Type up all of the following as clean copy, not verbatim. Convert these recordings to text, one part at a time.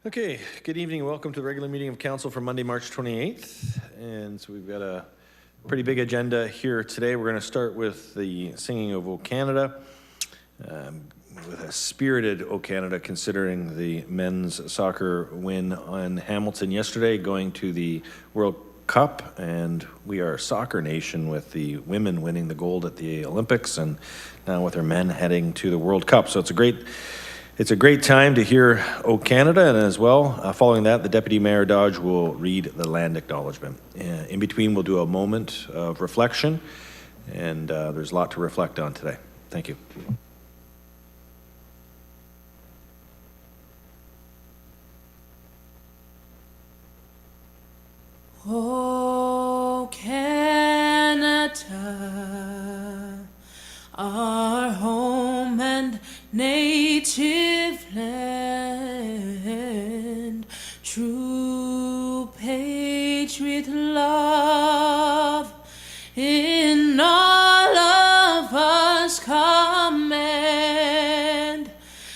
Okay, good evening. Welcome to the regular meeting of council for Monday, March 28th. And so we've got a pretty big agenda here today. We're going to start with the singing of O Canada, with a spirited O Canada considering the men's soccer win on Hamilton yesterday, going to the World Cup. And we are a soccer nation with the women winning the gold at the Olympics and now with our men heading to the World Cup. So it's a great time to hear O Canada, and as well, following that, the Deputy Mayor Dodge will read the land acknowledgement. In between, we'll do a moment of reflection, and there's a lot to reflect on today. Thank you. O Canada, our home and native land, true patriot love in all of us command.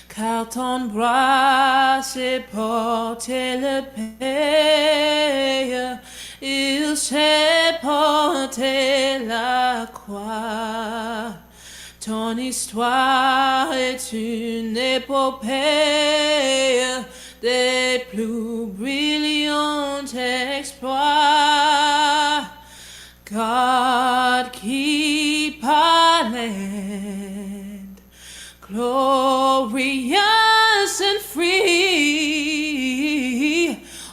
Car ton bras s'est porté le pays, il s'est porté la croix. Ton histoire est une épopée des plus brillants exploits. God keep our land glorious and free.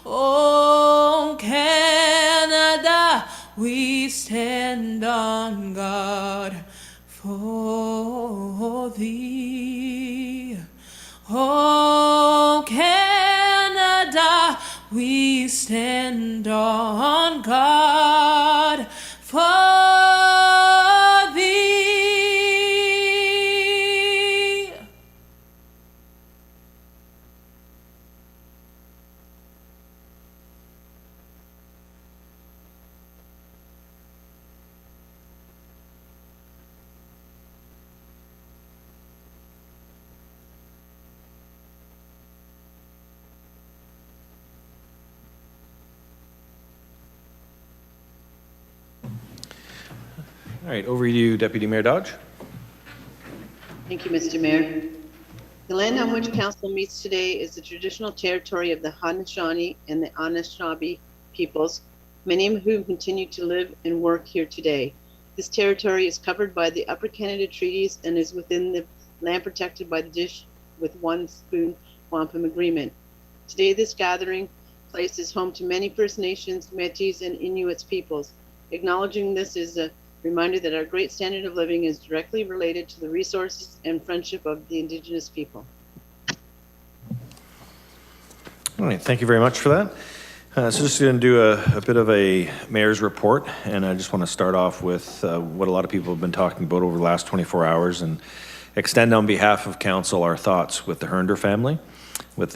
Oh, Canada, we stand on guard for thee. Oh, Canada, we stand on guard for thee. All right, over to you, Deputy Mayor Dodge. Thank you, Mr. Mayor. The land on which council meets today is the traditional territory of the Haudenosaunee and the Anishinaabe peoples, many of whom continue to live and work here today. This territory is covered by the Upper Canada Treaties and is within the land protected by the Dish with One Spoon Wampum Agreement. Today, this gathering place is home to many First Nations, Métis, and Inuit peoples. Acknowledging this is a reminder that our great standard of living is directly related to the resources and friendship of the Indigenous people. All right, thank you very much for that. So just going to do a bit of a mayor's report, and I just want to start off with what a lot of people have been talking about over the last 24 hours and extend on behalf of council our thoughts with the Hernder family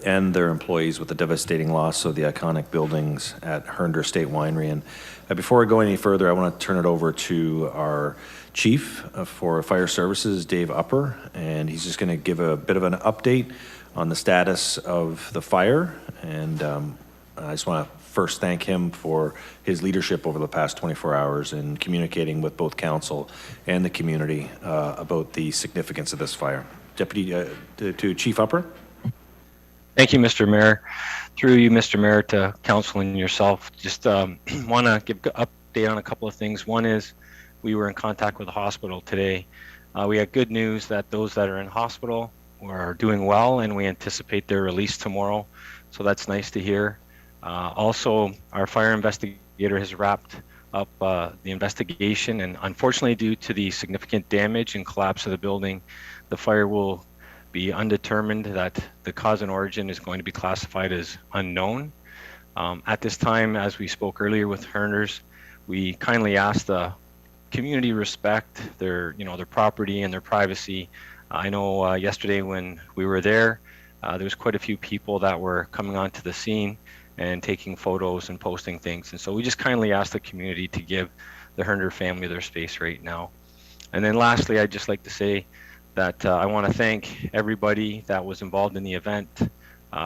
and their employees with the devastating loss of the iconic buildings at Hernder State Winery. And before I go any further, I want to turn it over to our chief for fire services, Dave Upper, and he's just going to give a bit of an update on the status of the fire. And I just want to first thank him for his leadership over the past 24 hours in communicating with both council and the community about the significance of this fire. Deputy to Chief Upper. Thank you, Mr. Mayor. Through you, Mr. Mayor, to council and yourself, just want to give an update on a couple of things. One is we were in contact with the hospital today. We had good news that those that are in hospital are doing well, and we anticipate their release tomorrow. So that's nice to hear. Also, our fire investigator has wrapped up the investigation, and unfortunately, due to the significant damage and collapse of the building, the fire will be undetermined, that the cause and origin is going to be classified as unknown. At this time, as we spoke earlier with Herners, we kindly asked the community respect their property and their privacy. I know yesterday when we were there was quite a few people that were coming onto the scene and taking photos and posting things. And so we just kindly asked the community to give the Hernder family their space right now. And then lastly, I'd just like to say that I want to thank everybody that was involved in the event.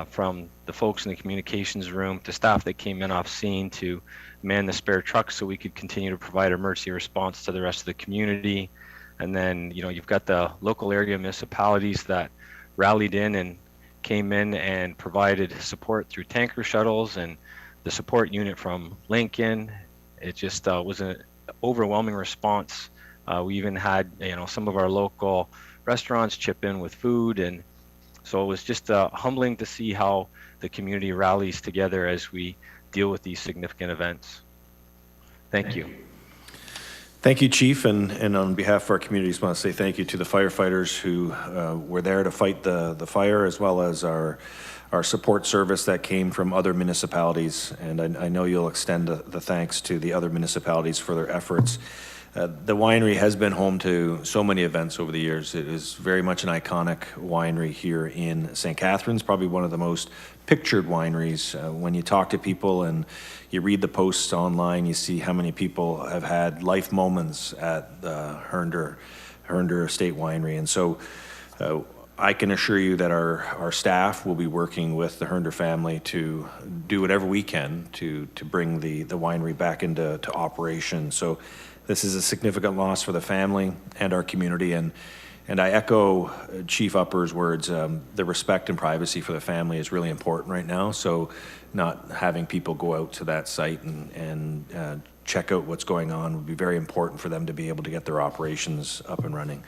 from the folks in the communications room to staff that came in off scene to man the spare trucks so we could continue to provide emergency response to the rest of the community. And then, you've got the local area municipalities that rallied in and came in and provided support through tanker shuttles and the support unit from Lincoln. It just was an overwhelming response. We even had, some of our local restaurants chip in with food. And so it was just humbling to see how the community rallies together as we deal with these significant events. Thank you. Thank you, Chief, and on behalf of our community, I just want to say thank you to the firefighters who were there to fight the fire, as well as our support service that came from other municipalities. And I know you'll extend the thanks to the other municipalities for their efforts. The winery has been home to so many events over the years. It is very much an iconic winery here in St. Catharines, probably one of the most pictured wineries. When you talk to people and you read the posts online, you see how many people have had life moments at the Hernder Estate Winery. And so I can assure you that our staff will be working with the Hernder family to do whatever we can to bring the winery back into operation. So this is a significant loss for the family and our community, and I echo Chief Upper's words. The respect and privacy for the family is really important right now, so not having people go out to that site and check out what's going on would be very important for them to be able to get their operations up and running.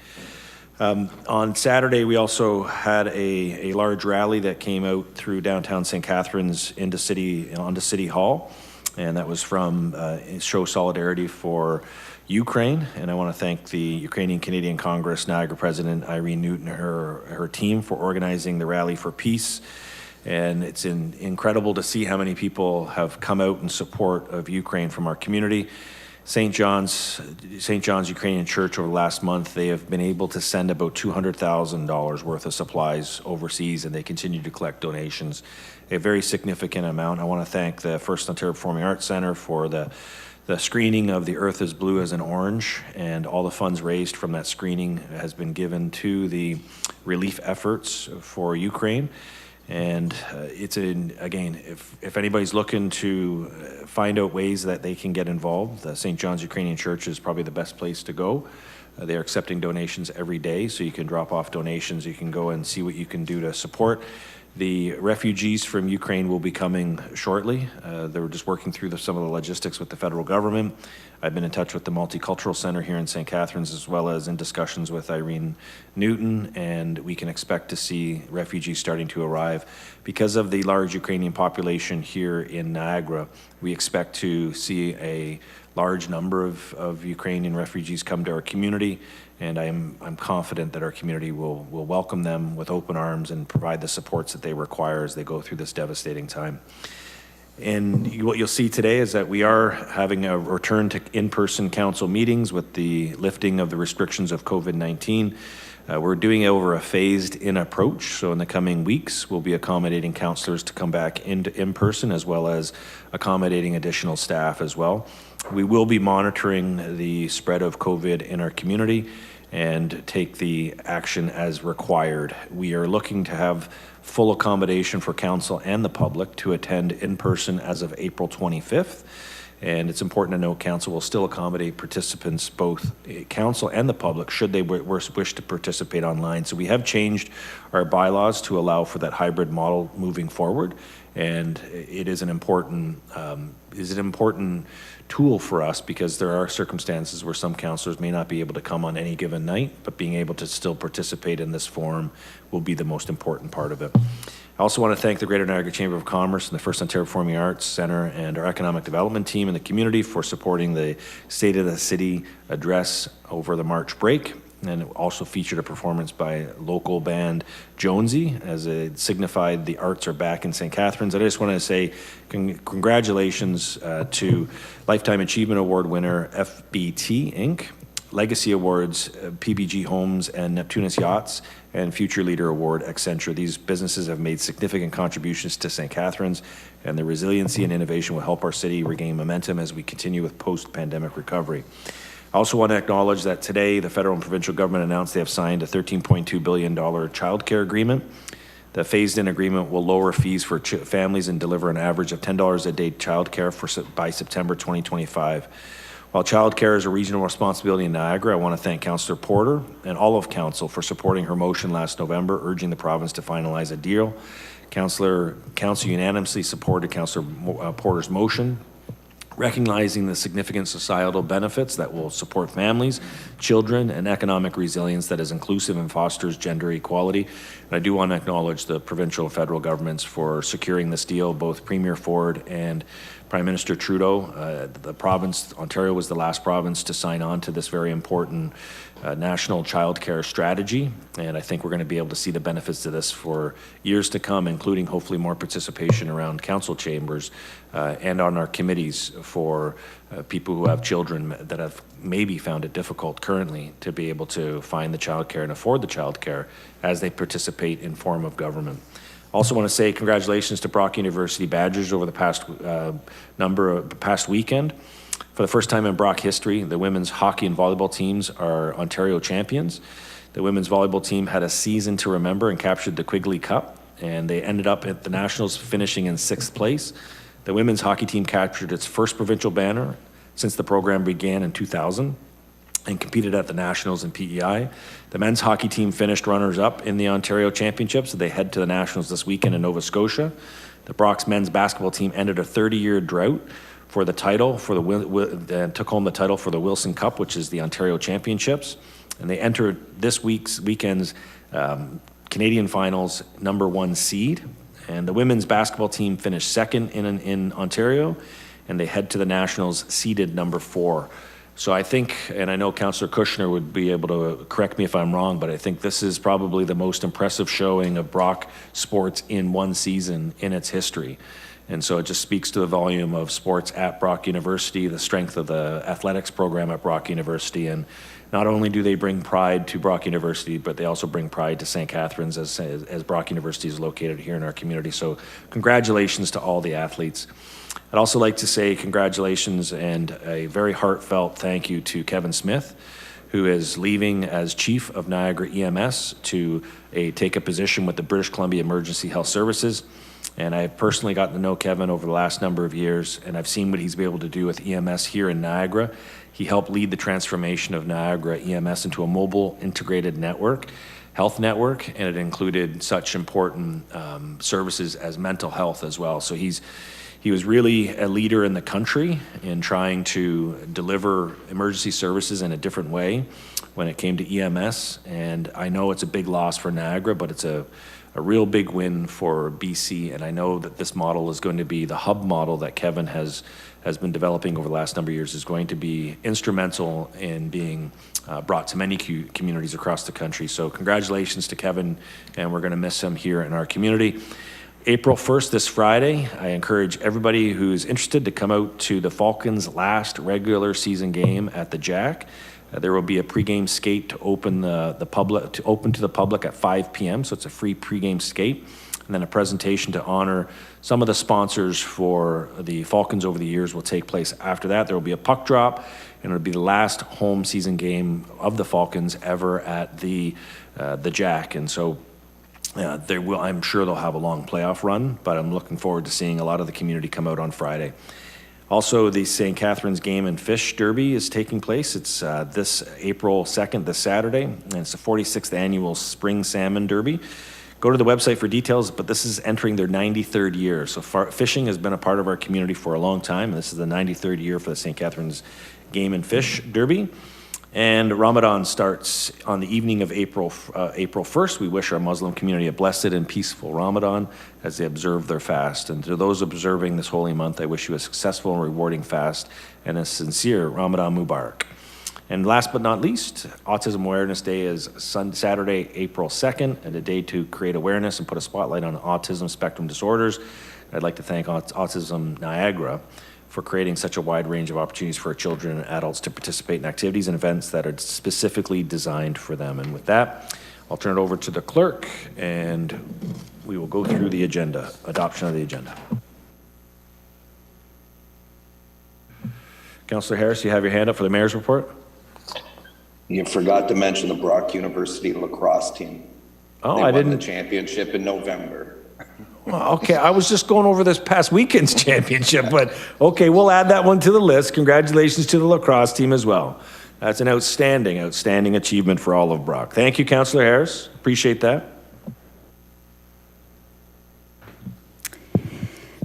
On Saturday, we also had a large rally that came out through downtown St. Catharines onto City Hall, and that was from show solidarity for Ukraine. And I want to thank the Ukrainian Canadian Congress Niagara President Irene Newton and her team for organizing the Rally for Peace. And it's incredible to see how many people have come out in support of Ukraine from our community. St. John's Ukrainian Church over the last month, they have been able to send about $200,000 worth of supplies overseas, and they continue to collect donations, a very significant amount. I want to thank the First Ontario Performing Arts Centre for the screening of The Earth is Blue as an Orange, and all the funds raised from that screening has been given to the relief efforts for Ukraine. And again, if anybody's looking to find out ways that they can get involved, the St. John's Ukrainian Church is probably the best place to go. They're accepting donations every day, so you can drop off donations. You can go and see what you can do to support. The refugees from Ukraine will be coming shortly. They were just working through some of the logistics with the federal government. I've been in touch with the Multicultural Center here in St. Catharines, as well as in discussions with Irene Newton, and we can expect to see refugees starting to arrive. Because of the large Ukrainian population here in Niagara, we expect to see a large number of Ukrainian refugees come to our community, and I'm confident that our community will welcome them with open arms and provide the supports that they require as they go through this devastating time. And what you'll see today is that we are having a return to in-person council meetings with the lifting of the restrictions of COVID-19. We're doing it over a phased-in approach, so in the coming weeks, we'll be accommodating councillors to come back into in-person, as well as accommodating additional staff as well. We will be monitoring the spread of COVID in our community and take the action as required. We are looking to have full accommodation for council and the public to attend in person as of April 25th. And it's important to note council will still accommodate participants, both council and the public, should they wish to participate online. So we have changed our bylaws to allow for that hybrid model moving forward. And it is an important tool for us, because there are circumstances where some councillors may not be able to come on any given night, but being able to still participate in this forum will be the most important part of it. I also want to thank the Greater Niagara Chamber of Commerce and the First Ontario Performing Arts Centre and our economic development team in the community for supporting the State of the City address over the March break. And it also featured a performance by local band Jonesy, as it signified the arts are back in St. Catharines. I just want to say congratulations to Lifetime Achievement Award winner FBT Inc., Legacy Awards, PBG Homes and Neptunus Yachts, and Future Leader Award, Accenture. These businesses have made significant contributions to St. Catharines, and their resiliency and innovation will help our city regain momentum as we continue with post-pandemic recovery. I also want to acknowledge that today the federal and provincial government announced they have signed a $13.2 billion childcare agreement. The phased-in agreement will lower fees for families and deliver an average of $10 a day childcare by September 2025. While childcare is a regional responsibility in Niagara, I want to thank Councillor Porter and all of Council for supporting her motion last November, urging the province to finalize a deal. Council unanimously supported Councillor Porter's motion, recognizing the significant societal benefits that will support families, children, and economic resilience that is inclusive and fosters gender equality. And I do want to acknowledge the provincial and federal governments for securing this deal, both Premier Ford and Prime Minister Trudeau. The province, Ontario, was the last province to sign on to this very important national childcare strategy, and I think we're going to be able to see the benefits of this for years to come, including hopefully more participation around council chambers and on our committees for people who have children that have maybe found it difficult currently to be able to find the childcare and afford the childcare as they participate in form of government. Also want to say congratulations to Brock University Badgers over the past weekend. For the first time in Brock history, the women's hockey and volleyball teams are Ontario champions. The women's volleyball team had a season to remember and captured the Quigley Cup, and they ended up at the Nationals finishing in 6th place. The women's hockey team captured its first provincial banner since the program began in 2000 and competed at the Nationals and PEI. The men's hockey team finished runners-up in the Ontario Championships, so they head to the Nationals this weekend in Nova Scotia. The Brock's men's basketball team ended a 30-year drought for the title, took home the title for the Wilson Cup, which is the Ontario Championships, and they entered this weekend's Canadian Finals #1 seed. And the women's basketball team finished second in Ontario, and they head to the Nationals seeded #4. So I think, and I know Councillor Kushner would be able to correct me if I'm wrong, but I think this is probably the most impressive showing of Brock sports in one season in its history. And so it just speaks to the volume of sports at Brock University, the strength of the athletics program at Brock University. And not only do they bring pride to Brock University, but they also bring pride to St. Catharines as Brock University is located here in our community. So congratulations to all the athletes. I'd also like to say congratulations and a very heartfelt thank you to Kevin Smith, who is leaving as Chief of Niagara EMS to take a position with the British Columbia Emergency Health Services. And I've personally gotten to know Kevin over the last number of years, and I've seen what he's been able to do with EMS here in Niagara. He helped lead the transformation of Niagara EMS into a mobile integrated health network, and it included such important services as mental health as well. So he was really a leader in the country in trying to deliver emergency services in a different way when it came to EMS. And I know it's a big loss for Niagara, but it's a real big win for BC. And I know that this model is going to be the hub model that Kevin has been developing over the last number of years, is going to be instrumental in being brought to many communities across the country. So congratulations to Kevin, and we're going to miss him here in our community. April 1st, this Friday, I encourage everybody who's interested to come out to the Falcons' last regular season game at the Jack. There will be a pregame skate to open to the public at 5 p.m. So it's a free pregame skate, and then a presentation to honor some of the sponsors for the Falcons over the years will take place after that. There will be a puck drop, and it'll be the last home season game of the Falcons ever at the Jack. And so I'm sure they'll have a long playoff run, but I'm looking forward to seeing a lot of the community come out on Friday. Also, the St. Catharines Game and Fish Derby is taking place. It's this April 2nd, this Saturday, and it's the 46th annual Spring Salmon Derby. Go to the website for details, but this is entering their 93rd year. So fishing has been a part of our community for a long time, and this is the 93rd year for the St. Catharines Game and Fish Derby. And Ramadan starts on the evening of April 1st. We wish our Muslim community a blessed and peaceful Ramadan as they observe their fast. And to those observing this holy month, I wish you a successful and rewarding fast and a sincere Ramadan Mubarak. And last but not least, Autism Awareness Day is Saturday, April 2nd, and a day to create awareness and put a spotlight on autism spectrum disorders. I'd like to thank Autism Niagara for creating such a wide range of opportunities for children and adults to participate in activities and events that are specifically designed for them. And with that, I'll turn it over to the clerk, and we will go through the agenda, adoption of the agenda. Councillor Harris, you have your hand up for the mayor's report? You forgot to mention the Brock University lacrosse team. Oh, They I won the didn't. championship in November. Well, okay, I was just going over this past weekend's championship, but okay, we'll add that one to the list. Congratulations to the lacrosse team as well. That's an outstanding achievement for all of Brock. Thank you, Councillor Harris. Appreciate that.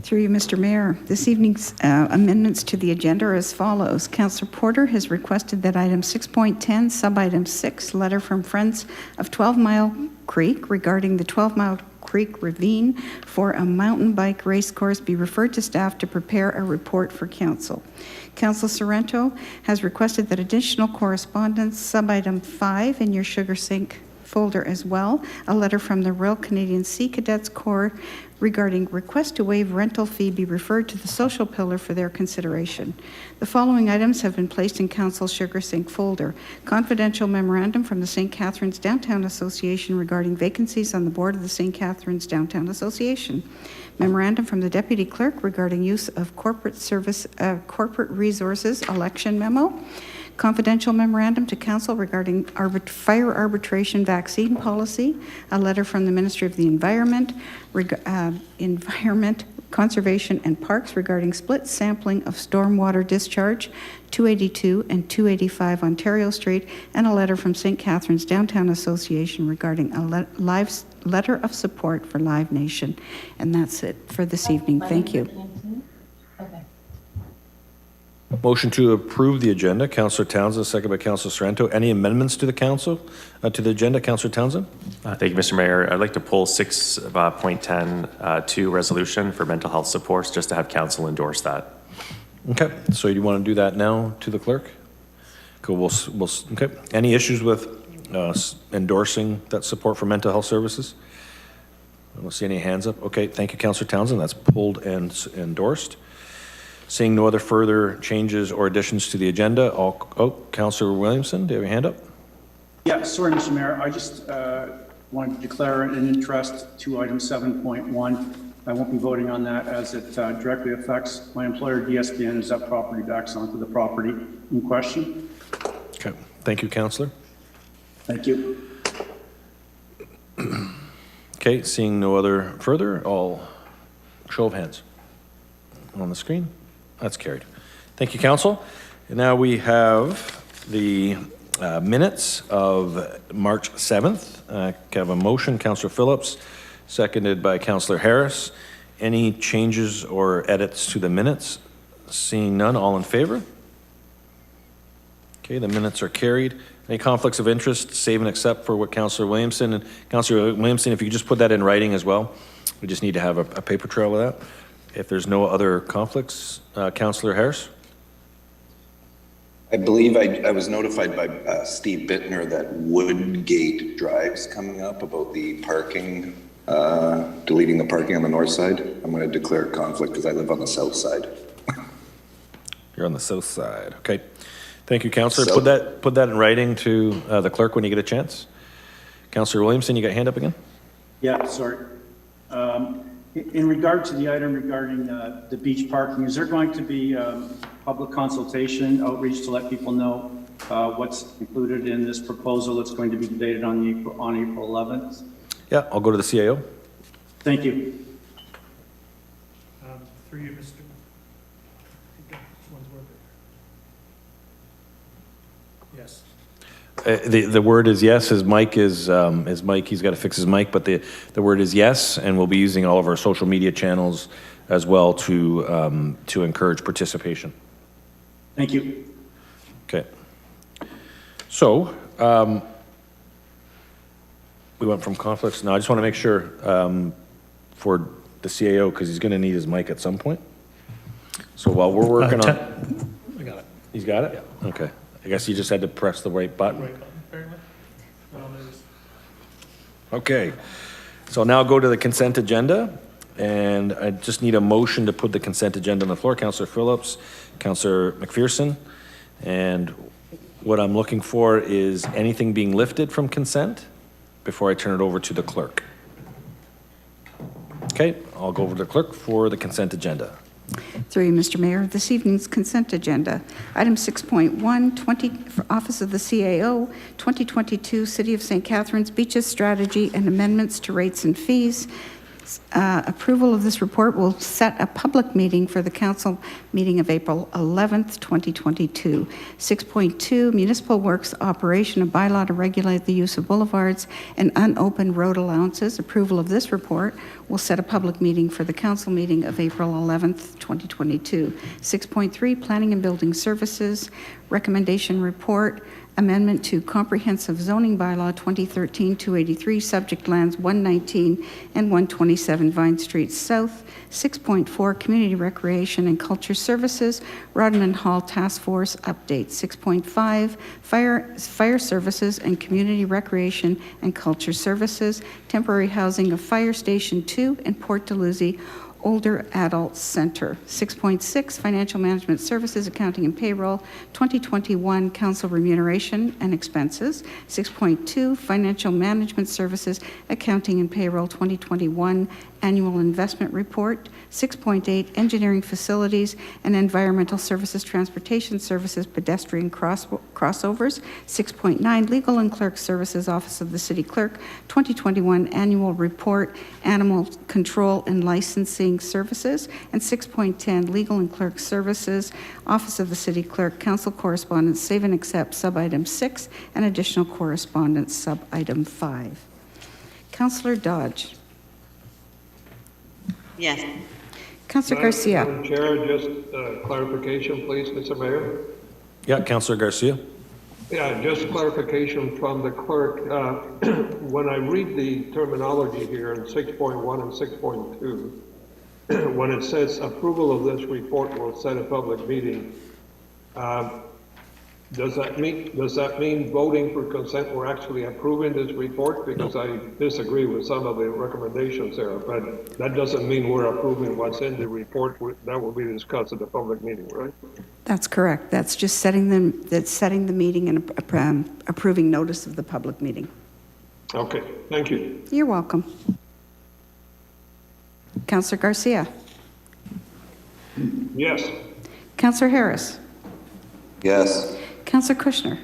Through you, Mr. Mayor, this evening's amendments to the agenda are as follows. Councillor Porter has requested that item 6.10, sub-item 6, letter from Friends of 12 Mile Creek regarding the 12 Mile Creek Ravine for a mountain bike race course be referred to staff to prepare a report for council. Councillor Sorrento has requested that additional correspondence, sub-item 5, in your sugar sink folder as well, a letter from the Royal Canadian Sea Cadets Corps regarding request to waive rental fee be referred to the social pillar for their consideration. The following items have been placed in Council's sugar sink folder. Confidential memorandum from the St. Catharines Downtown Association regarding vacancies on the board of the St. Catharines Downtown Association. Memorandum from the Deputy Clerk regarding use of corporate resources election memo. Confidential memorandum to Council regarding fire arbitration vaccine policy, a letter from the Ministry of the Environment, Conservation and Parks regarding split sampling of stormwater discharge, 282 and 285 Ontario Street, and a letter from St. Catharines Downtown Association regarding a letter of support for Live Nation. And that's it for this evening. Thank you. Motion to approve the agenda, Councillor Townsend, second by Councillor Sorrento. Any amendments to the council, to the agenda, Councillor Townsend? Thank you, Mr. Mayor. I'd like to pull 6.10 to resolution for mental health supports, just to have council endorse that. Okay, so you want to do that now to the clerk? Cool, okay. Any issues with endorsing that support for mental health services? I don't see any hands up. Okay, thank you, Councillor Townsend. That's pulled and endorsed. Seeing no other further changes or additions to the agenda, Councillor Williamson, do you have your hand up? Yeah, sorry, Mr. Mayor. I just wanted to declare an interest to item 7.1. I won't be voting on that as it directly affects my employer, DSBN, as that property backs onto the property in question. Okay, thank you, Councillor. Thank you. Okay, seeing no other further, all show of hands on the screen. That's carried. Thank you, Council. And now we have the minutes of March 7th. I have a motion, Councillor Phillips, seconded by Councillor Harris. Any changes or edits to the minutes? Seeing none, all in favor? Okay, the minutes are carried. Any conflicts of interest, save and accept for what Councillor Williamson, and Councillor Williamson, if you could just put that in writing as well. We just need to have a paper trail of that. If there's no other conflicts, Councillor Harris? I believe I was notified by Steve Bittner that Woodgate Drive's coming up about the parking, deleting the parking on the north side. I'm going to declare a conflict because I live on the south side. You're on the south side. Okay. Thank you, Councillor. So, Put that in writing to the clerk when you get a chance. Councillor Williamson, you got your hand up again? Yeah, sorry. In regard to the item regarding the beach parking, is there going to be public consultation, outreach to let people know what's included in this proposal that's going to be debated on April 11th? Yeah, I'll go to the CAO. Thank you. Through you, Mr. Yes. The word is yes. His mic, he's got to fix his mic, but the word is yes, and we'll be using all of our social media channels as well to encourage participation. Thank you. Okay. So, we went from conflicts. Now, I just want to make sure for the CAO, because he's going to need his mic at some point. So while we're working on... I got it. He's got it? Yeah. Okay. I guess you just had to press the right button. Right button, apparently. Okay. So now go to the consent agenda, and I just need a motion to put the consent agenda on the floor. Councillor Phillips, Councillor McPherson, and what I'm looking for is anything being lifted from consent before I turn it over to the clerk. Okay, I'll go over to the clerk for the consent agenda. Through you, Mr. Mayor, this evening's consent agenda. Item 6.1, for Office of the CAO, 2022 City of St. Catharines Beaches Strategy and Amendments to Rates and Fees. Approval of this report will set a public meeting for the council meeting of April 11th, 2022. 6.2, Municipal Works Operation, a bylaw to regulate the use of boulevards and unopened road allowances. Approval of this report will set a public meeting for the council meeting of April 11th, 2022. 6.3, Planning and Building Services, Recommendation Report, Amendment to Comprehensive Zoning Bylaw 2013-283, subject lands 119 and 127 Vine Street South. 6.4, Community Recreation and Culture Services, Rodman Hall Task Force update. 6.5, Fire Services and Community Recreation and Culture Services, temporary housing of Fire Station 2 in Port Dalhousie Older Adult Center. 6.6, Financial Management Services, Accounting and Payroll, 2021 Council Remuneration and Expenses. 6.2, Financial Management Services, Accounting and Payroll, 2021 Annual Investment Report. 6.8, Engineering Facilities and Environmental Services, Transportation Services, Pedestrian Crossovers. 6.9, Legal and Clerk Services, Office of the City Clerk, 2021 Annual Report, Animal Control and Licensing Services. And 6.10, Legal and Clerk Services, Office of the City Clerk, Council Correspondence, Save and Accept, Sub-Item 6, and Additional Correspondence, Sub-Item 5. Councillor Dodge. Yes. Councillor Garcia. Madam Chair, just clarification, please, Mr. Mayor. Yeah, Councillor Garcia. Yeah, just clarification from the clerk. When I read the terminology here in 6.1 and 6.2, when it says approval of this report will set a public meeting, does that mean voting for consent we're actually approving this report? Because I disagree with some of the recommendations there, but that doesn't mean we're approving what's in the report that will be discussed at the public meeting, right? That's correct. That's just setting the meeting and approving notice of the public meeting. Okay, thank you. You're welcome. Councillor Garcia. Yes. Councillor Harris. Yes. Councillor Kushner.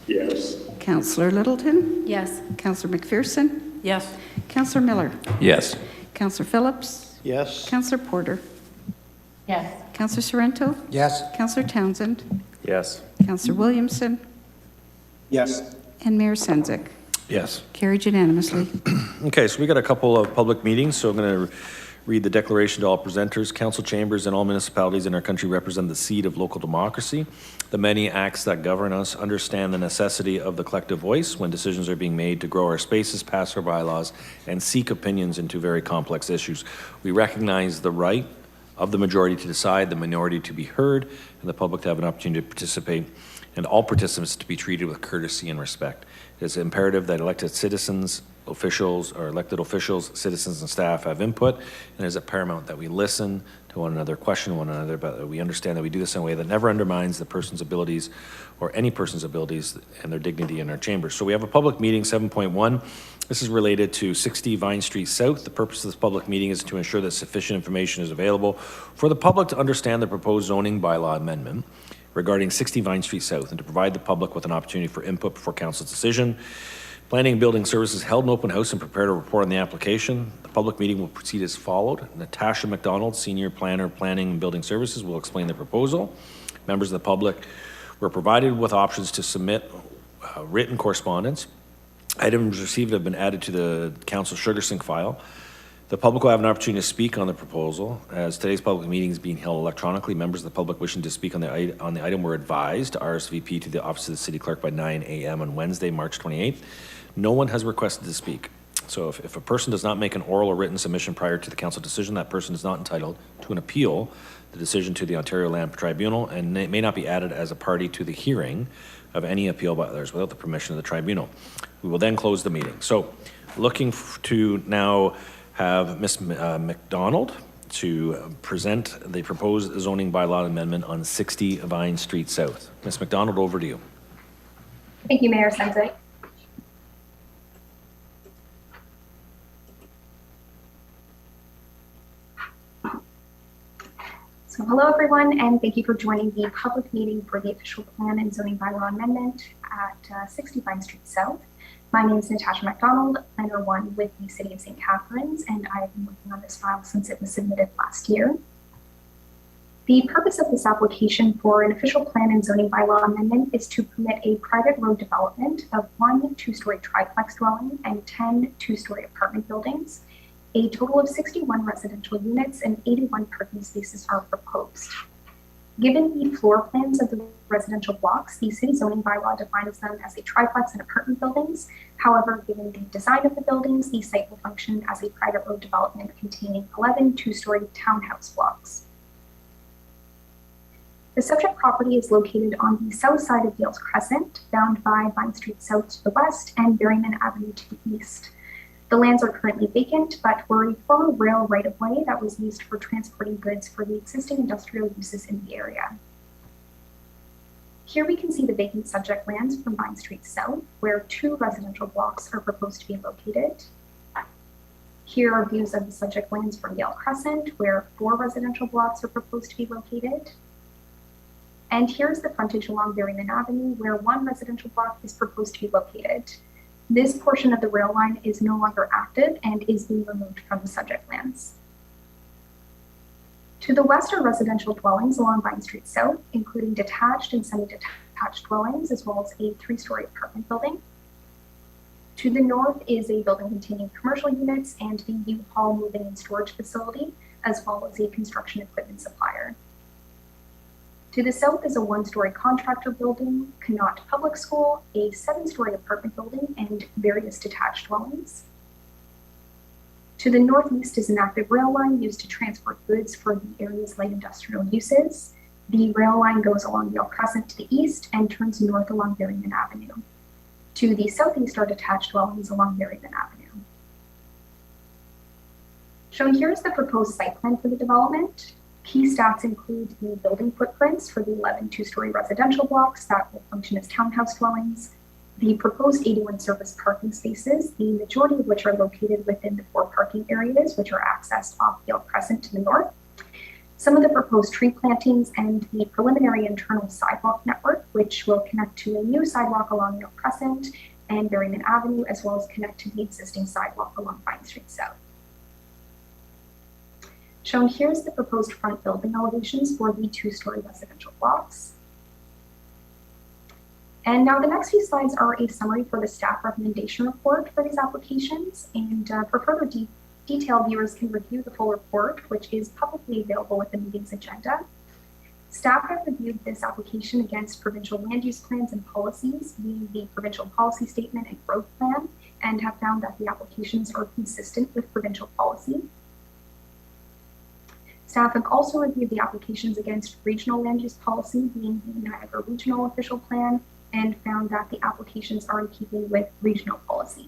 Yes. Councillor Littleton. Yes. Councillor McPherson. Yes. Councillor Miller. Yes. Councillor Phillips. Yes. Councillor Porter. Yes. Councillor Sorrento. Yes. Councillor Townsend. Yes. Councillor Williamson. Yes. And Mayor Sendzik. Yes. Carried unanimously. Okay, so we got a couple of public meetings, so I'm going to read the declaration to all presenters. Council chambers and all municipalities in our country represent the seat of local democracy. The many acts that govern us understand the necessity of the collective voice when decisions are being made to grow our spaces, pass our bylaws, and seek opinions into very complex issues. We recognize the right of the majority to decide, the minority to be heard, and the public to have an opportunity to participate, and all participants to be treated with courtesy and respect. It is imperative that elected citizens, officials, citizens, and staff have input, and it is paramount that we listen to one another, question one another, but we understand that we do this in a way that never undermines the person's abilities or any person's abilities and their dignity in our chambers. So we have a public meeting, 7.1. This is related to 60 Vine Street South. The purpose of this public meeting is to ensure that sufficient information is available for the public to understand the proposed zoning bylaw amendment regarding 60 Vine Street South and to provide the public with an opportunity for input before council's decision. Planning and Building Services held an open house and prepared a report on the application. The public meeting will proceed as followed. Natasha McDonald, Senior Planner, Planning and Building Services, will explain the proposal. Members of the public were provided with options to submit written correspondence. Items received have been added to the council sugar sink file. The public will have an opportunity to speak on the proposal. As today's public meeting is being held electronically, members of the public wishing to speak on the item were advised to RSVP to the Office of the City Clerk by 9 a.m. on Wednesday, March 28th. No one has requested to speak. So if a person does not make an oral or written submission prior to the council decision, that person is not entitled to an appeal the decision to the Ontario Land Tribunal and may not be added as a party to the hearing of any appeal by others without the permission of the tribunal. We will then close the meeting. So looking to now have Ms. McDonald to present the proposed zoning bylaw amendment on 60 Vine Street South. Ms. McDonald, over to you. Thank you, Mayor Sendzik. So Hello, everyone, and thank you for joining the public meeting for the official plan and zoning bylaw amendment at 60 Vine Street South. My name is Natasha McDonald, Planner 1 with the City of St. Catharines, and I have been working on this file since it was submitted last year. The purpose of this application for an official plan and zoning bylaw amendment is to permit a private road development of 1 two-story triplex dwelling and 10 two-story apartment buildings. A total of 61 residential units and 81 parking spaces are proposed. Given the floor plans of the residential blocks, the city zoning bylaw defines them as a triplex and apartment buildings. However, given the design of the buildings, the site will function as a private road development containing 11 two-story townhouse blocks. The subject property is located on the south side of Dales Crescent, bound by Vine Street South to the west and Berryman Avenue to the east. The lands are currently vacant, but were a former rail right-of-way that was used for transporting goods for the existing industrial uses in the area. Here we can see the vacant subject lands from Vine Street South, where 2 residential blocks are proposed to be located. Here are views of the subject lands from Dale Crescent, where 4 residential blocks are proposed to be located. And here's the frontage along Berryman Avenue, where 1 residential block is proposed to be located. This portion of the rail line is no longer active and is being removed from the subject lands. To the west are residential dwellings along Vine Street South, including detached and semi-detached dwellings, as well as a 3-story apartment building. To the north is a building containing commercial units and the U-Haul moving and storage facility, as well as a construction equipment supplier. To the south is a 1-story contractor building, Connaught Public School, a 7-story apartment building, and various detached dwellings. To the northeast is an active rail line used to transport goods for the area's light industrial uses. The rail line goes along Dale Crescent to the east and turns north along Berryman Avenue. To the southeast are detached dwellings along Berryman Avenue. Shown here is the proposed site plan for the development. Key stats include the building footprints for the 11 two-story residential blocks that will function as townhouse dwellings, the proposed 81 surface parking spaces, the majority of which are located within the 4 parking areas, which are accessed off Dale Crescent to the north, some of the proposed tree plantings, and the preliminary internal sidewalk network, which will connect to a new sidewalk along Dale Crescent and Berryman Avenue, as well as connect to the existing sidewalk along Vine Street South. Shown here is the proposed front building elevations for the 2-story residential blocks. And now the next few slides are a summary for the staff recommendation report for these applications. And for further detail, viewers can review the full report, which is publicly available with the meeting's agenda. Staff have reviewed this application against provincial land use plans and policies, being the provincial policy statement and growth plan, and have found that the applications are consistent with provincial policy. Staff have also reviewed the applications against regional land use policy, being the Niagara Regional Official Plan, and found that the applications are in keeping with regional policy.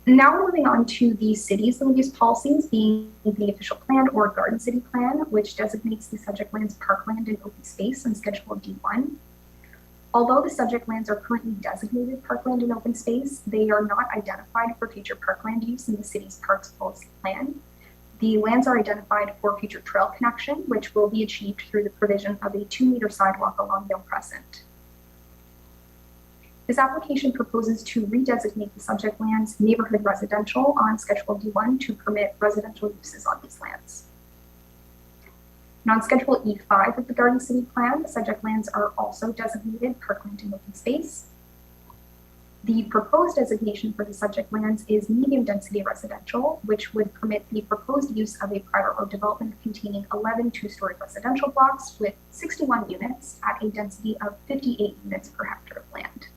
Now we're moving on to the city's land use policies, being the official plan or Garden City Plan, which designates the subject lands parkland and open space on Schedule D1. Although the subject lands are currently designated parkland and open space, they are not identified for future parkland use in the city's parks policy plan. The lands are identified for future trail connection, which will be achieved through the provision of a 2-meter sidewalk along Dale Crescent. This application proposes to redesignate the subject lands neighborhood residential on Schedule D1 to permit residential uses on these lands. And on Schedule E5 of the Garden City Plan, the subject lands are also designated parkland and open space. The proposed designation for the subject lands is medium density residential, which would permit the proposed use of a private road development containing 11 2-story residential blocks with 61 units at a density of 58 units per hectare of land.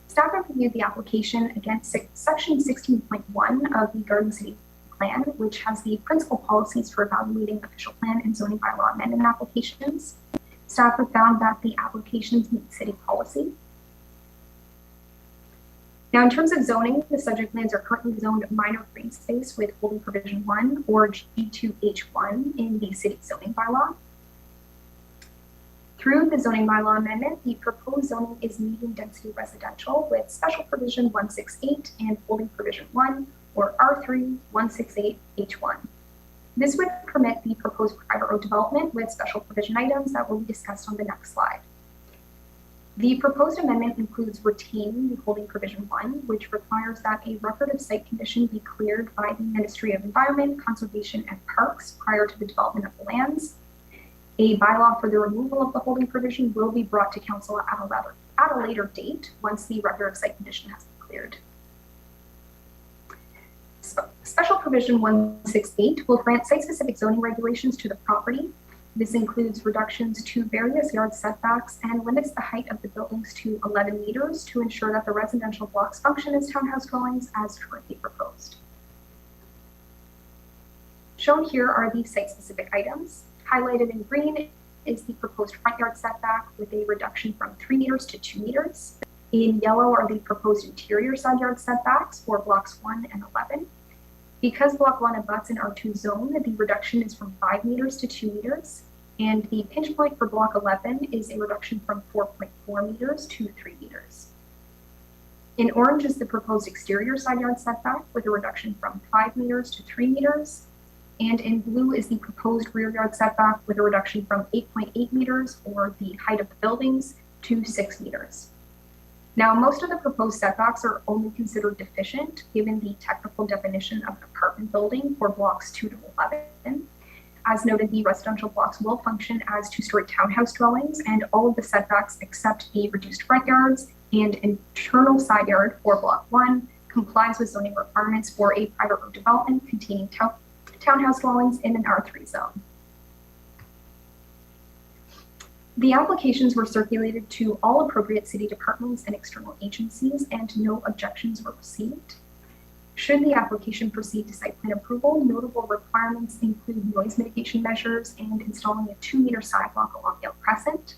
Staff have reviewed the application against Section 16.1 of the Garden City Plan, which has the principal policies for evaluating official plan and zoning bylaw amendment applications. Staff have found that the applications meet city policy. Now, in terms of zoning, the subject lands are currently zoned minor green space with holding provision 1 or G2H1 in the city zoning bylaw. Through the zoning bylaw amendment, the proposed zoning is medium density residential with special provision 168 and holding provision 1, or R3-168H1. This would permit the proposed private road development with special provision items that will be discussed on the next slide. The proposed amendment includes retaining the holding provision 1, which requires that a record of site condition be cleared by the Ministry of Environment, Conservation, and Parks prior to the development of the lands. A bylaw for the removal of the holding provision will be brought to council at a later date once the record of site condition has been cleared. Special provision 168 will grant site-specific zoning regulations to the property. This includes reductions to various yard setbacks and limits the height of the buildings to 11 meters to ensure that the residential blocks function as townhouse dwellings as currently proposed. Shown here are the site-specific items. Highlighted in green is the proposed front yard setback with a reduction from 3 meters to 2 meters. In yellow are the proposed interior side yard setbacks for blocks 1 and 11. Because block 1 abuts an R2 zone, the reduction is from 5 meters to 2 meters. And the pinch point for block 11 is a reduction from 4.4 meters to 3 meters. In orange is the proposed exterior side yard setback with a reduction from 5 meters to 3 meters. And in blue is the proposed rear yard setback with a reduction from 8.8 meters, or the height of the buildings, to 6 meters. Now, most of the proposed setbacks are only considered deficient given the technical definition of an apartment building for blocks 2 to 11. As noted, the residential blocks will function as two-story townhouse dwellings, and all of the setbacks except the reduced front yards and internal side yard for block 1 complies with zoning requirements for a private road development containing townhouse dwellings in an R3 zone. The applications were circulated to all appropriate city departments and external agencies, and no objections were received. Should the application proceed to site plan approval, notable requirements include noise mitigation measures and installing a 2-meter sidewalk along Yale Crescent.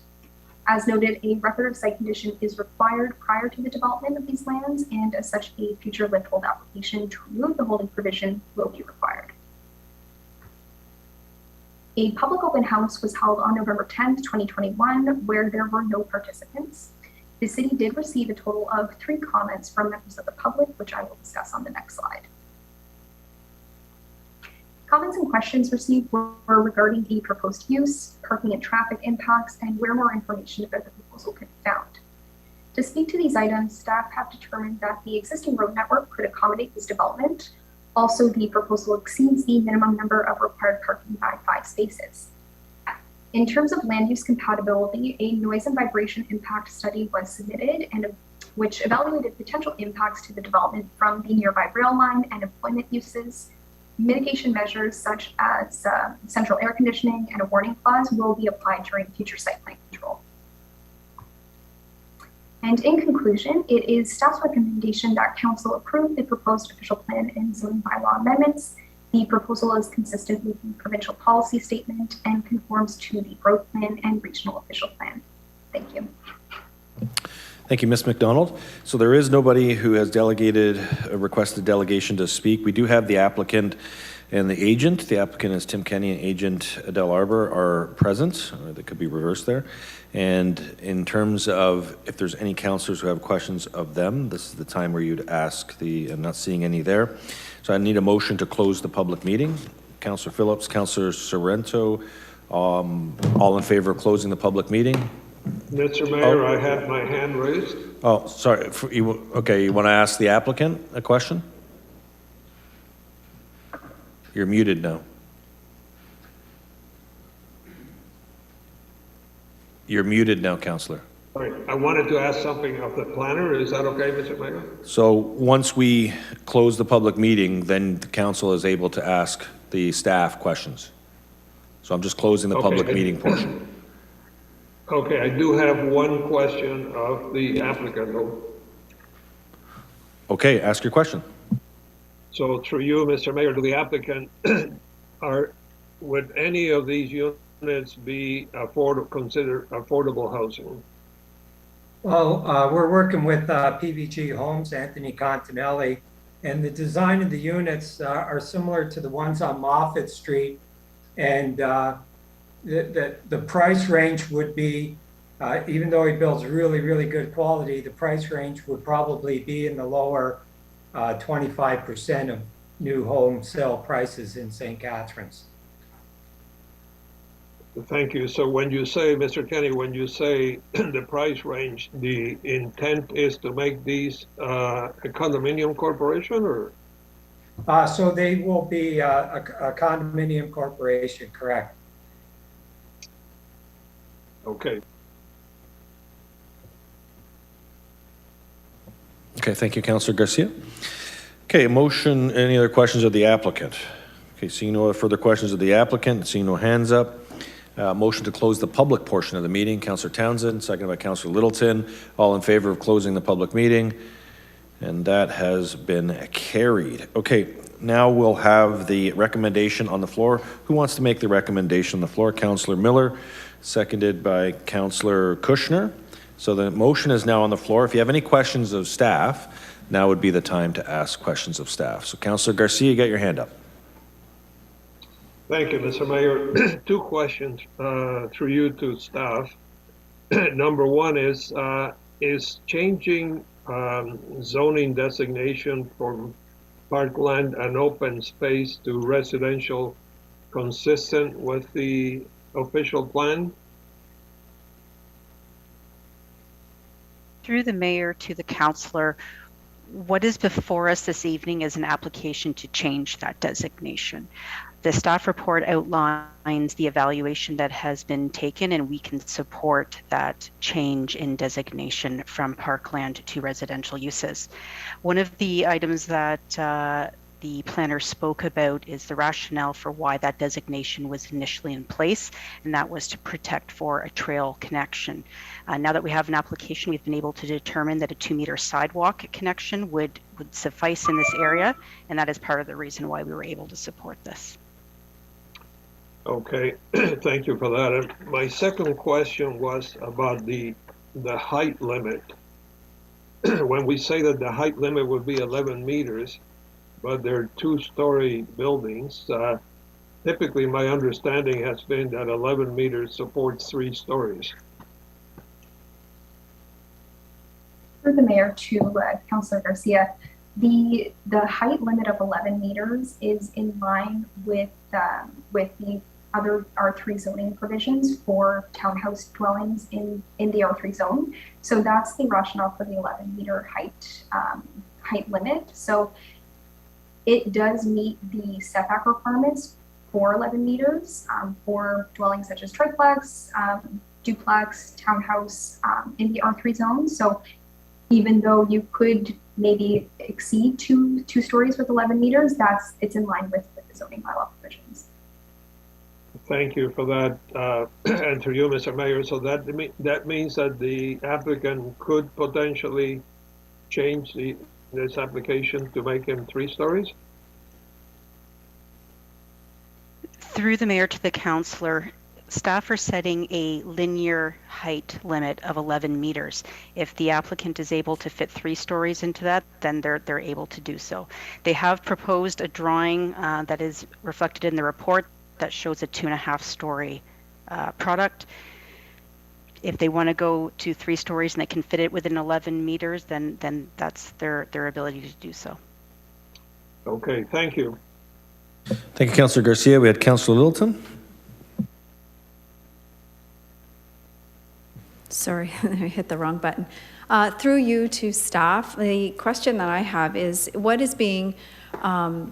As noted, a record of site condition is required prior to the development of these lands, and as such, a future lifthold application to remove the holding provision will be required. A public open house was held on November 10th, 2021, where there were no participants. The city did receive a total of 3 comments from members of the public, which I will discuss on the next slide. Comments and questions received were regarding the proposed use, parking and traffic impacts, and where more information about the proposal could be found. To speak to these items, staff have determined that the existing road network could accommodate this development. Also, the proposal exceeds the minimum number of required parking by 5 spaces. In terms of land use compatibility, a noise and vibration impact study was submitted, and which evaluated potential impacts to the development from the nearby rail line and employment uses. Mitigation measures such as central air conditioning and a warning clause will be applied during future site plan control. And in conclusion, it is staff's recommendation that council approve the proposed official plan and zoning bylaw amendments. The proposal is consistent with the provincial policy statement and conforms to the road plan and regional official plan. Thank you. Thank you, Ms. McDonald. So there is nobody who has requested delegation to speak. We do have the applicant and the agent. The applicant is Tim Kenny and agent Adele Arbor are present. That could be reversed there. And in terms of if there's any councillors who have questions of them, this is the time where you'd ask I'm not seeing any there. So I need a motion to close the public meeting. Councillor Phillips, Councillor Sorrento, all in favor of closing the public meeting? Mr. Mayor, I had my hand raised. Oh, sorry. Okay, you want to ask the applicant a question? You're muted now. You're muted now, Councillor. Sorry, I wanted to ask something of the planner. Is that okay, Mr. Mayor? So once we close the public meeting, then the council is able to ask the staff questions. So I'm just closing the public meeting portion. Okay, I do have one question of the applicant, though. Okay, ask your question. So through you, Mr. Mayor, to the applicant, would any of these units be considered affordable housing? Well, we're working with PVG Homes, Anthony Continelli, and the design of the units are similar to the ones on Moffett Street. And the price range would be, even though he builds really, really good quality, the price range would probably be in the lower 25% of new home sale prices in St. Catharines. Thank you. So when you say, Mr. Kenny, when you say the price range, the intent is to make these a condominium corporation, or? So they will be a condominium corporation, correct? Okay. Okay, thank you, Councillor Garcia. Okay, motion, any other questions of the applicant? Okay, seeing no further questions of the applicant, seeing no hands up. Motion to close the public portion of the meeting. Councillor Townsend, seconded by Councillor Littleton. All in favor of closing the public meeting? And that has been carried. Okay, now we'll have the recommendation on the floor. Who wants to make the recommendation on the floor? Councillor Miller, seconded by Councillor Kushner. So the motion is now on the floor. If you have any questions of staff, now would be the time to ask questions of staff. So Councillor Garcia, you got your hand up. Thank you, Mr. Mayor. Two questions through you to staff. Number one is changing zoning designation from parkland and open space to residential consistent with the official plan? Through the mayor to the councillor, what is before us this evening is an application to change that designation. The staff report outlines the evaluation that has been taken, and we can support that change in designation from parkland to residential uses. One of the items that the planner spoke about is the rationale for why that designation was initially in place, and that was to protect for a trail connection. Now that we have an application, we've been able to determine that a 2-meter sidewalk connection would suffice in this area, and that is part of the reason why we were able to support this. Okay, thank you for that. And my second question was about the height limit. When we say that the height limit would be 11 meters, but they're 2-story buildings, typically my understanding has been that 11 meters supports 3 stories. Through the mayor to Councillor Garcia, the height limit of 11 meters is in line with the other R3 zoning provisions for townhouse dwellings in the R3 zone. So that's the rationale for the 11-meter height limit. So it does meet the setback requirements for 11 meters for dwellings such as triplex, duplex, townhouse in the R3 zone. So even though you could maybe exceed two stories with 11 meters, it's in line with the zoning bylaw provisions. Thank you for that. And through you, Mr. Mayor, so that means that the applicant could potentially change this application to make him 3 stories? Through the mayor to the councillor, staff are setting a linear height limit of 11 meters. If the applicant is able to fit 3 stories into that, then they're able to do so. They have proposed a drawing that is reflected in the report that shows a 2.5-story product. If they want to go to 3 stories and they can fit it within 11 meters, then that's their ability to do so. Okay, thank you. Thank you, Councillor Garcia. We had Councillor Littleton. Sorry, I hit the wrong button. Through you to staff, the question that I have is what is being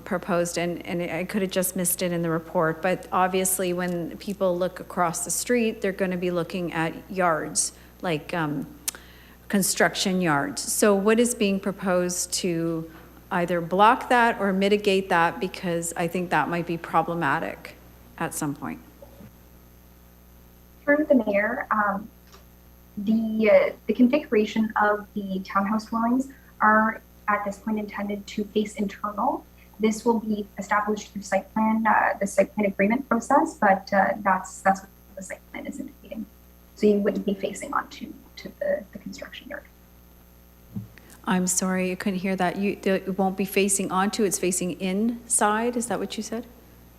proposed, and I could have just missed it in the report, but obviously when people look across the street, they're going to be looking at yards, like construction yards. So what is being proposed to either block that or mitigate that, because I think that might be problematic at some point? Through the mayor, the configuration of the townhouse dwellings are at this point intended to face internal. This will be established through site plan, the site plan agreement process, but that's what the site plan is indicating. So you wouldn't be facing onto the construction yard. I'm sorry, I couldn't hear that. It won't be facing onto, it's facing inside? Is that what you said?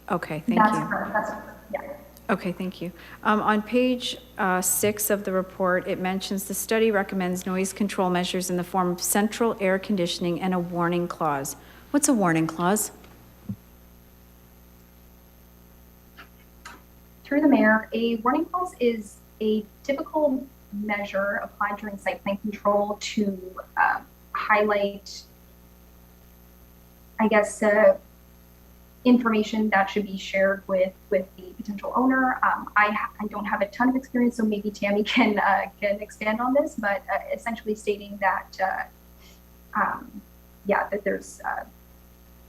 Okay, thank you. That's correct. Yeah. Okay, thank you. On page 6 of the report, it mentions the study recommends noise control measures in the form of central air conditioning and a warning clause. What's a warning clause? Through the mayor, a warning clause is a typical measure applied during site plan control to highlight, I guess, information that should be shared with the potential owner. I don't have a ton of experience, so maybe Tammy can expand on this, but essentially stating that, that there's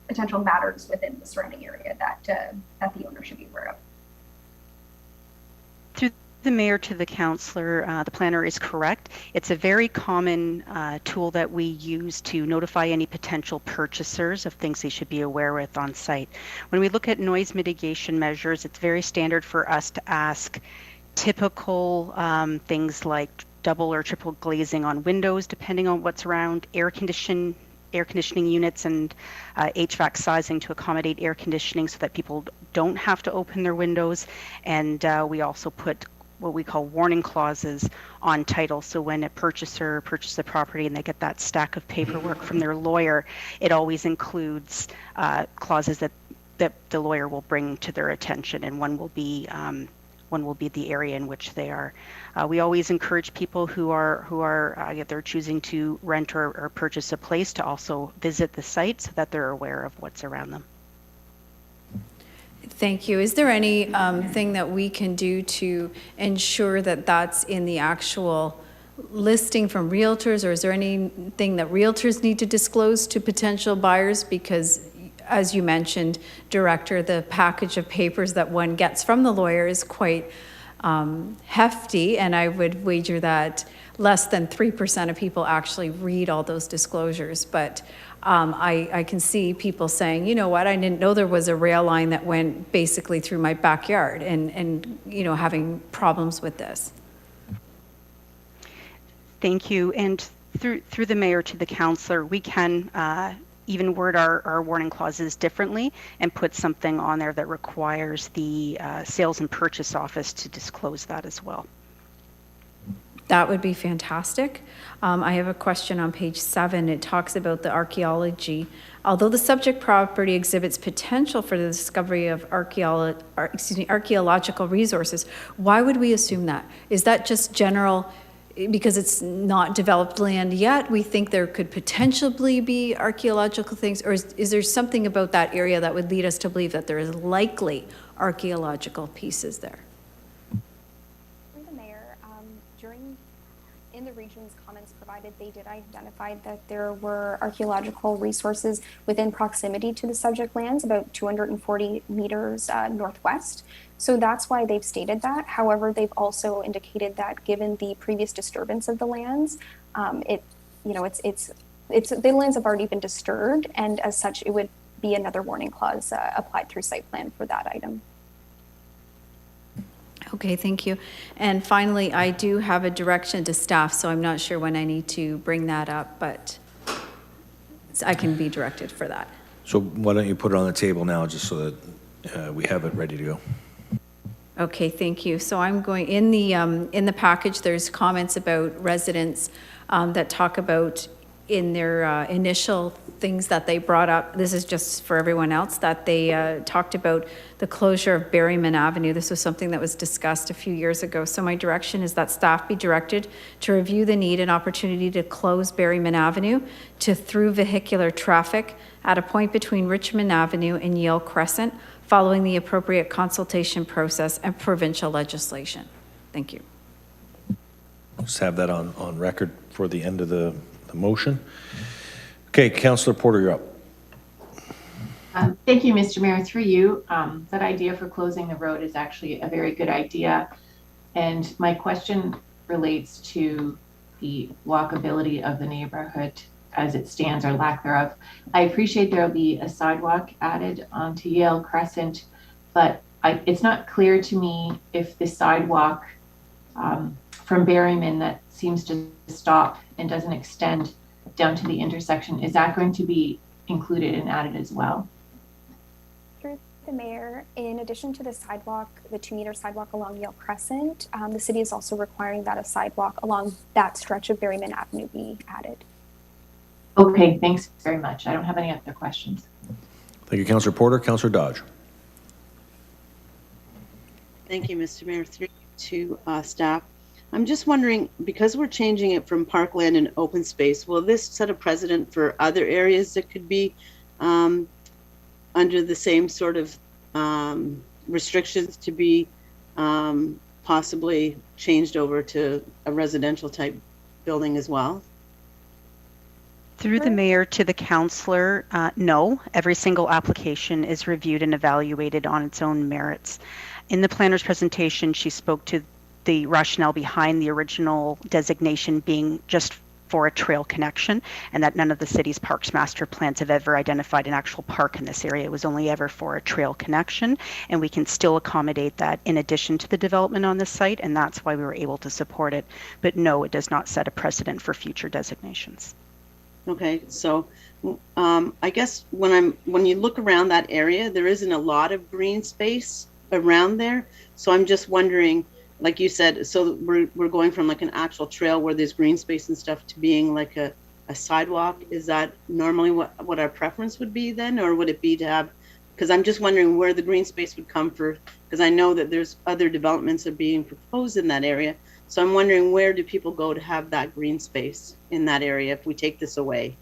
potential matters within the surrounding area that the owner should be aware of. Through the mayor to the councillor, the planner is correct. It's a very common tool that we use to notify any potential purchasers of things they should be aware with on site. When we look at noise mitigation measures, it's very standard for us to ask typical things like double or triple glazing on windows, depending on what's around, air conditioning units and HVAC sizing to accommodate air conditioning so that people don't have to open their windows. And we also put what we call warning clauses on title. So when a purchaser purchases a property and they get that stack of paperwork from their lawyer, it always includes clauses that the lawyer will bring to their attention, and one will be the area in which they are. We always encourage people who are either choosing to rent or purchase a place to also visit the site so that they're aware of what's around them. Thank you. Is there any thing that we can do to ensure that that's in the actual listing from realtors, or is there anything that realtors need to disclose to potential buyers? Because as you mentioned, Director, the package of papers that one gets from the lawyer is quite hefty, and I would wager that less than 3% of people actually read all those disclosures. But I can see people saying, you know what, I didn't know there was a rail line that went basically through my backyard, and you know, having problems with this. Thank you. And through the mayor to the councillor, we can even word our warning clauses differently and put something on there that requires the sales and purchase office to disclose that as well. That would be fantastic. I have a question on page 7. It talks about the archaeology. Although the subject property exhibits potential for the discovery of archaeological resources, why would we assume that? Is that just general? Because it's not developed land yet, we think there could potentially be archaeological things, or is there something about that area that would lead us to believe that there is likely archaeological pieces there? Through the mayor, in the region's comments provided, they did identify that there were archaeological resources within proximity to the subject lands, about 240 meters northwest. So that's why they've stated that. However, they've also indicated that given the previous disturbance of the lands, the lands have already been disturbed, and as such, it would be another warning clause applied through site plan for that item. Okay, thank you. And finally, I do have a direction to staff, so I'm not sure when I need to bring that up, but I can be directed for that. So why don't you put it on the table now, just so that we have it ready to go. Okay, thank you. So I'm going, in the package, there's comments about residents that talk about in their initial things that they brought up. This is just for everyone else, that they talked about the closure of Berryman Avenue. This was something that was discussed a few years ago. So my direction is that staff be directed to review the need and opportunity to close Berryman Avenue to through vehicular traffic at a point between Richmond Avenue and Yale Crescent, following the appropriate consultation process and provincial legislation. Thank you. I'll just have that on record for the end of the motion. Okay, Councillor Porter, you're up. Thank you, Mr. Mayor. Through you, that idea for closing the road is actually a very good idea. And my question relates to the walkability of the neighborhood as it stands, or lack thereof. I appreciate there will be a sidewalk added onto Yale Crescent, but it's not clear to me if the sidewalk from Berryman that seems to stop and doesn't extend down to the intersection, is that going to be included and added as well? Through the the mayor, in addition to the sidewalk, the 2-meter sidewalk along Yale Crescent, the city is also requiring that a sidewalk along that stretch of Berryman Avenue be added. Okay, thanks very much. I don't have any other questions. Thank you, Councillor Porter. Councillor Dodge. Thank you, Mr. Mayor. Through to staff. I'm just wondering, because we're changing it from parkland and open space, will this set a precedent for other areas that could be under the same sort of restrictions to be possibly changed over to a residential type building as well? Through the mayor to the councillor, no. Every single application is reviewed and evaluated on its own merits. In the planner's presentation, she spoke to the rationale behind the original designation being just for a trail connection, and that none of the city's parks master plans have ever identified an actual park in this area. It was only ever for a trail connection, and we can still accommodate that in addition to the development on this site, and that's why we were able to support it. But no, it does not set a precedent for future designations. Okay, so I guess when you look around that area, there isn't a lot of green space around there. So I'm just wondering, like you said, so we're going from like an actual trail where there's green space and stuff to being like a sidewalk. Is that normally what our preference would be then, or would it be to have? Because I'm just wondering where the green space would come for, because I know that there's other developments are being proposed in that area. So I'm wondering, where do people go to have that green space in that area if we take this away?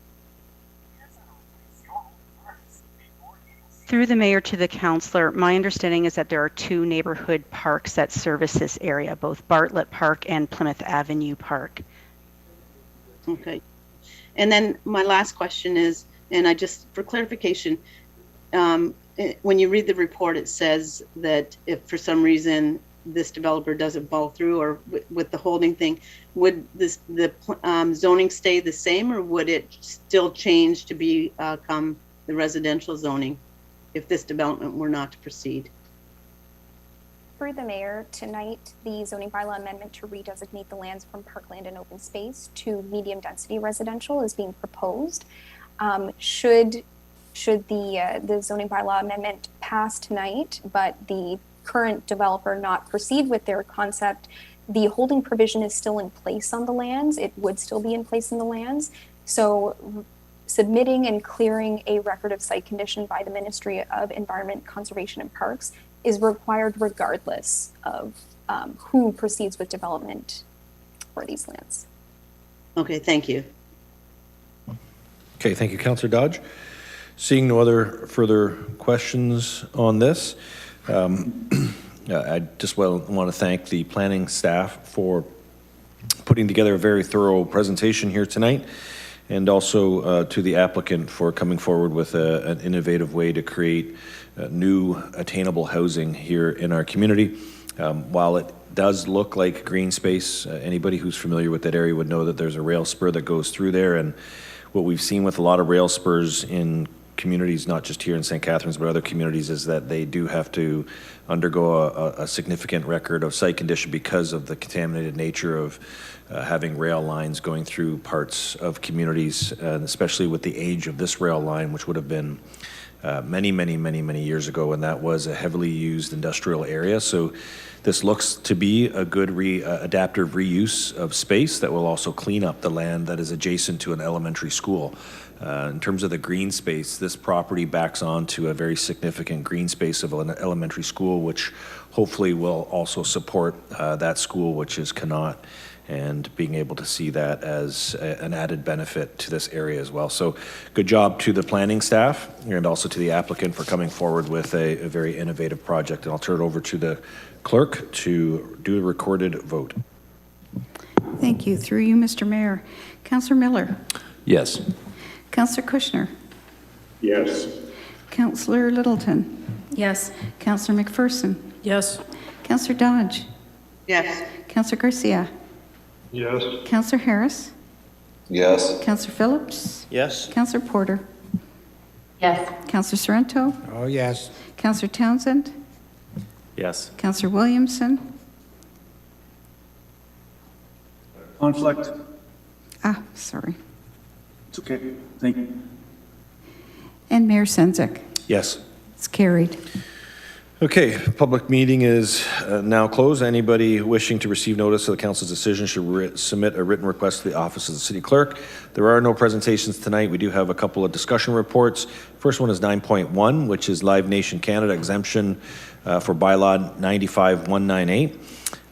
Through the mayor to the councillor, my understanding is that there are 2 neighborhood parks that service this area, both Bartlett Park and Plymouth Avenue Park. Okay. And then my last question is, and I just, for clarification, when you read the report, it says that if for some reason this developer doesn't follow through, or with the holding thing, would the zoning stay the same, or would it still change to become the residential zoning if this development were not to proceed? Through the mayor, tonight, the zoning bylaw amendment to redesignate the lands from parkland and open space to medium density residential is being proposed. Should the zoning bylaw amendment pass tonight, but the current developer not proceed with their concept, the holding provision is still in place on the lands. It would still be in place in the lands. So submitting and clearing a record of site condition by the Ministry of Environment, Conservation and Parks is required regardless of who proceeds with development for these lands. Okay, thank you. Okay, thank you, Councillor Dodge. Seeing no other further questions on this, I just want to thank the planning staff for putting together a very thorough presentation here tonight, and also to the applicant for coming forward with an innovative way to create new attainable housing here in our community. While it does look like green space, anybody who's familiar with that area would know that there's a rail spur that goes through there, and what we've seen with a lot of rail spurs in communities, not just here in St. Catharines, but other communities, is that they do have to undergo a significant record of site condition because of the contaminated nature of having rail lines going through parts of communities, and especially with the age of this rail line, which would have been many years ago, and that was a heavily used industrial area. So this looks to be a good adaptive reuse of space that will also clean up the land that is adjacent to an elementary school. In terms of the green space, this property backs onto a very significant green space of an elementary school, which hopefully will also support that school, which is Connaught, and being able to see that as an added benefit to this area as well. So good job to the planning staff and also to the applicant for coming forward with a very innovative project. And I'll turn it over to the clerk to do a recorded vote. Thank you. Through you, Mr. Mayor. Councillor Miller. Yes. Councillor Kushner. Yes. Councillor Littleton. Yes. Councillor McPherson. Yes. Councillor Dodge. Yes. Councillor Garcia. Yes. Councillor Harris. Yes. Councillor Phillips. Yes. Councillor Porter. Yes. Councillor Sorrento. Oh, yes. Councillor Townsend. Yes. Councillor Williamson. Conflict? Sorry. It's okay. Thank you. And Mayor Sendzik. Yes. It's carried. Okay, public meeting is now closed. Anybody wishing to receive notice of the council's decision should submit a written request to the office of the city clerk. There are no presentations tonight. We do have a couple of discussion reports. First one is 9.1, which is Live Nation Canada exemption for bylaw 95198.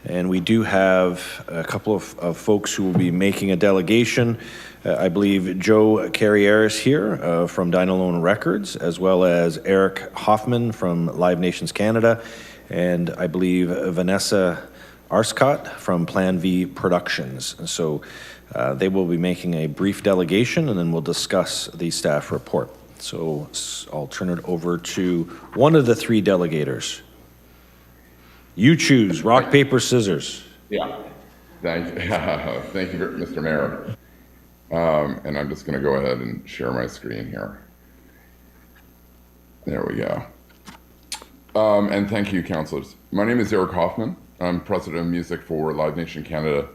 And we do have a couple of folks who will be making a delegation. I believe Joe Carriere is here from Dynalone Records, as well as Eric Hoffman from Live Nations Canada, and I believe Vanessa Arscott from Plan V Productions. And so they will be making a brief delegation, and then we'll discuss the staff report. So I'll turn it over to one of the three delegators. You choose, rock, paper, scissors. Yeah, thank you, Mr. Mayor. And I'm just going to go ahead and share my screen here. There we go. And thank you, councillors. My name is Eric Hoffman. I'm president of music for Live Nation Canada.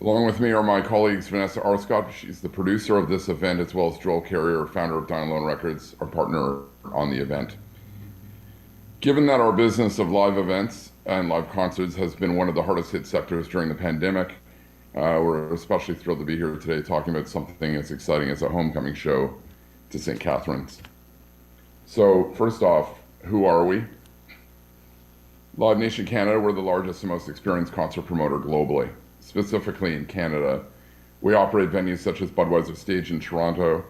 Along with me are my colleagues Vanessa Arscott. She's the producer of this event, as well as Joel Carrier, founder of Dynalone Records, our partner on the event. Given that our business of live events and live concerts has been one of the hardest hit sectors during the pandemic, we're especially thrilled to be here today talking about something as exciting as a homecoming show to St. Catharines. So first off, who are we? Live Nation Canada, we're the largest and most experienced concert promoter globally. Specifically in Canada, we operate venues such as Budweiser Stage in Toronto,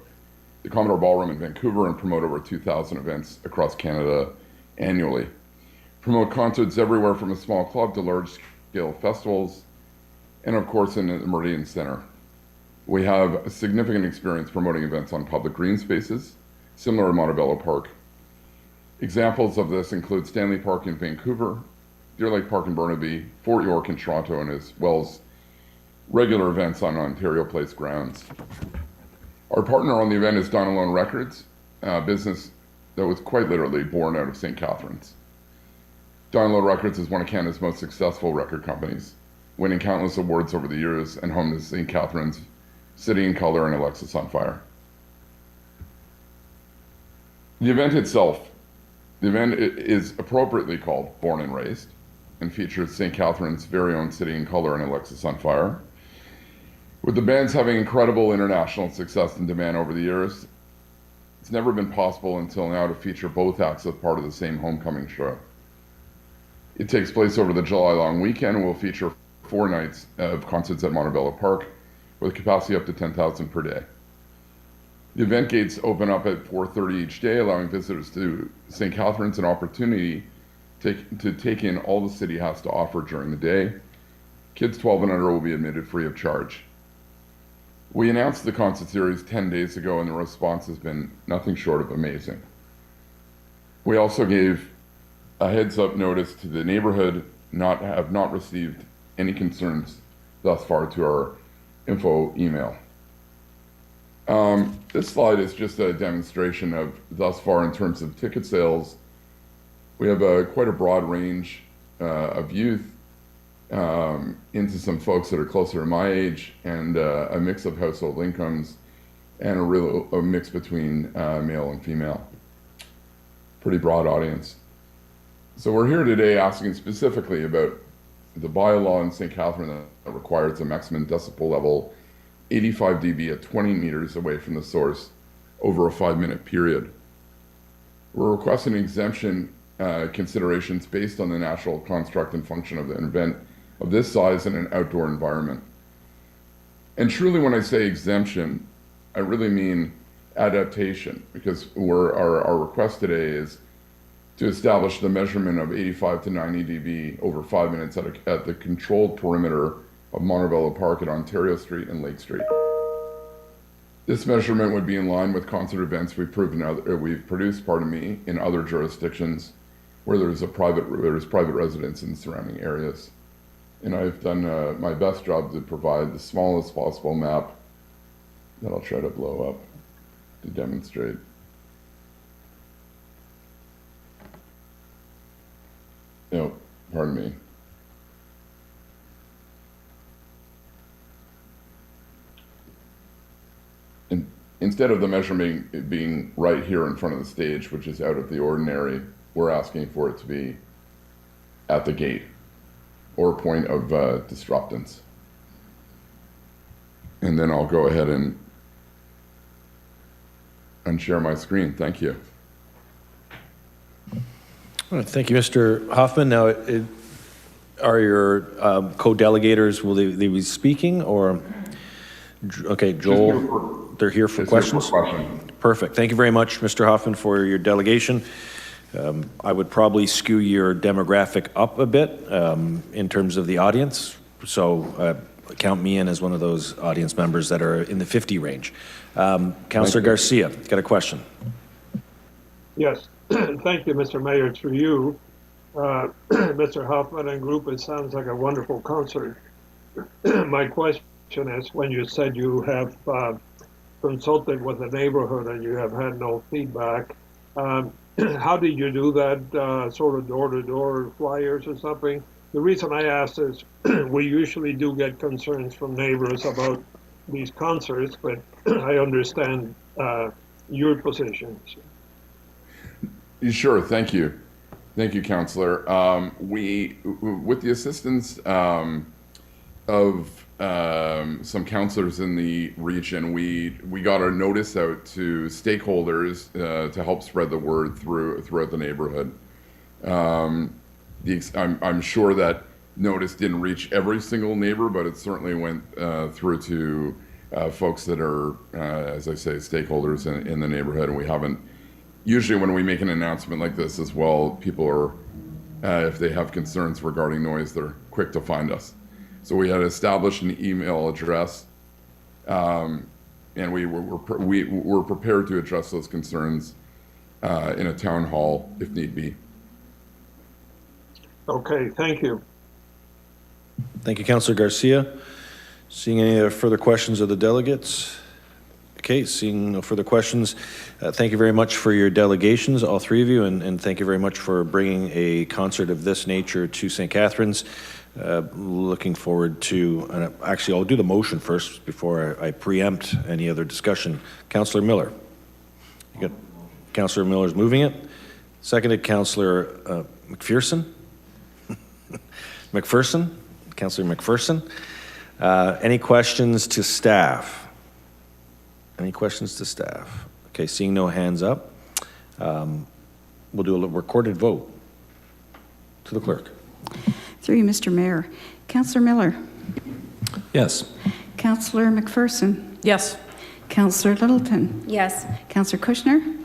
the Commodore Ballroom in Vancouver, and promote over 2,000 events across Canada annually. Promote concerts everywhere from a small club to large-scale festivals, and of course in the Meridian Center. We have a significant experience promoting events on public green spaces, similar to Montebello Park. Examples of this include Stanley Park in Vancouver, Deer Lake Park in Burnaby, Fort York in Toronto, and as well as regular events on Ontario Place grounds. Our partner on the event is Dynalone Records, a business that was quite literally born out of St. Catharines. Dynalone Records is one of Canada's most successful record companies, winning countless awards over the years and home to St. Catharines, City in Color, and Alexis on Fire. The event itself, the event is appropriately called Born and Raised and features St. Catharines' very own City in Color and Alexis on Fire. With the bands having incredible international success and demand over the years, it's never been possible until now to feature both acts as part of the same homecoming show. It takes place over the July long weekend and will feature 4 nights of concerts at Montebello Park with capacity up to 10,000 per day. The event gates open up at 4:30 each day, allowing visitors to St. Catharines an opportunity to take in all the city has to offer during the day. Kids 12 and under will be admitted free of charge. We announced the concert series 10 days ago, and the response has been nothing short of amazing. We also gave a heads-up notice to the neighborhood, have not received any concerns thus far to our info email. This slide is just a demonstration of thus far in terms of ticket sales. We have quite a broad range of youth into some folks that are closer to my age, and a mix of household incomes, and a mix between male and female. Pretty broad audience. So we're here today asking specifically about the bylaw in St. Catharines that requires a maximum decibel level 85 dB at 20 meters away from the source over a 5-minute period. We're requesting exemption considerations based on the natural construct and function of an event of this size in an outdoor environment. And truly, when I say exemption, I really mean adaptation, because our request today is to establish the measurement of 85 to 90 dB over 5 minutes at the controlled perimeter of Montebello Park at Ontario Street and Lake Street. This measurement would be in line with concert events we've produced, in other jurisdictions where there's private residence in surrounding areas. And I've done my best job to provide the smallest possible map that I'll try to blow up to demonstrate. No, pardon me. Instead of the measurement being right here in front of the stage, which is out of the ordinary, we're asking for it to be at the gate or point of disruptance. And then I'll go ahead and unshare my screen. Thank you. All right, thank you, Mr. Hoffman. Now, are your co-delegators, will they be speaking or? Okay, Joel, they're here for questions? Perfect. Thank you very much, Mr. Hoffman, for your delegation. I would probably skew your demographic up a bit in terms of the audience. So count me in as one of those audience members that are in the 50 range. Councillor Garcia, got a question? Yes, thank you, Mr. Mayor. Through you, Mr. Hoffman and group, it sounds like a wonderful concert. My question is, when you said you have consulted with the neighborhood and you have had no feedback, how did you do that, sort of door-to-door flyers or something? The reason I asked is we usually do get concerns from neighbors about these concerts, but I understand your position. Sure, thank you. Thank you, Councillor. We, with the assistance of some councillors in the region, we got a notice out to stakeholders to help spread the word throughout the neighborhood. I'm sure that notice didn't reach every single neighbor, but it certainly went through to folks that are, as I say, stakeholders in the neighborhood. And we haven't, usually when we make an announcement like this as well, people are, if they have concerns regarding noise, they're quick to find us. So we had established an email address, and we were prepared to address those concerns in a town hall if need be. Okay, thank you. Thank you, Councillor Garcia. Seeing any further questions of the delegates? Okay, seeing no further questions, thank you very much for your delegations, all three of you, and thank you very much for bringing a concert of this nature to St. Catharines. Looking forward to, actually I'll do the motion first before I preempt any other discussion. Councillor Miller. You got Councillor Miller's moving it. Seconded, Councillor McPherson. McPherson. Councillor McPherson. Any questions to staff? Any questions to staff? Okay, seeing no hands up, we'll do a recorded vote. To the clerk. Through you, Mr. Mayor. Councillor Miller. Yes. Councillor McPherson. Yes. Councillor Littleton. Yes. Councillor Kushner.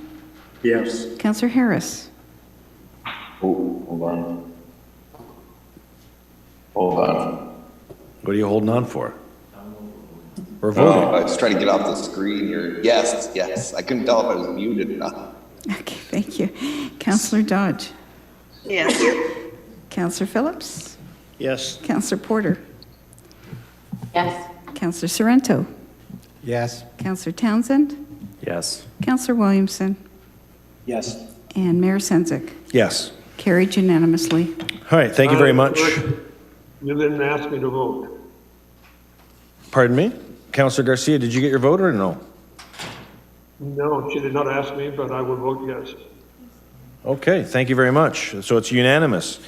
Yes. Councillor Harris. Oh, hold on. Hold on. What are you holding on for? We're voting. I was trying to get off the screen here. Yes, yes. I couldn't tell if I was muted or not. Okay, thank you. Councillor Dodge. Yes. Councillor Phillips. Yes. Councillor Porter. Yes. Councillor Sorrento. Yes. Councillor Townsend. Yes. Councillor Williamson. Yes. And Mayor Senzik. Yes. Carried unanimously. All right, thank you very much. You didn't ask me to vote. Pardon me? Councillor Garcia, did you get your vote or no? No, she did not ask me, but I will vote yes. Okay, thank you very much. So it's unanimous.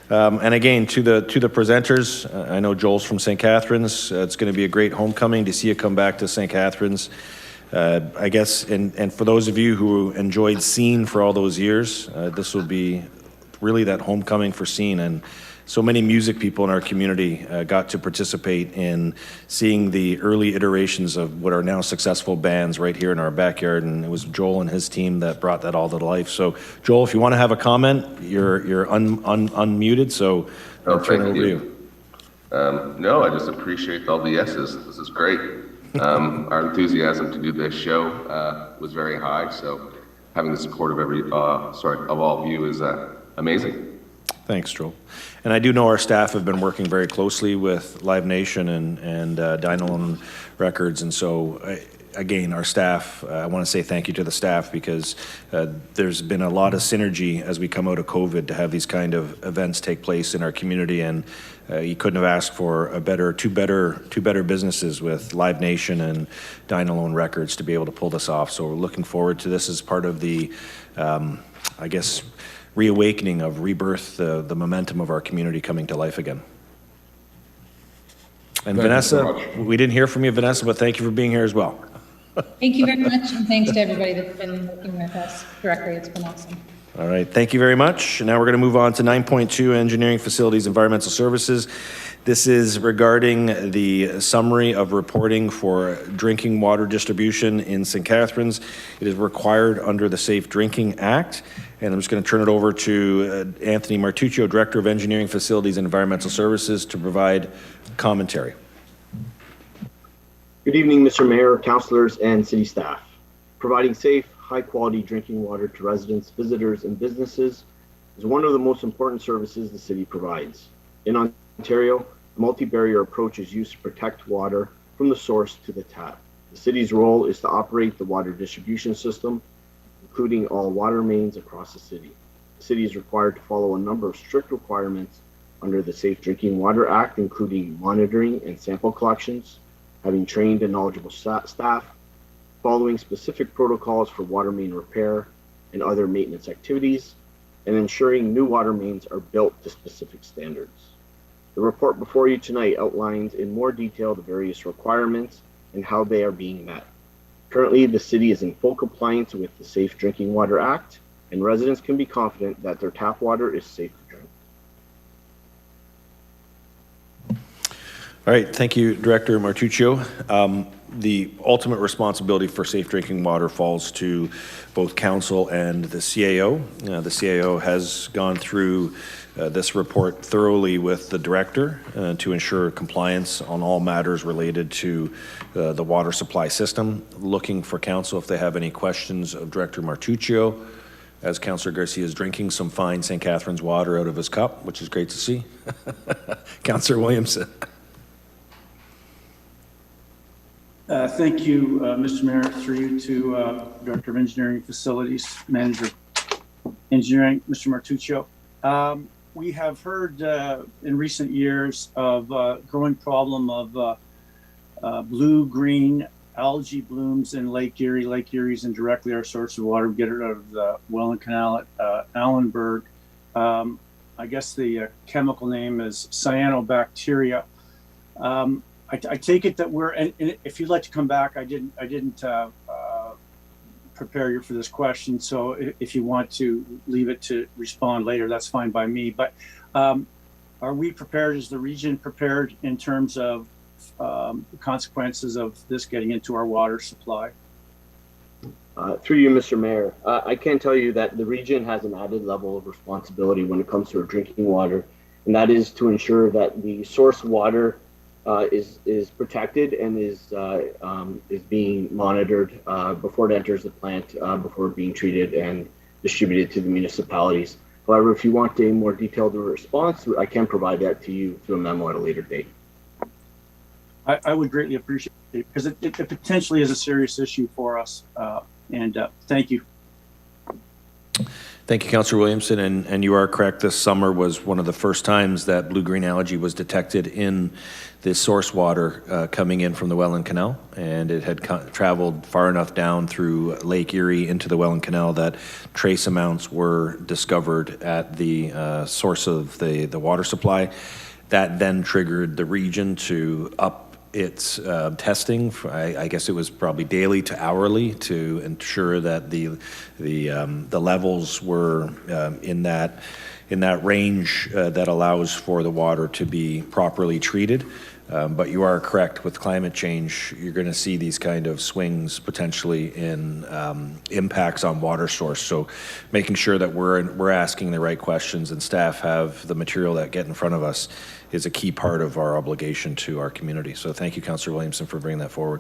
And again, to the presenters, I know Joel's from St. Catharines. It's going to be a great homecoming to see you come back to St. Catharines. I guess, and for those of you who enjoyed Scene for all those years, this will be really that homecoming for Scene. And so many music people in our community got to participate in seeing the early iterations of what are now successful bands right here in our backyard, and it was Joel and his team that brought that all to life. So, Joel, if you want to have a comment, you're unmuted, so I'll turn it over to you. No, I just appreciate all the yeses. This is great. Our enthusiasm to do this show was very high, so having the support of of all of you is amazing. Thanks, Joel. And I do know our staff have been working very closely with Live Nation and Dynalone Records, and so again, our staff, I want to say thank you to the staff because there's been a lot of synergy as we come out of COVID to have these kind of events take place in our community, and you couldn't have asked for two better businesses with Live Nation and Dynalone Records to be able to pull this off. So we're looking forward to this as part of the, I guess, reawakening, of rebirth, the momentum of our community coming to life again. And Thank you Vanessa, so much. we didn't hear from you, Vanessa, but thank you for being here as well. Thank you very much, and thanks to everybody that's been working with us directly. It's been awesome. All right, thank you very much. And now we're going to move on to 9.2, Engineering, Facilities, Environmental Services. This is regarding the summary of reporting for drinking water distribution in St. Catharines. It is required under the Safe Drinking Act. And I'm just going to turn it over to Anthony Martuccio, Director of Engineering, Facilities, and Environmental Services, to provide commentary. Good evening, Mr. Mayor, councilors, and city staff. Providing safe, high-quality drinking water to residents, visitors, and businesses is one of the most important services the city provides. In Ontario, a multi-barrier approach is used to protect water from the source to the tap. The city's role is to operate the water distribution system, including all water mains across the city. The city is required to follow a number of strict requirements under the Safe Drinking Water Act, including monitoring and sample collections, having trained and knowledgeable staff, following specific protocols for water main repair and other maintenance activities, and ensuring new water mains are built to specific standards. The report before you tonight outlines in more detail the various requirements and how they are being met. Currently, the city is in full compliance with the Safe Drinking Water Act, and residents can be confident that their tap water is safe to drink. All right, thank you, Director Martuccio. The ultimate responsibility for safe drinking water falls to both council and the CAO. The CAO has gone through this report thoroughly with the director to ensure compliance on all matters related to the water supply system. Looking for council if they have any questions of Director Martuccio, as Councillor Garcia is drinking some fine St. Catharines water out of his cup, which is great to see. Councillor Williamson. Thank you, Mr. Mayor, through you to Director of Engineering Facilities, Manager of Engineering, Mr. Martuccio. We have heard in recent years of growing problem of blue-green algae blooms in Lake Erie. Lake Erie is indirectly our source of water. We get it out of the Welland Canal at Allenburg. I guess the chemical name is cyanobacteria. I take it that we're, and if you'd like to come back, I didn't prepare you for this question. So if you want to leave it to respond later, that's fine by me. But are we prepared, is the region prepared in terms of the consequences of this getting into our water supply? Through you, Mr. Mayor, I can tell you that the region has an added level of responsibility when it comes to our drinking water, and that is to ensure that the source water is protected and is being monitored before it enters the plant, before being treated and distributed to the municipalities. However, if you want a more detailed response, I can provide that to you through a memo at a later date. I would greatly appreciate it because it potentially is a serious issue for us. And thank you. Thank you, Councillor Williamson, and you are correct. This summer was one of the first times that blue-green algae was detected in the source water coming in from the Welland Canal, and it had traveled far enough down through Lake Erie into the Welland Canal that trace amounts were discovered at the source of the water supply. That then triggered the region to up its testing. I guess it was probably daily to hourly to ensure that the levels were in that range that allows for the water to be properly treated. But you are correct, with climate change, you're going to see these kind of swings potentially in impacts on water source. So making sure that we're asking the right questions and staff have the material that get in front of us is a key part of our obligation to our community. So thank you, Councillor Williamson, for bringing that forward.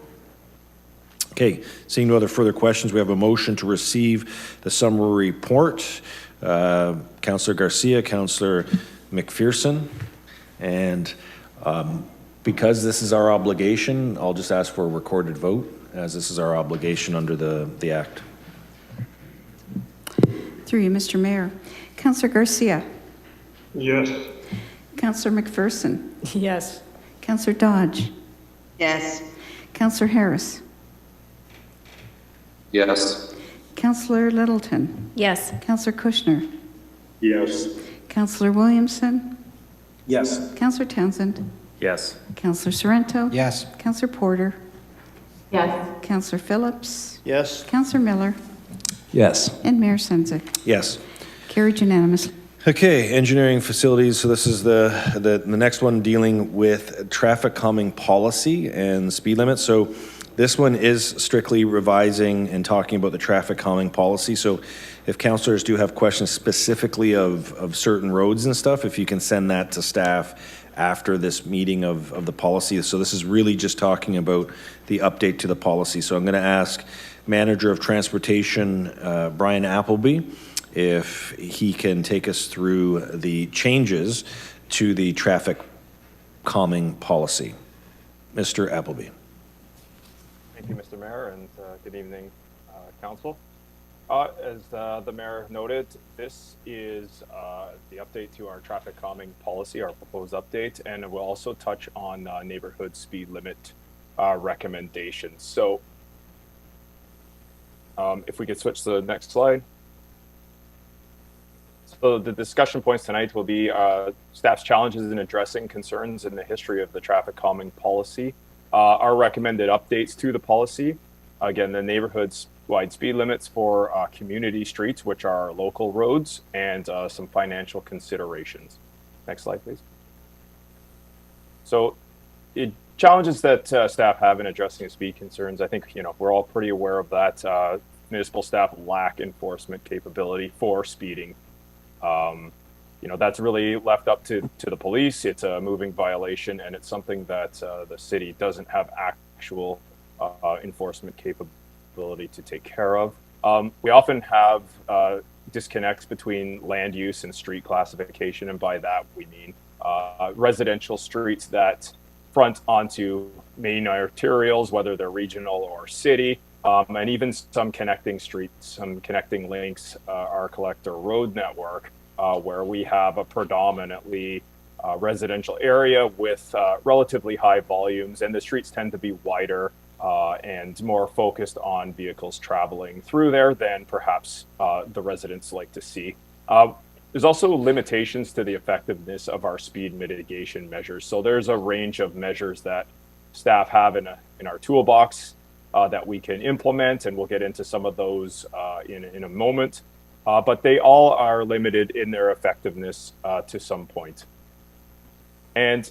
Okay, seeing no other further questions, we have a motion to receive the summary report. Councillor Garcia, Councillor McPherson, and because this is our obligation, I'll just ask for a recorded vote, as this is our obligation under the Act. Through you, Mr. Mayor. Councillor Garcia. Yes. Councillor McPherson. Yes. Councillor Dodge. Yes. Councillor Harris. Yes. Councillor Littleton. Yes. Councillor Kushner. Yes. Counselor Williamson, Yes. Counselor Townsend, Yes. Counselor Sorrento. Yes. Counselor Porter, Yes. Counselor Phillips, Yes. Counselor Miller, Yes. and Mayor Sendzik. Yes. Carried unanimously. Okay, engineering facilities. So this is the next one dealing with traffic calming policy and speed limits. So this one is strictly revising and talking about the traffic calming policy. So if councilors do have questions specifically of certain roads and stuff, if you can send that to staff after this meeting of the policy. So this is really just talking about the update to the policy. So I'm going to ask Manager of Transportation, Brian Appleby, if he can take us through the changes to the traffic calming policy. Mr. Appleby. Thank you, Mr. Mayor, and good evening, Council. As the Mayor noted, this is the update to our traffic calming policy, our proposed update, and it will also touch on neighborhood speed limit recommendations. So if we could switch to the next slide. So the discussion points tonight will be staff's challenges in addressing concerns in the history of the traffic calming policy, our recommended updates to the policy, again, the neighborhood-wide speed limits for community streets, which are local roads, and some financial considerations. Next slide, please. So challenges that staff have in addressing speed concerns, I think, we're all pretty aware of that. Municipal staff lack enforcement capability for speeding. That's really left up to the police. It's a moving violation, and it's something that the city doesn't have actual enforcement capability to take care of. We often have disconnects between land use and street classification, and by that we mean residential streets that front onto main arterials, whether they're regional or city, and even some connecting streets, some connecting links, our collector road network, where we have a predominantly residential area with relatively high volumes, and the streets tend to be wider and more focused on vehicles traveling through there than perhaps the residents like to see. There's also limitations to the effectiveness of our speed mitigation measures. So there's a range of measures that staff have in our toolbox that we can implement, and we'll get into some of those in a moment. But they all are limited in their effectiveness to some point. And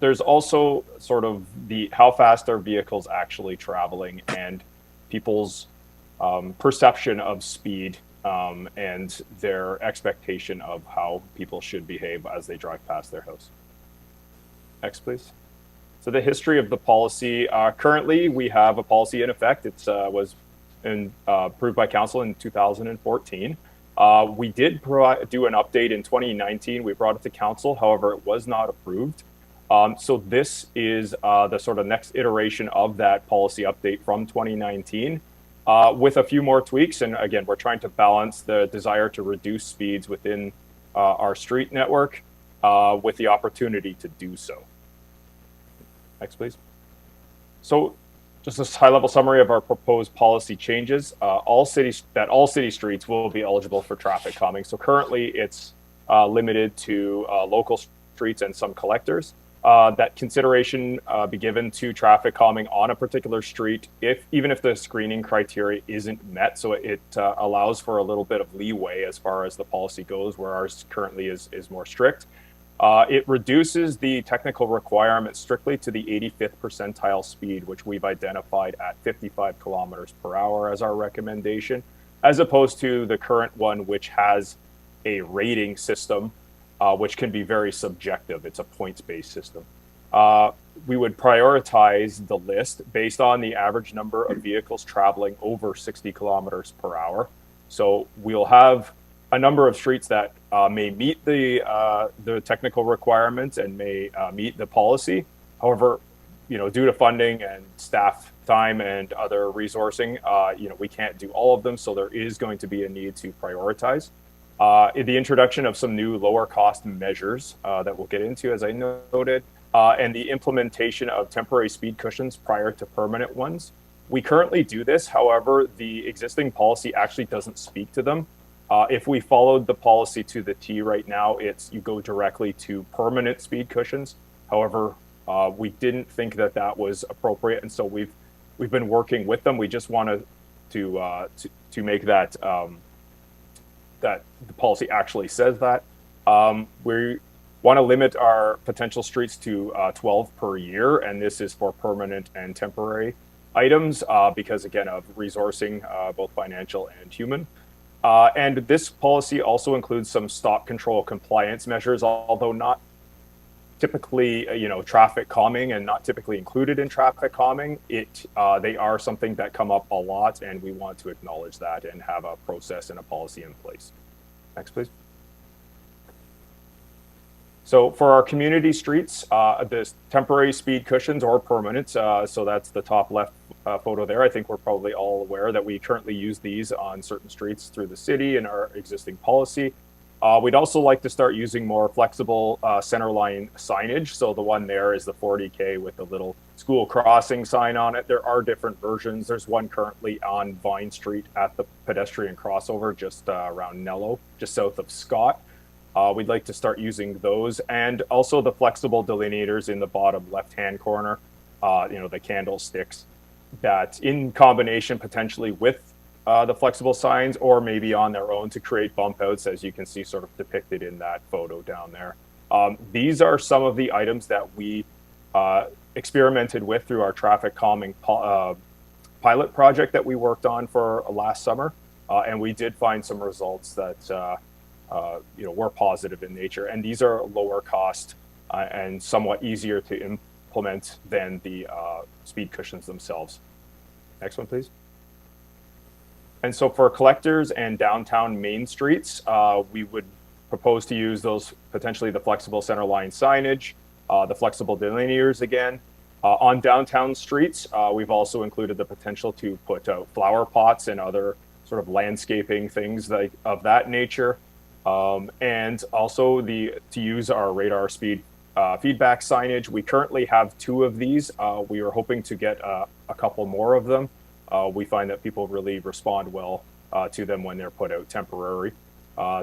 there's also sort of how fast are vehicles actually traveling, and people's perception of speed and their expectation of how people should behave as they drive past their house. Next, please. So the history of the policy, currently we have a policy in effect. It was approved by council in 2014. We did do an update in 2019. We brought it to council, however, it was not approved. So this is the sort of next iteration of that policy update from 2019 with a few more tweaks. And again, we're trying to balance the desire to reduce speeds within our street network with the opportunity to do so. Next, please. So just a high-level summary of our proposed policy changes. All city streets will be eligible for traffic calming. So currently it's limited to local streets and some collectors. That consideration be given to traffic calming on a particular street, even if the screening criteria isn't met. So it allows for a little bit of leeway as far as the policy goes, where ours currently is more strict. It reduces the technical requirement strictly to the 85th percentile speed, which we've identified at 55 kilometers per hour as our recommendation, as opposed to the current one, which has a rating system, which can be very subjective. It's a points-based system. We would prioritize the list based on the average number of vehicles traveling over 60 kilometers per hour. So we'll have a number of streets that may meet the technical requirements and may meet the policy. However, due to funding and staff time and other resourcing, we can't do all of them. So there is going to be a need to prioritize. The introduction of some new lower cost measures that we'll get into, as I noted, and the implementation of temporary speed cushions prior to permanent ones. We currently do this. However, the existing policy actually doesn't speak to them. If we followed the policy to the T right now, you go directly to permanent speed cushions. However, we didn't think that that was appropriate, and so we've been working with them. We just wanted to make that that the policy actually says that. We want to limit our potential streets to 12 per year, and this is for permanent and temporary items because, again, of resourcing, both financial and human. And this policy also includes some stop control compliance measures, although not typically, traffic calming and not typically included in traffic calming. They are something that come up a lot, and we want to acknowledge that and have a process and a policy in place. Next, please. So for our community streets, the temporary speed cushions or permanent, so that's the top left photo there. I think we're probably all aware that we currently use these on certain streets through the city in our existing policy. We'd also like to start using more flexible centerline signage. So the one there is the 40K with the little school crossing sign on it. There are different versions. There's one currently on Vine Street at the pedestrian crossover just around Nello, just south of Scott. We'd like to start using those, and also the flexible delineators in the bottom left-hand corner, the candlesticks, that in combination potentially with the flexible signs or maybe on their own to create bump outs, as you can see sort of depicted in that photo down there. These are some of the items that we experimented with through our traffic calming pilot project that we worked on for last summer, and we did find some results that were positive in nature, and these are lower cost and somewhat easier to implement than the speed cushions themselves. Next one, please. And so for collectors and downtown main streets, we would propose to use those, potentially the flexible centerline signage, the flexible delineators again. On downtown streets, we've also included the potential to put out flower pots and other sort of landscaping things of that nature. And also to use our radar speed feedback signage. We currently have 2 of these. We are hoping to get a couple more of them. We find that people really respond well to them when they're put out temporary.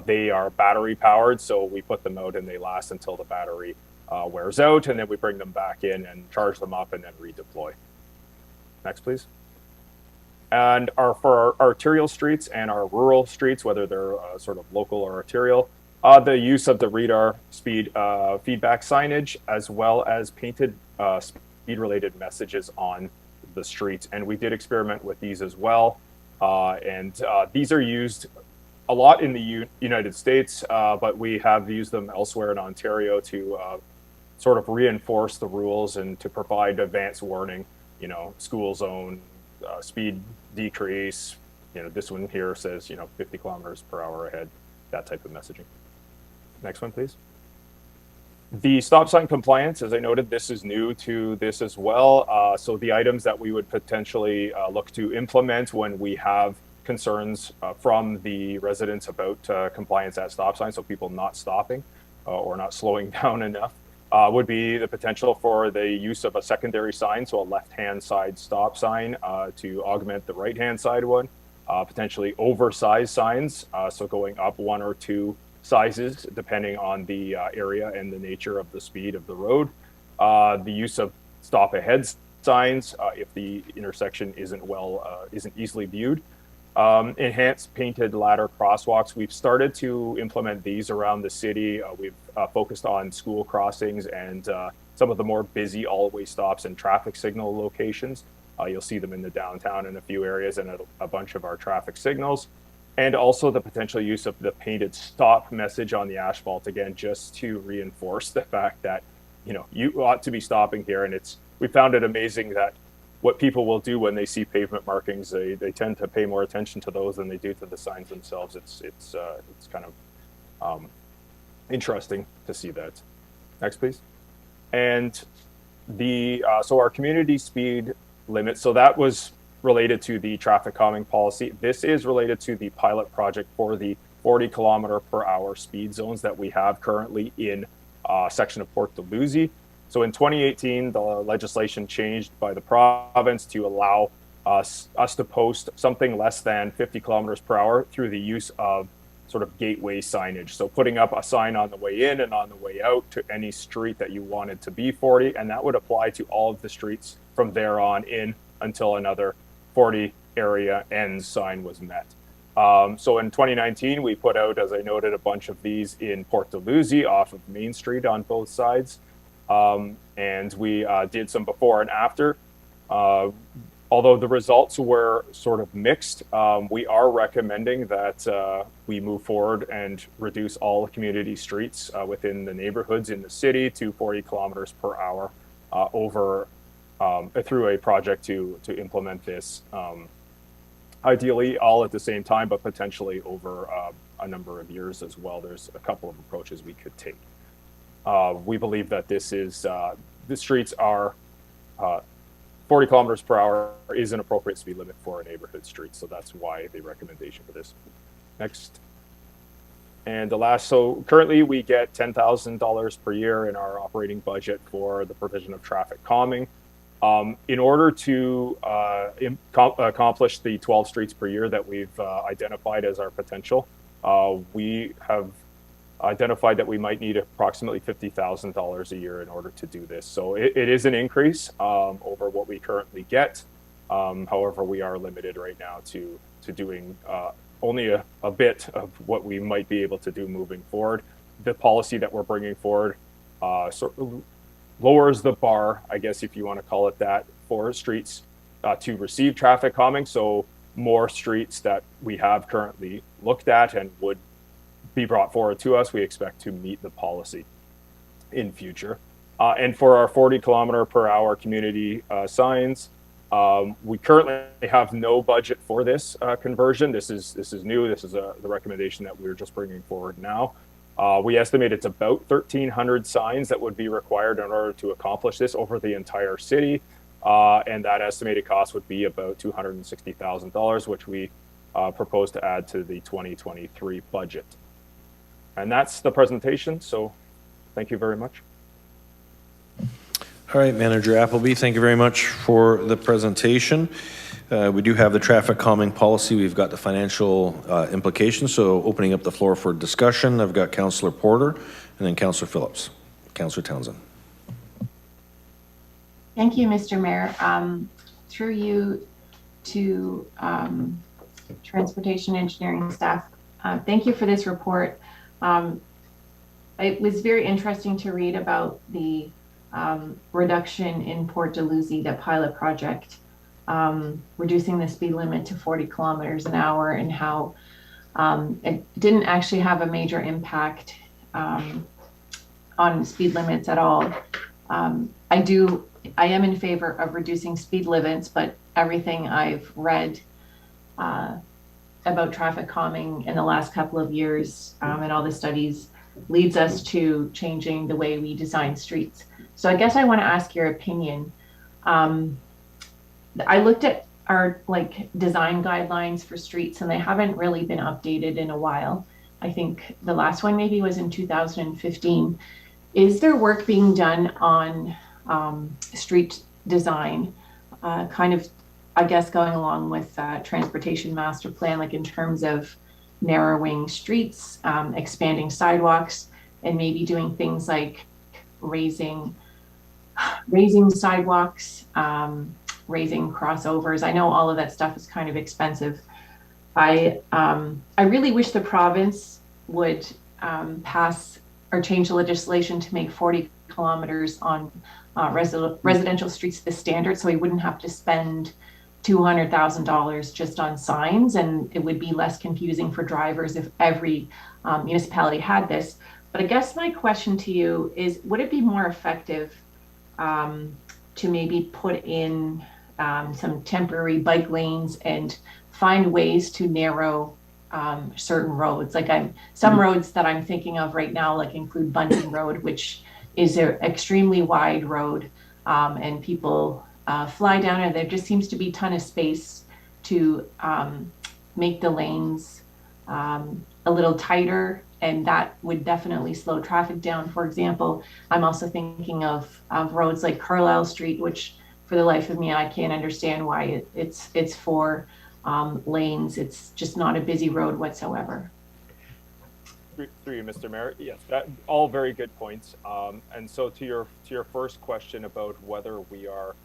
They are battery powered, so we put them out and they last until the battery wears out, and then we bring them back in and charge them up and then redeploy. Next, please. And for our arterial streets and our rural streets, whether they're sort of local or arterial, the use of the radar speed feedback signage, as well as painted speed-related messages on the streets. And we did experiment with these as well. These are used a lot in the United States, but we have used them elsewhere in Ontario to sort of reinforce the rules and to provide advance warning, school zone, speed decrease, this one here says, 50 kilometers per hour ahead, that type of messaging. Next one, please. The stop sign compliance, as I noted, this is new to this as well. So the items that we would potentially look to implement when we have concerns from the residents about compliance at stop signs, so people not stopping or not slowing down enough, would be the potential for the use of a secondary sign, so a left-hand side stop sign to augment the right-hand side one, potentially oversized signs, so going up 1 or 2 sizes depending on the area and the nature of the speed of the road. The use of stop ahead signs if the intersection isn't easily viewed. Enhanced painted ladder crosswalks. We've started to implement these around the city. We've focused on school crossings and some of the more busy all-way stops and traffic signal locations. You'll see them in the downtown in a few areas and a bunch of our traffic signals. And also the potential use of the painted stop message on the asphalt, again, just to reinforce the fact that, you ought to be stopping here. And we found it amazing that what people will do when they see pavement markings, they tend to pay more attention to those than they do to the signs themselves. It's kind of interesting to see that. Next, please. And so our community speed limit, so that was related to the traffic calming policy. This is related to the pilot project for the 40 kilometer per hour speed zones that we have currently in a section of Port Dalhousie. So in 2018, the legislation changed by the province to allow us to post something less than 50 kilometers per hour through the use of sort of gateway signage. So putting up a sign on the way in and on the way out to any street that you wanted to be 40, and that would apply to all of the streets from there on in until another 40 area ends sign was met. So in 2019, we put out, as I noted, a bunch of these in Port Dalhousie off of Main Street on both sides. And we did some before and after. Although the results were sort of mixed, we are recommending that we move forward and reduce all community streets within the neighborhoods in the city to 40 kilometers per hour through a project to implement this. Ideally all at the same time, but potentially over a number of years as well. There's a couple of approaches we could take. We believe that this is, the streets are 40 kilometers per hour is an appropriate speed limit for a neighborhood street. So that's why the recommendation for this. Next. And the last, so currently we get $10,000 per year in our operating budget for the provision of traffic calming. In order to accomplish the 12 streets per year that we've identified as our potential, we have identified that we might need approximately $50,000 a year in order to do this. So it is an increase over what we currently get. However, we are limited right now to doing only a bit of what we might be able to do moving forward. The policy that we're bringing forward lowers the bar, I guess if you want to call it that, for streets to receive traffic calming. So more streets that we have currently looked at and would be brought forward to us, we expect to meet the policy in future. And for our 40 kilometer per hour community signs, we currently have no budget for this conversion. This is new. This is the recommendation that we're just bringing forward now. We estimate it's about 1,300 signs that would be required in order to accomplish this over the entire city. And that estimated cost would be about $260,000, which we propose to add to the 2023 budget. And that's the presentation. So thank you very much. All right, Manager Appleby, thank you very much for the presentation. We do have the traffic calming policy. We've got the financial implications. So opening up the floor for discussion, I've got Councillor Porter and then Councillor Phillips. Councillor Townsend. Thank you, Mr. Mayor. Through you to transportation engineering staff, thank you for this report. It was very interesting to read about the reduction in Port Dalhousie, the pilot project, reducing the speed limit to 40 kilometers an hour, and how it didn't actually have a major impact on speed limits at all. I am in favor of reducing speed limits, but everything I've read about traffic calming in the last couple of years and all the studies leads us to changing the way we design streets. So I guess I want to ask your opinion. I looked at our design guidelines for streets, and they haven't really been updated in a while. I think the last one maybe was in 2015. Is there work being done on street design, kind of, I guess, going along with transportation master plan, like in terms of narrowing streets, expanding sidewalks, and maybe doing things like raising sidewalks, raising crossovers? I know all of that stuff is kind of expensive. I really wish the province would pass or change the legislation to make 40 kilometers on residential streets the standard, so we wouldn't have to spend $200,000 just on signs, and it would be less confusing for drivers if every municipality had this. But I guess my question to you is, would it be more effective to maybe put in some temporary bike lanes and find ways to narrow certain roads? Like some roads that I'm thinking of right now, like include Bunting Road, which is an extremely wide road, and people fly down it. There just seems to be a ton of space to make the lanes a little tighter, and that would definitely slow traffic down. For example, I'm also thinking of roads like Carlisle Street, which for the life of me, I can't understand why it's 4 lanes. It's just not a busy road whatsoever. Through you, Mr. Mayor. Yes, that all very good points. And so to your first question about whether we are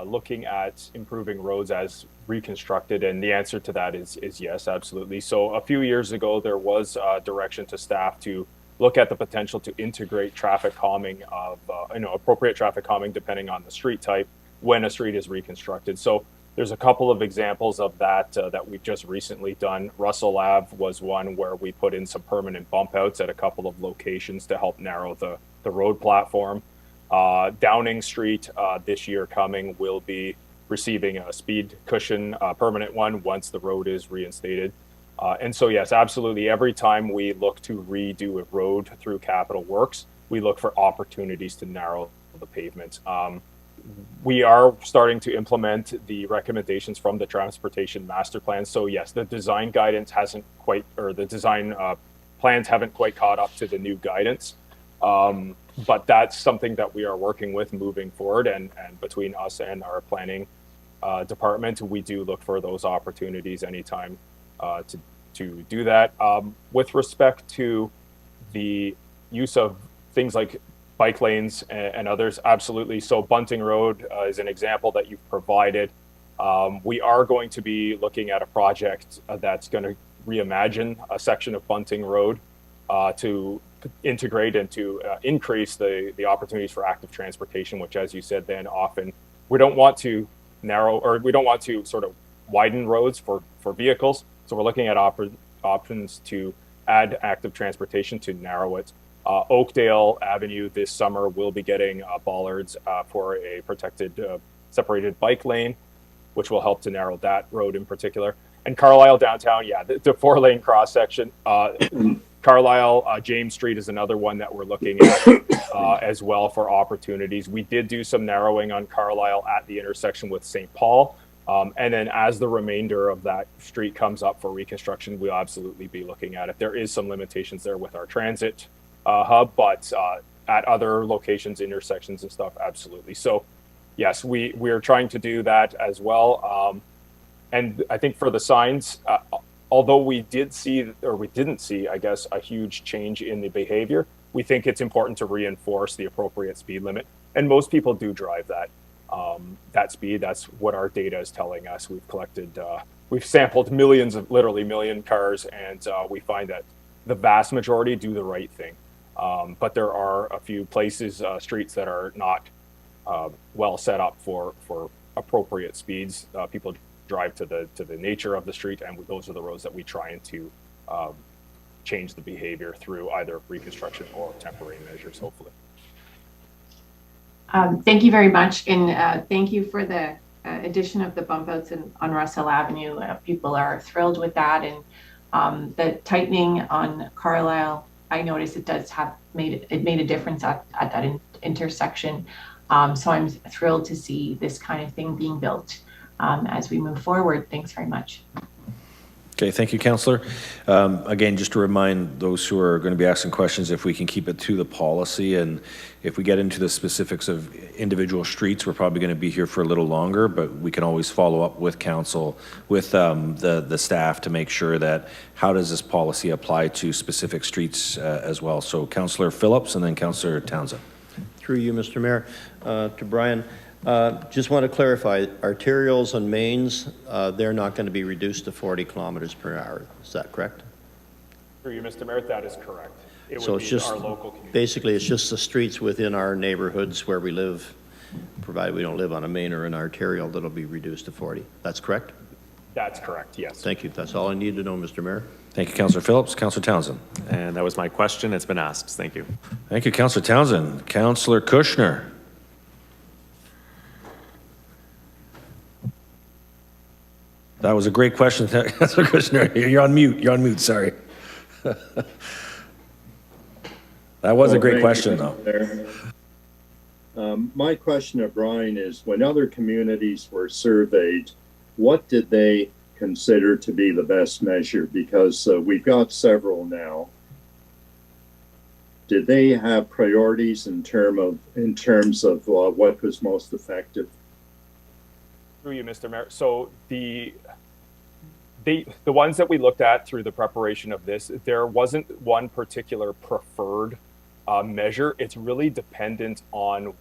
looking at improving roads as reconstructed, and the answer to that is yes, absolutely. So a few years ago, there was direction to staff to look at the potential to integrate traffic calming of appropriate traffic calming depending on the street type when a street is reconstructed. So there's a couple of examples of that that we've just recently done. Russell Ave was one where we put in some permanent bump outs at a couple of locations to help narrow the road platform. Downing Street this year coming will be receiving a speed cushion, permanent one, once the road is reinstated. And so, yes, absolutely. Every time we look to redo a road through capital works, we look for opportunities to narrow the pavement. We are starting to implement the recommendations from the transportation master plan. So yes, the design guidance hasn't quite, or the design plans haven't quite caught up to the new guidance. But that's something that we are working with moving forward, and between us and our planning department, we do look for those opportunities anytime to do that. With respect to the use of things like bike lanes and others, absolutely. So Bunting Road is an example that you've provided. We are going to be looking at a project that's going to reimagine a section of Bunting Road to integrate and to increase the opportunities for active transportation, which, as you said, then often we don't want to narrow, or we don't want to sort of widen roads for vehicles. So we're looking at options to add active transportation to narrow it. Oakdale Avenue this summer will be getting bollards for a protected separated bike lane, which will help to narrow that road in particular. And Carlisle downtown, yeah, the 4-lane cross section. Carlisle, James Street is another one that we're looking at as well for opportunities. We did do some narrowing on Carlisle at the intersection with St. Paul. And then as the remainder of that street comes up for reconstruction, we'll absolutely be looking at it. There is some limitations there with our transit hub, but at other locations, intersections and stuff, absolutely. So yes, we're trying to do that as well. And I think for the signs, although we didn't see, I guess, a huge change in the behavior, we think it's important to reinforce the appropriate speed limit. And most people do drive that speed. That's what our data is telling us. We've collected, we've sampled literally million cars, and we find that the vast majority do the right thing. But there are a few places, streets that are not well set up for appropriate speeds. People drive to the nature of the street, and those are the roads that we try to change the behavior through either reconstruction or temporary measures, hopefully. Thank you very much, and thank you for the addition of the bump outs on Russell Avenue. People are thrilled with that, and the tightening on Carlisle, I noticed it made a difference at that intersection. So I'm thrilled to see this kind of thing being built as we move forward. Thanks very much. Okay, thank you, Councillor. Again, just to remind those who are going to be asking questions, if we can keep it to the policy, and if we get into the specifics of individual streets, we're probably going to be here for a little longer, but we can always follow up with council, with the staff, to make sure that how does this policy apply to specific streets as well. So Councillor Phillips and then Councillor Townsend. Through you, Mr. Mayor, to Brian. Just want to clarify, arterials and mains, they're not going to be reduced to 40 kilometers per hour. Is that correct? Through you, Mr. Mayor, that is correct. It So would it's be just, our local community. basically, it's just the streets within our neighborhoods where we live, provided we don't live on a main or an arterial, that'll be reduced to 40. That's correct? That's correct, yes. Thank you. That's all I need to know, Mr. Mayor. Thank you, Councillor Phillips. Councillor Townsend. And that was my question. It's been asked. Thank you. Thank you, Councillor Townsend. Councillor Kushner. That was a great question, Councillor Kushner. You're on mute. You're on mute, sorry. That was a great question, though. My question to Brian is, when other communities were surveyed, what did they consider to be the best measure? Because we've got several now. Did they have priorities in terms of what was most effective? Through you, Mr. Mayor. So the the ones that we looked at through the preparation of this, there wasn't one particular preferred measure. It's really dependent on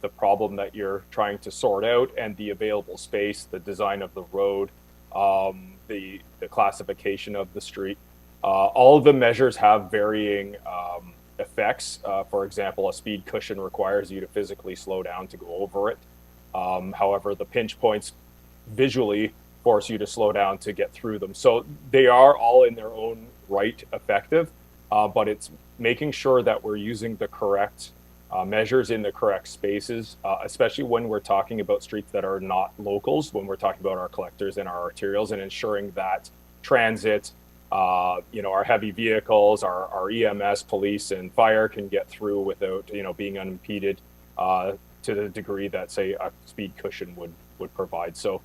the problem that you're trying to sort out and the available space, the design of the road, the classification of the street. All of the measures have varying effects. For example, a speed cushion requires you to physically slow down to go over it. However, the pinch points visually force you to slow down to get through them. So they are all in their own right effective, but it's making sure that we're using the correct measures in the correct spaces, especially when we're talking about streets that are not locals, when we're talking about our collectors and our arterials, and ensuring that transit, our heavy vehicles, our EMS, police, and fire can get through without, being unimpeded to the degree that, say, a speed cushion would provide. So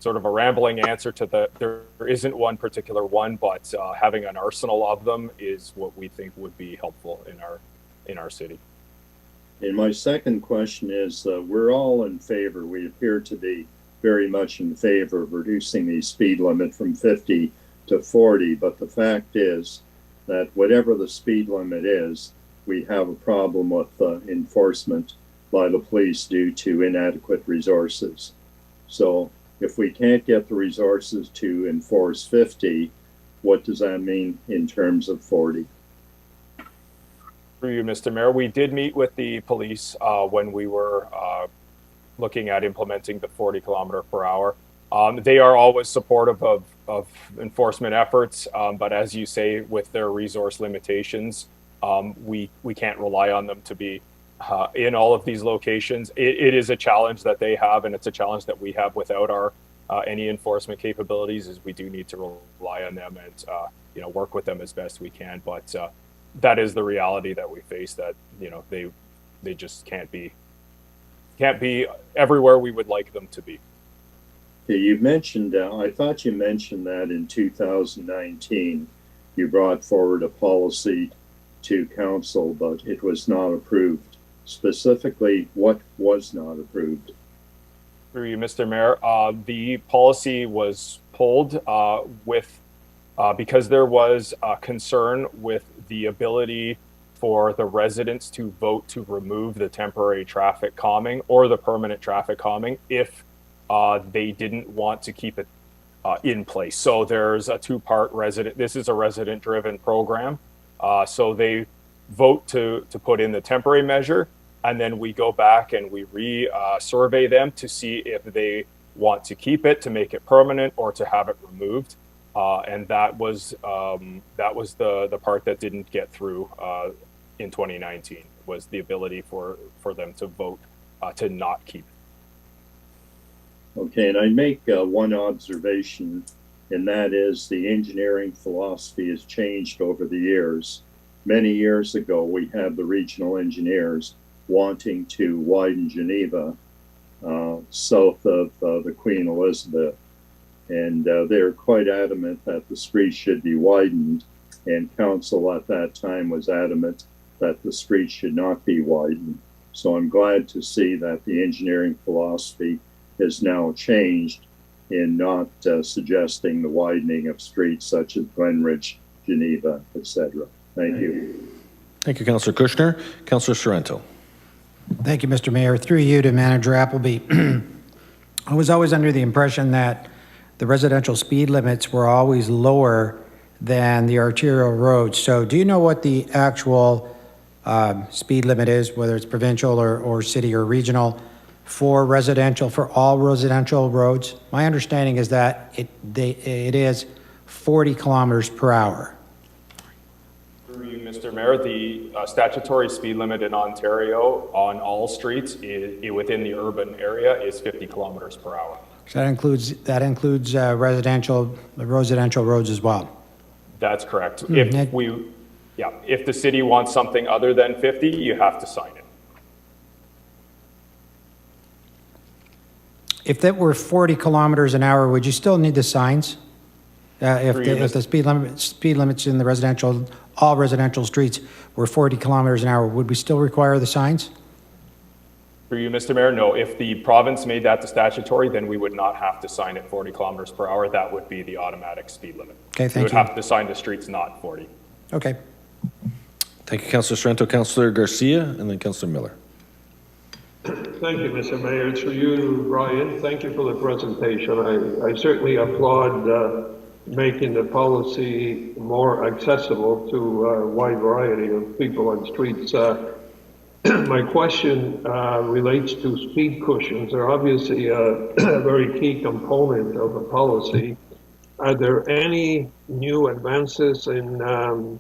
sort of a rambling answer to there isn't one particular one, but having an arsenal of them is what we think would be helpful in our city. And my second question is, we're all in favor, we appear to be very much in favor of reducing the speed limit from 50 to 40, but the fact is that whatever the speed limit is, we have a problem with enforcement by the police due to inadequate resources. So if we can't get the resources to enforce 50, what does that mean in terms of 40? Through you, Mr. Mayor, we did meet with the police when we were looking at implementing the 40 kilometer per hour. They are always supportive of enforcement efforts, but as you say, with their resource limitations, we can't rely on them to be in all of these locations. It is a challenge that they have, and it's a challenge that we have without our any enforcement capabilities. Is we do need to rely on them and work with them as best we can. But that is the reality that we face. That they just can't be everywhere we would like them to be. Okay, you mentioned, I thought you mentioned that in 2019 you brought forward a policy to council, but it was not approved. Specifically, what was not approved? Through you, Mr. Mayor, the policy was pulled because there was a concern with the ability for the residents to vote to remove the temporary traffic calming or the permanent traffic calming if they didn't want to keep it in place. So there's a two-part this is a resident-driven program. So they vote to put in the temporary measure, and then we go back and we survey them to see if they want to keep it, to make it permanent, or to have it removed. And that was the part that didn't get through in 2019, was the ability for them to vote to not keep it. Okay, and I make one observation, and that is the engineering philosophy has changed over the years. Many years ago, we had the regional engineers wanting to widen Geneva south of the Queen Elizabeth, and they're quite adamant that the street should be widened, and council at that time was adamant that the street should not be widened. So I'm glad to see that the engineering philosophy has now changed in not suggesting the widening of streets such as Glenridge, Geneva, etc. Thank you. Thank you, Councillor Kushner. Councillor Sorrento. Thank you, Mr. Mayor. Through you to Manager Appleby. I was always under the impression that the residential speed limits were always lower than the arterial roads. So do you know what the actual speed limit is, whether it's provincial or city or regional, for all residential roads? My understanding is that it is 40 kilometers per hour. Through you, Mr. Mayor, the statutory speed limit in Ontario on all streets within the urban area is 50 kilometers per hour. So that includes residential roads as well. That's correct. If the city wants something other than 50, you have to sign it. If that were 40 kilometers an hour, would you still need the signs? If the speed limits in the all residential streets were 40 kilometers an hour, would we still require the signs? Through you, Mr. Mayor, no, if the province made that the statutory, then we would not have to sign at 40 kilometers per hour. That would be the automatic speed limit. Okay, thank We would you. have to sign the streets not 40. Okay. Thank you, Councillor Sorrento. Councillor Garcia, and then Councillor Miller. Thank you, Mr. Mayor. It's for you, Brian. Thank you for the presentation. I certainly applaud making the policy more accessible to a wide variety of people on streets. My question relates to speed cushions. They're obviously a very key component of the policy. Are there any new advances in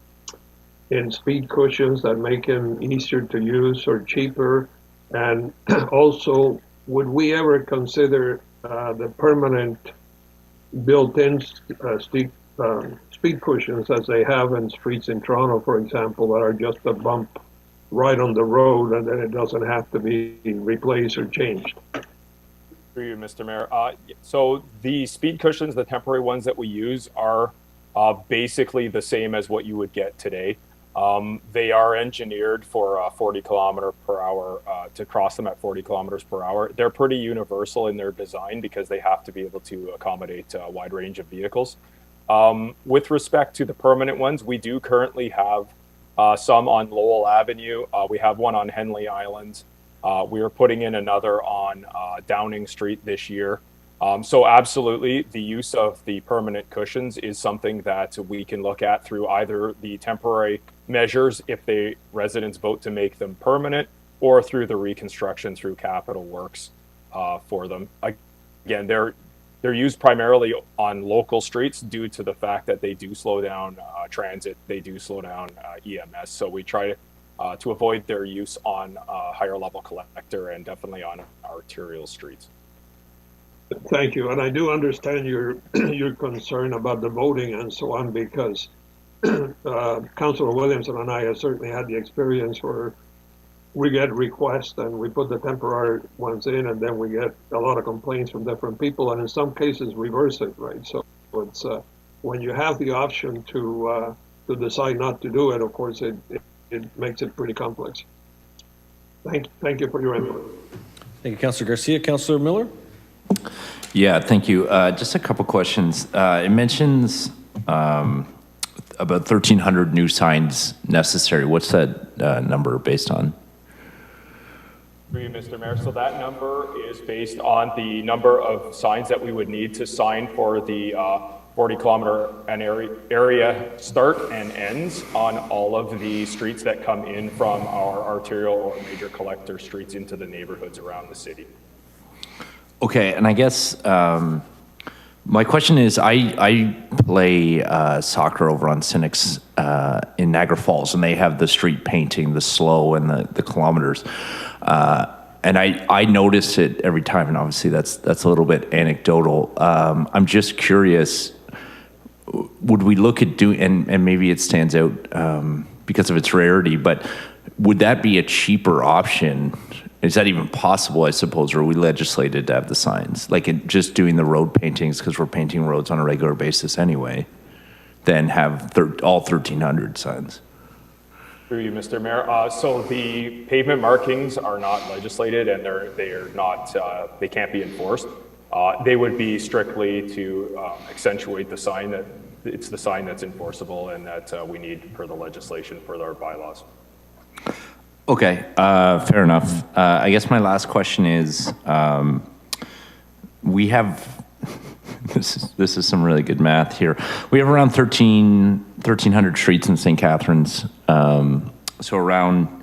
speed cushions that make them easier to use or cheaper? And also, would we ever consider the permanent built-in speed cushions as they have in streets in Toronto, for example, that are just a bump right on the road and then it doesn't have to be replaced or changed? Through you, Mr. Mayor. So the speed cushions, the temporary ones that we use, are basically the same as what you would get today. They are engineered for 40 kilometer per hour, to cross them at 40 kilometers per hour. They're pretty universal in their design because they have to be able to accommodate a wide range of vehicles. With respect to the permanent ones, we do currently have some on Lowell Avenue. We have one on Henley Island. We are putting in another on Downing Street this year. So absolutely, the use of the permanent cushions is something that we can look at through either the temporary measures if the residents vote to make them permanent, or through the reconstruction through capital works for them. Again, they're used primarily on local streets due to the fact that they do slow down transit, they do slow down EMS. So we try to avoid their use on higher level collector and definitely on arterial streets. Thank you. And I do understand your concern about the voting and so on, because Councillor Williamson and I have certainly had the experience where we get requests and we put the temporary ones in, and then we get a lot of complaints from different people, and in some cases reverse it, right? So it's when you have the option to decide not to do it, of course, it makes it pretty complex. Thank you for your input. Thank you, Councillor Garcia. Councillor Miller? Yeah, thank you. Just a couple questions. It mentions about 1,300 new signs necessary. What's that number based on? For you, Mr. Mayor. So that number is based on the number of signs that we would need to sign for the 40 kilometer an area start and ends on all of the streets that come in from our arterial or major collector streets into the neighborhoods around the city. Okay, and I guess my question is, I play soccer over on Cynics in Niagara Falls, and they have the street painting, the slow and the kilometers. And I notice it every time, and obviously that's a little bit anecdotal. I'm just curious, would we look at doing, and maybe it stands out because of its rarity, but would that be a cheaper option? Is that even possible, I suppose, or are we legislated to have the signs? Like just doing the road paintings, because we're painting roads on a regular basis anyway, then have all 1,300 signs? Through you, Mr. Mayor. So the pavement markings are not legislated, and they are not. They can't be enforced. They would be strictly to accentuate the sign that it's the sign that's enforceable and that we need per the legislation for our bylaws. Okay, fair enough. I guess my last question is, we have, this is some really good math here. We have around 1,300 streets in St. Catharines. So around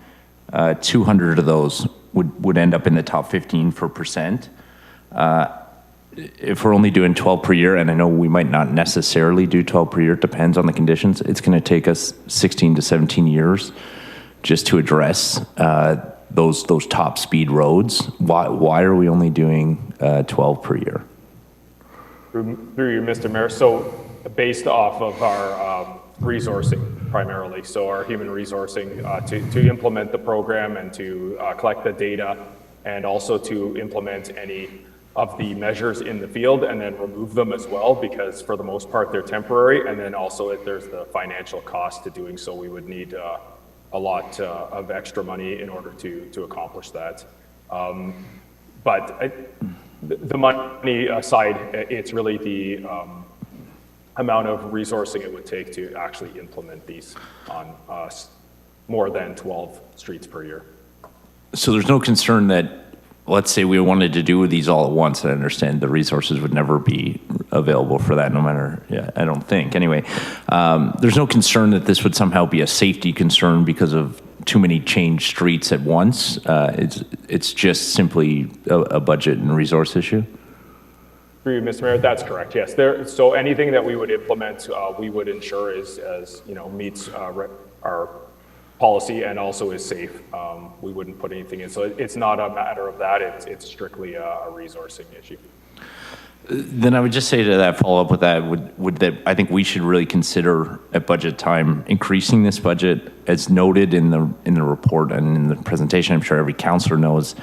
200 of those would end up in the top 15 for percent. If we're only doing 12 per year, and I know we might not necessarily do 12 per year, it depends on the conditions, it's going to take us 16 to 17 years just to address those top speed roads. Why are we only doing 12 per year? Through you, Mr. Mayor. So based off of our resourcing primarily, so our human resourcing to implement the program and to collect the data, and also to implement any of the measures in the field and then remove them as well, because for the most part they're temporary, and then also there's the financial cost to doing so. We would need a lot of extra money in order to accomplish that. But the money aside, it's really the amount of resourcing it would take to actually implement these on more than 12 streets per year. So there's no concern that, let's say we wanted to do these all at once, I understand the resources would never be available for that, no matter, I don't think. Anyway, there's no concern that this would somehow be a safety concern because of too many changed streets at once. It's just simply a budget and resource issue? Through you, Mr. Mayor, that's correct, yes. So anything that we would implement, we would ensure meets our policy and also is safe. We wouldn't put anything in. So it's not a matter of that, it's strictly a resourcing issue. Then I would just say to that, follow up with that, would that I think we should really consider at budget time increasing this budget as noted in the report and in the presentation. I'm sure every councillor knows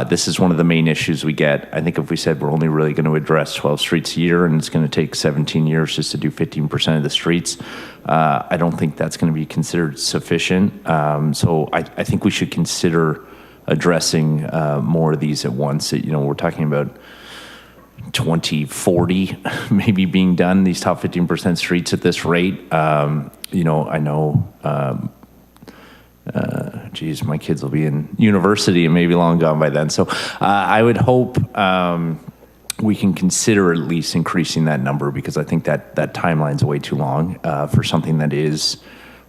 this is one of the main issues we get. I think if we said we're only really going to address 12 streets a year and it's going to take 17 years just to do 15% of the streets, I don't think that's going to be considered sufficient. So I think we should consider addressing more of these at once. We're talking about 2040 maybe being done, these top 15% streets at this rate. I know, geez, my kids will be in university and maybe long gone by then. So I would hope we can consider at least increasing that number, because I think that timeline's way too long for something that is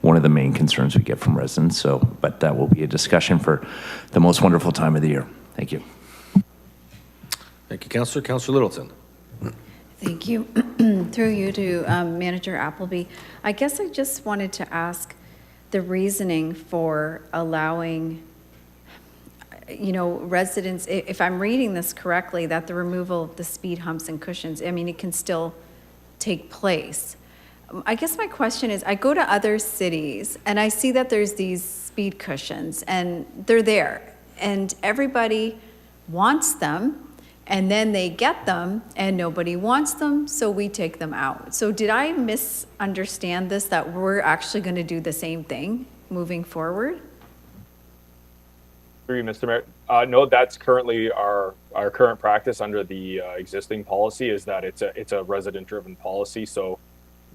one of the main concerns we get from residents. So, but that will be a discussion for the most wonderful time of the year. Thank you. Thank you, Councillor. Councillor Littleton. Thank you. Through you to Manager Appleby. I guess I just wanted to ask the reasoning for allowing, residents, if I'm reading this correctly, that the removal of the speed humps and cushions, it can still take place. I guess my question is, I go to other cities and I see that there's these speed cushions and they're there and everybody wants them. And then they get them and nobody wants them, so we take them out. So did I misunderstand this, that we're actually going to do the same thing moving forward? Through you, Mr. Mayor. No, that's currently our current practice under the existing policy, is that it's a resident-driven policy. So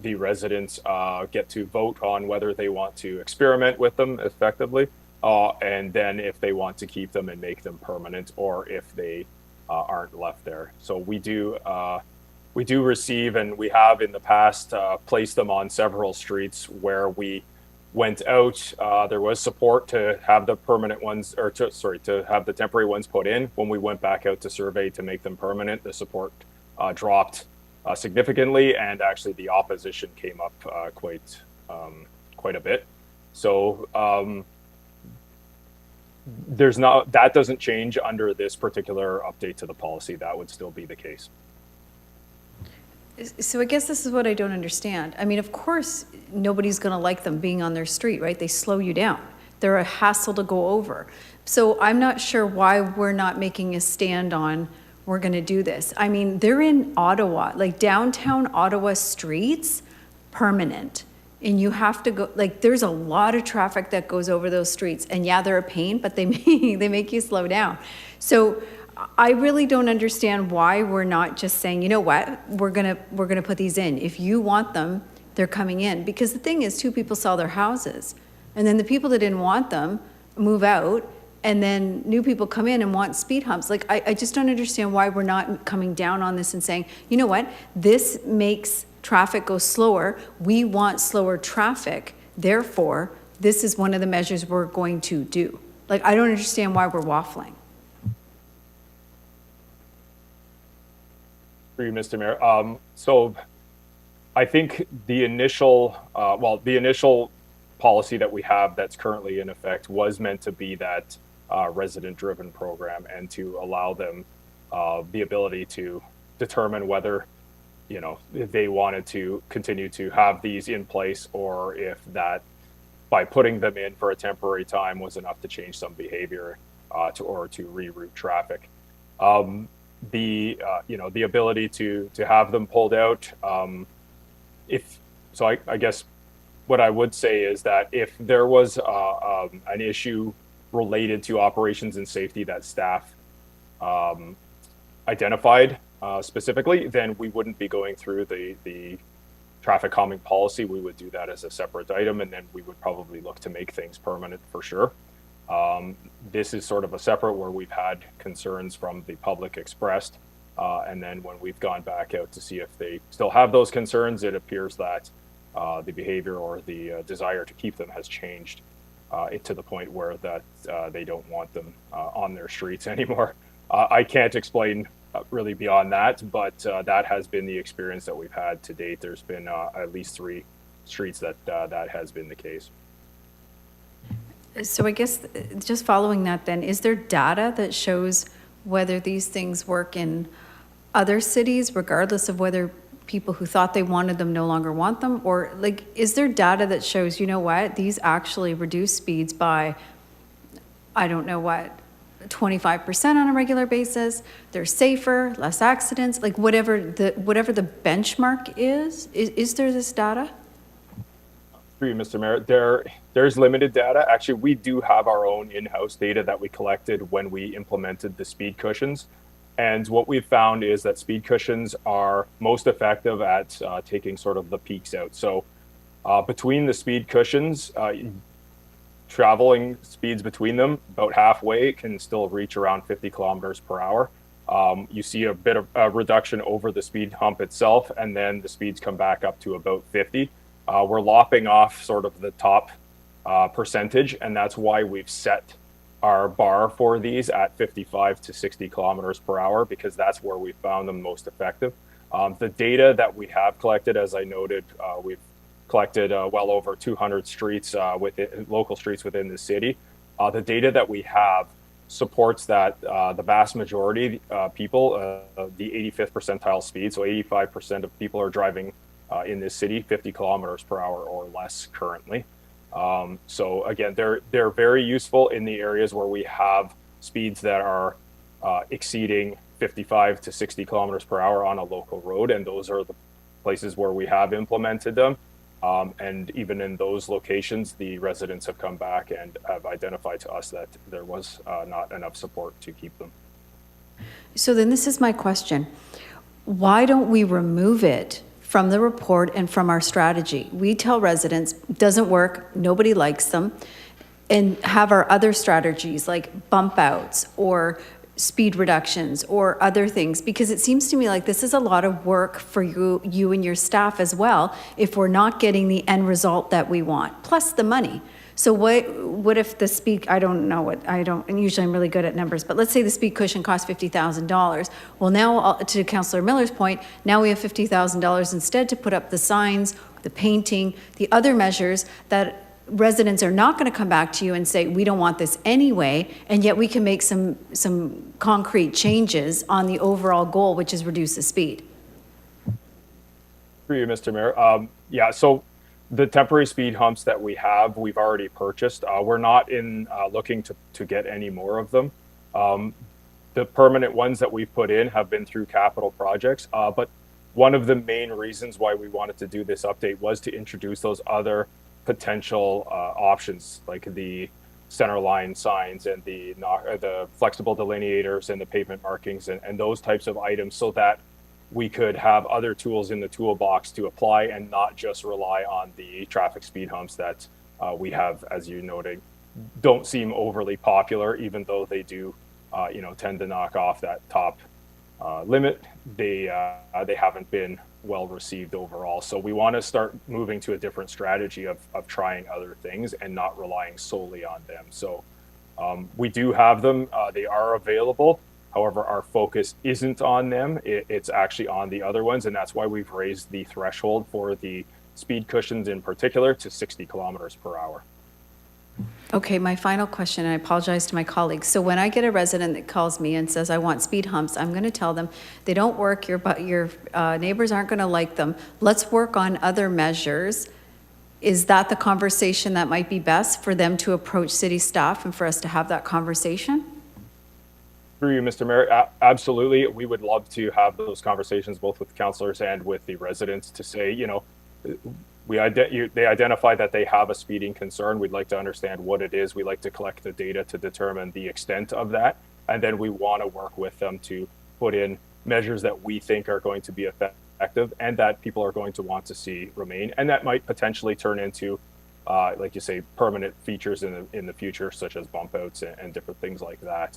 the residents get to vote on whether they want to experiment with them effectively, and then if they want to keep them and make them permanent, or if they aren't left there. So we do receive, and we have in the past placed them on several streets where we went out. There was support to have the permanent ones, or to have the temporary ones put in. When we went back out to survey to make them permanent, the support dropped significantly, and actually the opposition came up quite a bit. So that doesn't change under this particular update to the policy. That would still be the case. So I guess this is what I don't understand. Of course, nobody's going to like them being on their street, right? They slow you down. They're a hassle to go over. So I'm not sure why we're not making a stand on, we're going to do this. They're in Ottawa, like downtown Ottawa streets, permanent. And you have to go, there's a lot of traffic that goes over those streets, and yeah, they're a pain, but they make you slow down. So I really don't understand why we're not just saying, you know what, we're gonna put these in. If you want them, they're coming in. Because the thing is, two people sell their houses, and then the people that didn't want them move out, and then new people come in and want speed humps. I just don't understand why we're not coming down on this and saying, you know what, this makes traffic goes slower. We want slower traffic. Therefore, this is one of the measures we're going to do. I don't understand why we're waffling. For you, Mr. Mayor. So I think the initial policy that we have that's currently in effect was meant to be that resident-driven program, and to allow them the ability to determine whether if they wanted to continue to have these in place, or if that by putting them in for a temporary time was enough to change some behavior to reroute traffic. The ability to have them pulled out. I guess what I would say is that if there was an issue related to operations and safety that staff identified specifically, then we wouldn't be going through the traffic calming policy. We would do that as a separate item, and then we would probably look to make things permanent for sure. This is sort of a separate where we've had concerns from the public expressed. And then when we've gone back out to see if they still have those concerns, it appears that the behavior or the desire to keep them has changed to the point where that they don't want them on their streets anymore. I can't explain really beyond that, but that has been the experience that we've had to date. There's been at least 3 streets that that has been the case. So I guess just following that then, is there data that shows whether these things work in other cities, regardless of whether people who thought they wanted them no longer want them? Or like, is there data that shows, you know what, these actually reduce speeds by, I don't know what, 25% on a regular basis, they're safer, less accidents, like whatever the benchmark is there this data? Through you, Mr. Mayor, there's limited data. Actually, we do have our own in-house data that we collected when we implemented the speed cushions. And what we've found is that speed cushions are most effective at taking sort of the peaks out. So between the speed cushions, traveling speeds between them about halfway can still reach around 50 kilometers per hour. You see a bit of a reduction over the speed hump itself, and then the speeds come back up to about 50. We're lopping off sort of the top percentage, and that's why we've set our bar for these at 55 to 60 kilometers per hour, because that's where we found them most effective. The data that we have collected, as I noted, we've collected well over 200 streets, local streets within the city. The data that we have supports that the vast majority people, the 85th percentile speed, so 85% of people are driving in this city 50 kilometers per hour or less currently. So again, they're very useful in the areas where we have speeds that are exceeding 55 to 60 kilometers per hour on a local road, and those are the places where we have implemented them. And even in those locations, the residents have come back and have identified to us that there was not enough support to keep them. So then this is my question. Why don't we remove it from the report and from our strategy? We tell residents, doesn't work, nobody likes them, and have our other strategies like bump outs or speed reductions or other things, because it seems to me like this is a lot of work for you and your staff as well if we're not getting the end result that we want, plus the money. So what if the speed, and usually I'm really good at numbers, but let's say the speed cushion costs $50,000. Well, now to Councillor Miller's point, now we have $50,000 instead to put up the signs, the painting, the other measures that residents are not going to come back to you and say, we don't want this anyway, and yet we can make some concrete changes on the overall goal, which is reduce the speed. Through you, Mr. Mayor. Yeah, so the temporary speed humps that we have, we've already purchased. We're not looking to get any more of them. The permanent ones that we've put in have been through capital projects, but one of the main reasons why we wanted to do this update was to introduce those other potential options, like the center line signs and the flexible delineators and the pavement markings and those types of items, so that we could have other tools in the toolbox to apply and not just rely on the traffic speed humps that we have, as you noted, don't seem overly popular, even though they do, tend to knock off that top limit. They haven't been well received overall. So we want to start moving to a different strategy of trying other things and not relying solely on them. So we do have them. They are available. However, our focus isn't on them. It's actually on the other ones. And that's why we've raised the threshold for the speed cushions in particular to 60 kilometers per hour. Okay, my final question, and I apologize to my colleagues. So when I get a resident that calls me and says, I want speed humps, I'm going to tell them they don't work, your neighbors aren't going to like them. Let's work on other measures. Is that the conversation that might be best for them to approach city staff and for us to have that conversation? Through you, Mr. Mayor, absolutely. We would love to have those conversations both with councillors and with the residents to say, they identify that they have a speeding concern. We'd like to understand what it is. We like to collect the data to determine the extent of that. And then we want to work with them to put in measures that we think are going to be effective and that people are going to want to see remain. And that might potentially turn into, like you say, permanent features in the future, such as bump outs and different things like that,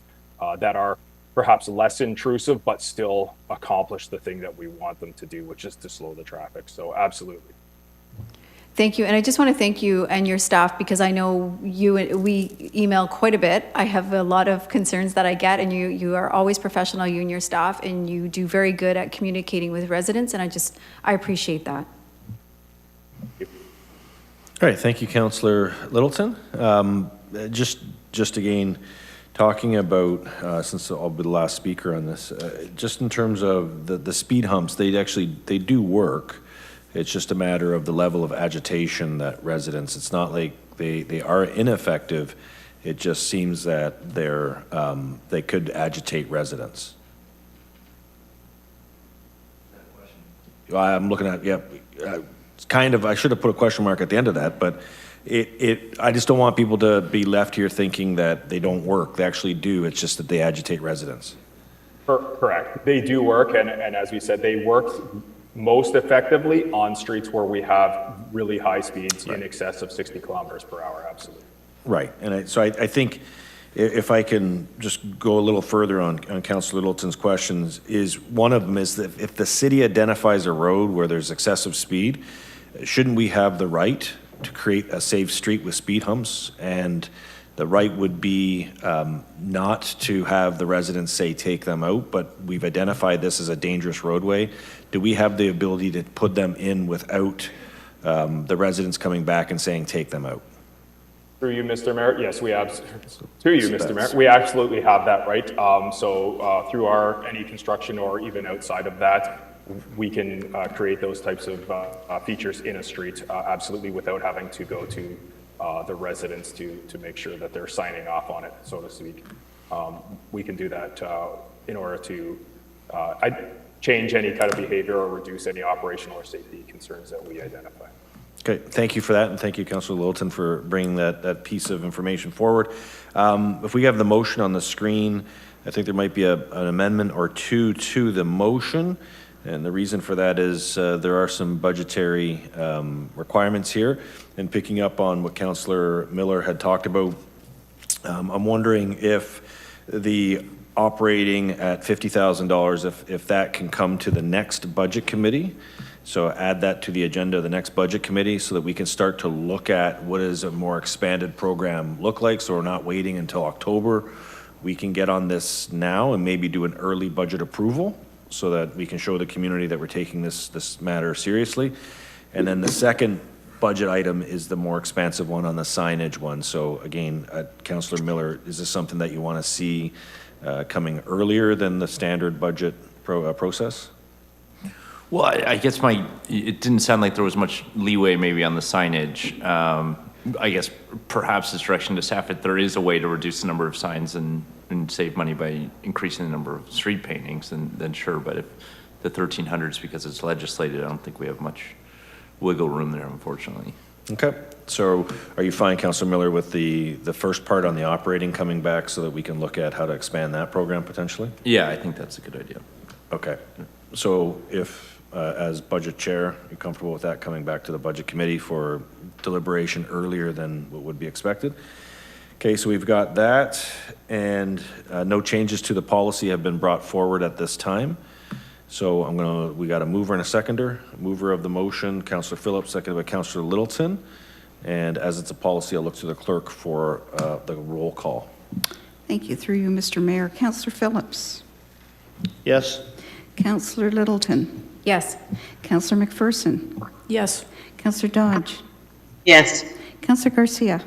that are perhaps less intrusive, but still accomplish the thing that we want them to do, which is to slow the traffic. So absolutely. Thank you. And I just want to thank you and your staff, because I know we email quite a bit. I have a lot of concerns that I get, and you are always professional, you and your staff, and you do very good at communicating with residents. And I appreciate that. All right. Thank you, Councillor Littleton. Just again, talking about, since I'll be the last speaker on this, just in terms of the speed humps, they do work. It's just a matter of the level of agitation that residents, it's not like they are ineffective. It just seems that they could agitate residents. I'm looking at, it's kind of, I should have put a question mark at the end of that, but I just don't want people to be left here thinking that they don't work. They actually do. It's just that they agitate residents. Correct. They do work. And as we said, they work most effectively on streets where we have really high speeds in excess of 60 kilometers per hour. Absolutely. Right. And so I think if I can just go a little further on Councillor Littleton's questions, is one of them is that if the city identifies a road where there's excessive speed, shouldn't we have the right to create a safe street with speed humps? And the right would be not to have the residents say take them out, but we've identified this as a dangerous roadway. Do we have the ability to put them in without the residents coming back and saying take them out? Through you, Mr. Mayor. Yes, we have. Through you, Mr. Mayor. We absolutely have that right. So through any construction or even outside of that, we can create those types of features in a street, absolutely, without having to go to the residents to make sure that they're signing off on it, so to speak. We can do that in order to change any kind of behavior or reduce any operational or safety concerns that we identify. Okay, thank you for that, and thank you, Councillor Littleton, for bringing that piece of information forward. If we have the motion on the screen, I think there might be an amendment or two to the motion, and the reason for that is there are some budgetary requirements here. And picking up on what Councillor Miller had talked about, I'm wondering if the operating at $50,000, if that can come to the next budget committee. So add that to the agenda of the next budget committee so that we can start to look at what does a more expanded program look like, so we're not waiting until October. We can get on this now and maybe do an early budget approval so that we can show the community that we're taking this matter seriously. And then the second budget item is the more expansive one on the signage one. So again, Councillor Miller, is this something that you want to see coming earlier than the standard budget process? Well, I guess it didn't sound like there was much leeway maybe on the signage. I guess perhaps this direction to staff, if there is a way to reduce the number of signs and save money by increasing the number of street paintings, then sure. But if the 1,300 is because it's legislated, I don't think we have much wiggle room there, unfortunately. Okay. So are you fine, Councillor Miller, with the first part on the operating coming back so that we can look at how to expand that program potentially? Yeah, I think that's a good idea. Okay. So if, as budget chair, you're comfortable with that coming back to the budget committee for deliberation earlier than what would be expected? Okay, so we've got that, and no changes to the policy have been brought forward at this time. So we got a mover and a seconder. Mover of the motion, Councillor Phillips, seconded by Councillor Littleton. And as it's a policy, I'll look to the clerk for the roll call. Thank you. Through you, Mr. Mayor. Councillor Phillips. Yes. Councillor Littleton. Yes. Councillor McPherson. Yes. Councillor Dodge. Yes. Councillor Garcia.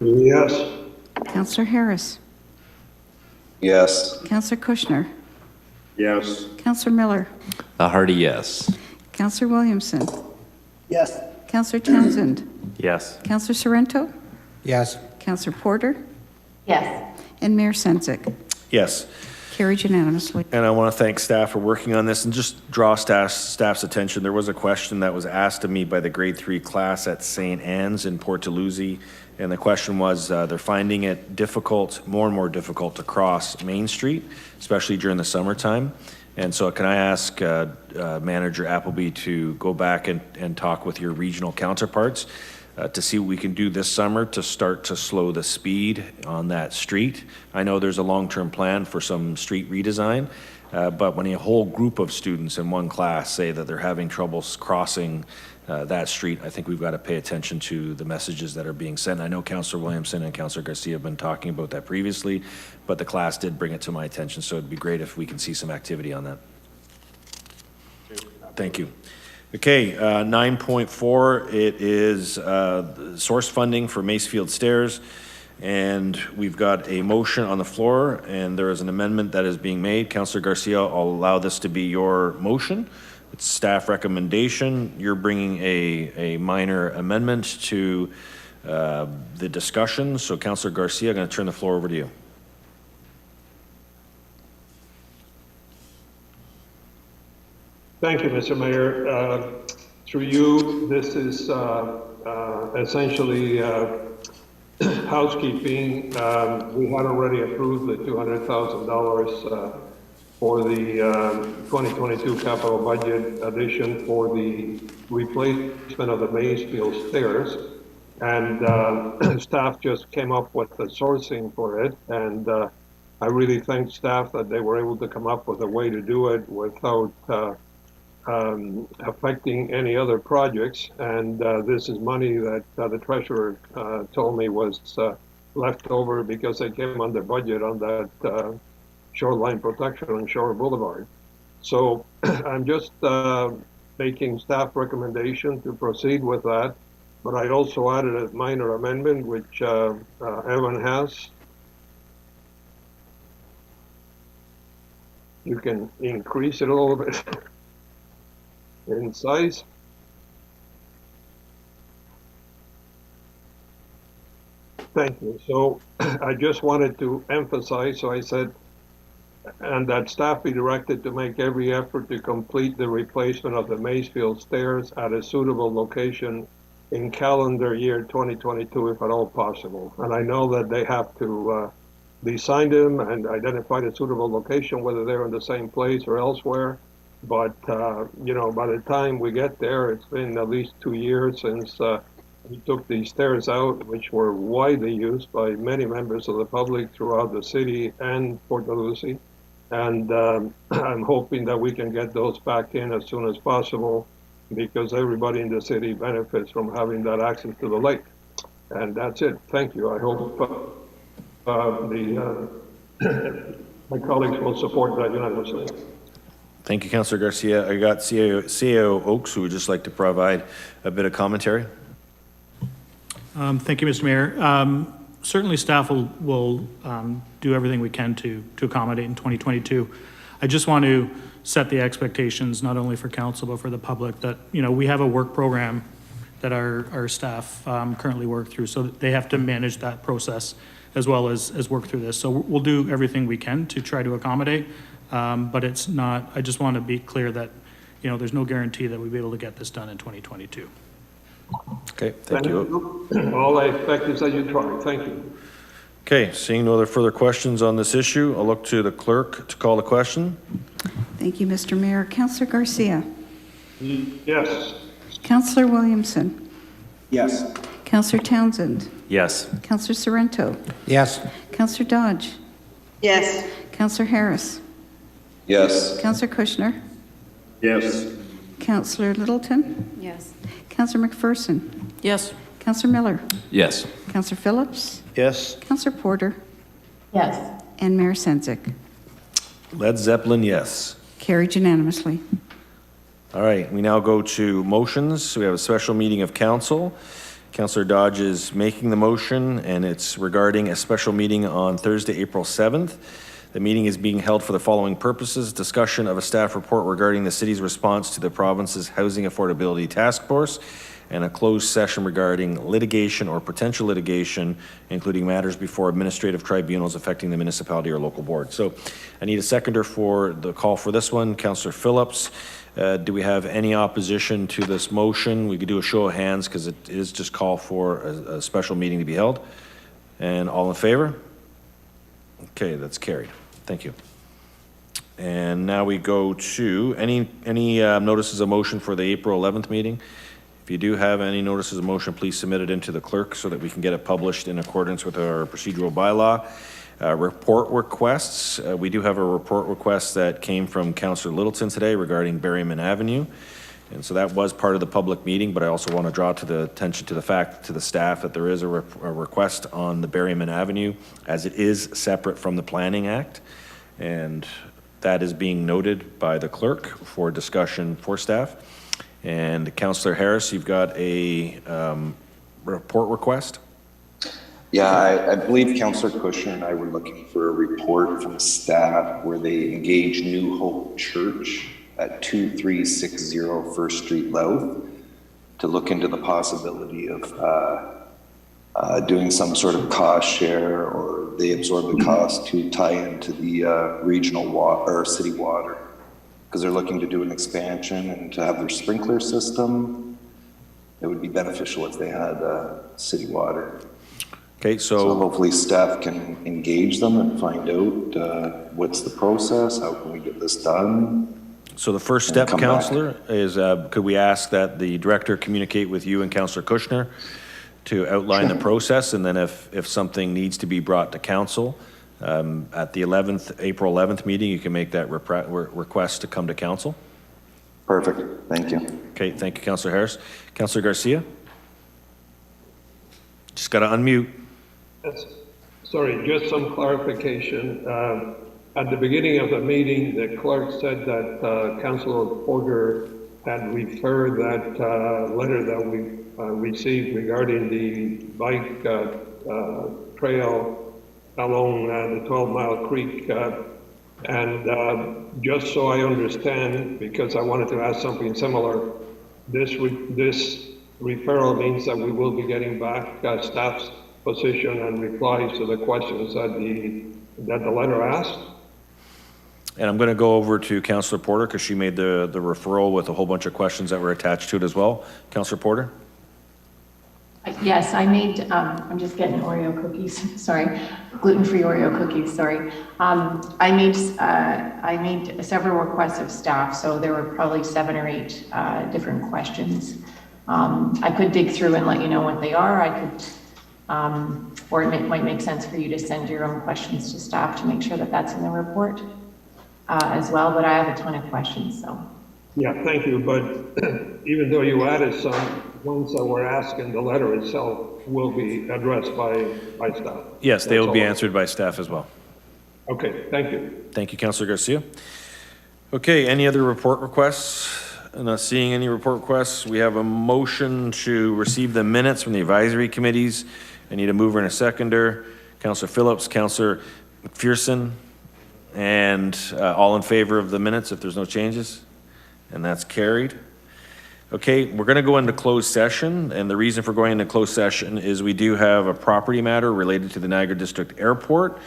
Yes. Councillor Harris. Yes. Councillor Kushner. Yes. Councillor Miller. A hearty yes. Councillor Williamson. Yes. Councillor Townsend. Yes. Councillor Sorrento. Yes. Councillor Porter. Yes. And Mayor Sendzik. Yes. Carried unanimously. And I want to thank staff for working on this and just draw staff's attention. There was a question that was asked of me by the grade 3 class at St. Anne's in Port Dalhousie. And the question was, they're finding it difficult, more and more difficult to cross Main Street, especially during the summertime. And so can I ask Manager Appleby to go back and talk with your regional counterparts to see what we can do this summer to start to slow the speed on that street? I know there's a long-term plan for some street redesign, but when a whole group of students in one class say that they're having troubles crossing that street, I think we've got to pay attention to the messages that are being sent. I know Councillor Williamson and Councillor Garcia have been talking about that previously, but the class did bring it to my attention, so it'd be great if we can see some activity on that. Thank you. Okay, 9.4, it is source funding for Masefield Stairs, and we've got a motion on the floor, and there is an amendment that is being made. Councillor Garcia, I'll allow this to be your motion. It's staff recommendation. You're bringing a minor amendment to the discussion. So Councillor Garcia, I'm going to turn the floor over to you. Thank you, Mr. Mayor. Through you, this is essentially housekeeping. We had already approved the $200,000 for the 2022 capital budget addition for the replacement of the Masefield stairs. And staff just came up with the sourcing for it. And I really thank staff that they were able to come up with a way to do it without affecting any other projects. And this is money that the treasurer told me was left over because they came under budget on that shoreline protection on Shore Boulevard. So I'm just making staff recommendation to proceed with that, but I also added a minor amendment, which Evan has. You can increase it a little bit in size. Thank you. So I just wanted to emphasize, so I said, and that staff be directed to make every effort to complete the replacement of the Masefield stairs at a suitable location in calendar year 2022, if at all possible. And I know that they have to design them and identify the suitable location, whether they're in the same place or elsewhere. But, you know, by the time we get there, it's been at least 2 years since we took these stairs out, which were widely used by many members of the public throughout the city and Port Dalhousie. And I'm hoping that we can get those back in as soon as possible, because everybody in the city benefits from having that access to the lake. And that's it. Thank you. I hope my colleagues will support that unanimously. Thank you, Councillor Garcia. I got CAO Oaks, who would just like to provide a bit of commentary. Thank you, Mr. Mayor. Certainly staff will do everything we can to accommodate in 2022. I just want to set the expectations, not only for council, but for the public, that, you know, we have a work program that our staff currently work through, so they have to manage that process as well as work through this. So we'll do everything we can to try to accommodate, but it's not, I just want to be clear that, you know, there's no guarantee that we'll be able to get this done in 2022. Okay, thank you. All I expect is that you try. Thank you. Okay, seeing no other further questions on this issue, I'll look to the clerk to call the question. Thank you, Mr. Mayor. Councillor Garcia. Yes. Councillor Williamson. Yes. Councillor Townsend. Yes. Councillor Sorrento. Yes. Councillor Dodge. Yes. Councillor Harris. Yes. Councillor Kushner. Yes. Councillor Littleton. Yes. Councillor McPherson. Yes. Councillor Miller. Yes. Councillor Phillips. Yes. Councillor Porter. Yes. And Mayor Sendzik. Led Zeppelin, yes. Carried unanimously. All right, we now go to motions. So we have a special meeting of council. Councillor Dodge is making the motion, and it's regarding a special meeting on Thursday, April 7th. The meeting is being held for the following purposes: discussion of a staff report regarding the city's response to the province's Housing Affordability Task Force, and a closed session regarding litigation or potential litigation, including matters before administrative tribunals affecting the municipality or local board. So I need a seconder for the call for this one. Councillor Phillips, do we have any opposition to this motion? We could do a show of hands because it is just call for a special meeting to be held. And all in favor? Okay, that's carried. Thank you. And now we go to any notices of motion for the April 11th meeting. If you do have any notices of motion, please submit it into the clerk so that we can get it published in accordance with our procedural bylaw. Report requests. We do have a report request that came from Councillor Littleton today regarding Berryman Avenue. And so that was part of the public meeting, but I also want to draw to the attention to the fact to the staff that there is a request on the Berryman Avenue as it is separate from the Planning Act. And that is being noted by the clerk for discussion for staff. And Councillor Harris, you've got a report request? Yeah, I believe Councillor Kushner and I were looking for a report from staff where they engage New Hope Church at 2360 First Street Louth to look into the possibility of doing some sort of cost share, or they absorb the cost to tie into the regional water or city water, because they're looking to do an expansion and to have their sprinkler system. It would be beneficial if they had city water. Okay, so hopefully staff can engage them and find out what's the process, how can we get this done? So the first step, Councillor, is could we ask that the director communicate with you and Councillor Kushner to outline the process, and then if something needs to be brought to council at the April 11th meeting, you can make that request to come to council. Perfect. Thank you. Okay, thank you, Councillor Harris. Councillor Garcia? Just got to unmute. Yes. Sorry, just some clarification. At the beginning of the meeting, the clerk said that Councillor Porter had referred that letter that we received regarding the bike trail along the 12-Mile Creek. And just so I understand, because I wanted to ask something similar, this referral means that we will be getting back staff's position and replies to the questions that the letter asked. And I'm going to go over to Councillor Porter because she made the referral with a whole bunch of questions that were attached to it as well. Councillor Porter? Yes, I made, I'm just getting Oreo cookies, sorry, gluten-free Oreo cookies, sorry. I made several requests of staff, so there were probably 7 or 8 different questions. I could dig through and let you know what they are. I could, or it might make sense for you to send your own questions to staff to make sure that that's in the report as well, but I have a ton of questions, so. Yeah, thank you, but even though you added some, ones that were asked in the letter itself will be addressed by staff. Yes, they will be answered by staff as well. Okay, thank you. Thank you, Councillor Garcia. Okay, any other report requests? Not seeing any report requests. We have a motion to receive the minutes from the advisory committees. I need a mover and a seconder. Councillor Phillips, Councillor McPherson, and all in favor of the minutes if there's no changes? And that's carried. Okay, we're going to go into closed session, and the reason for going into closed session is we do have a property matter related to the Niagara District Airport,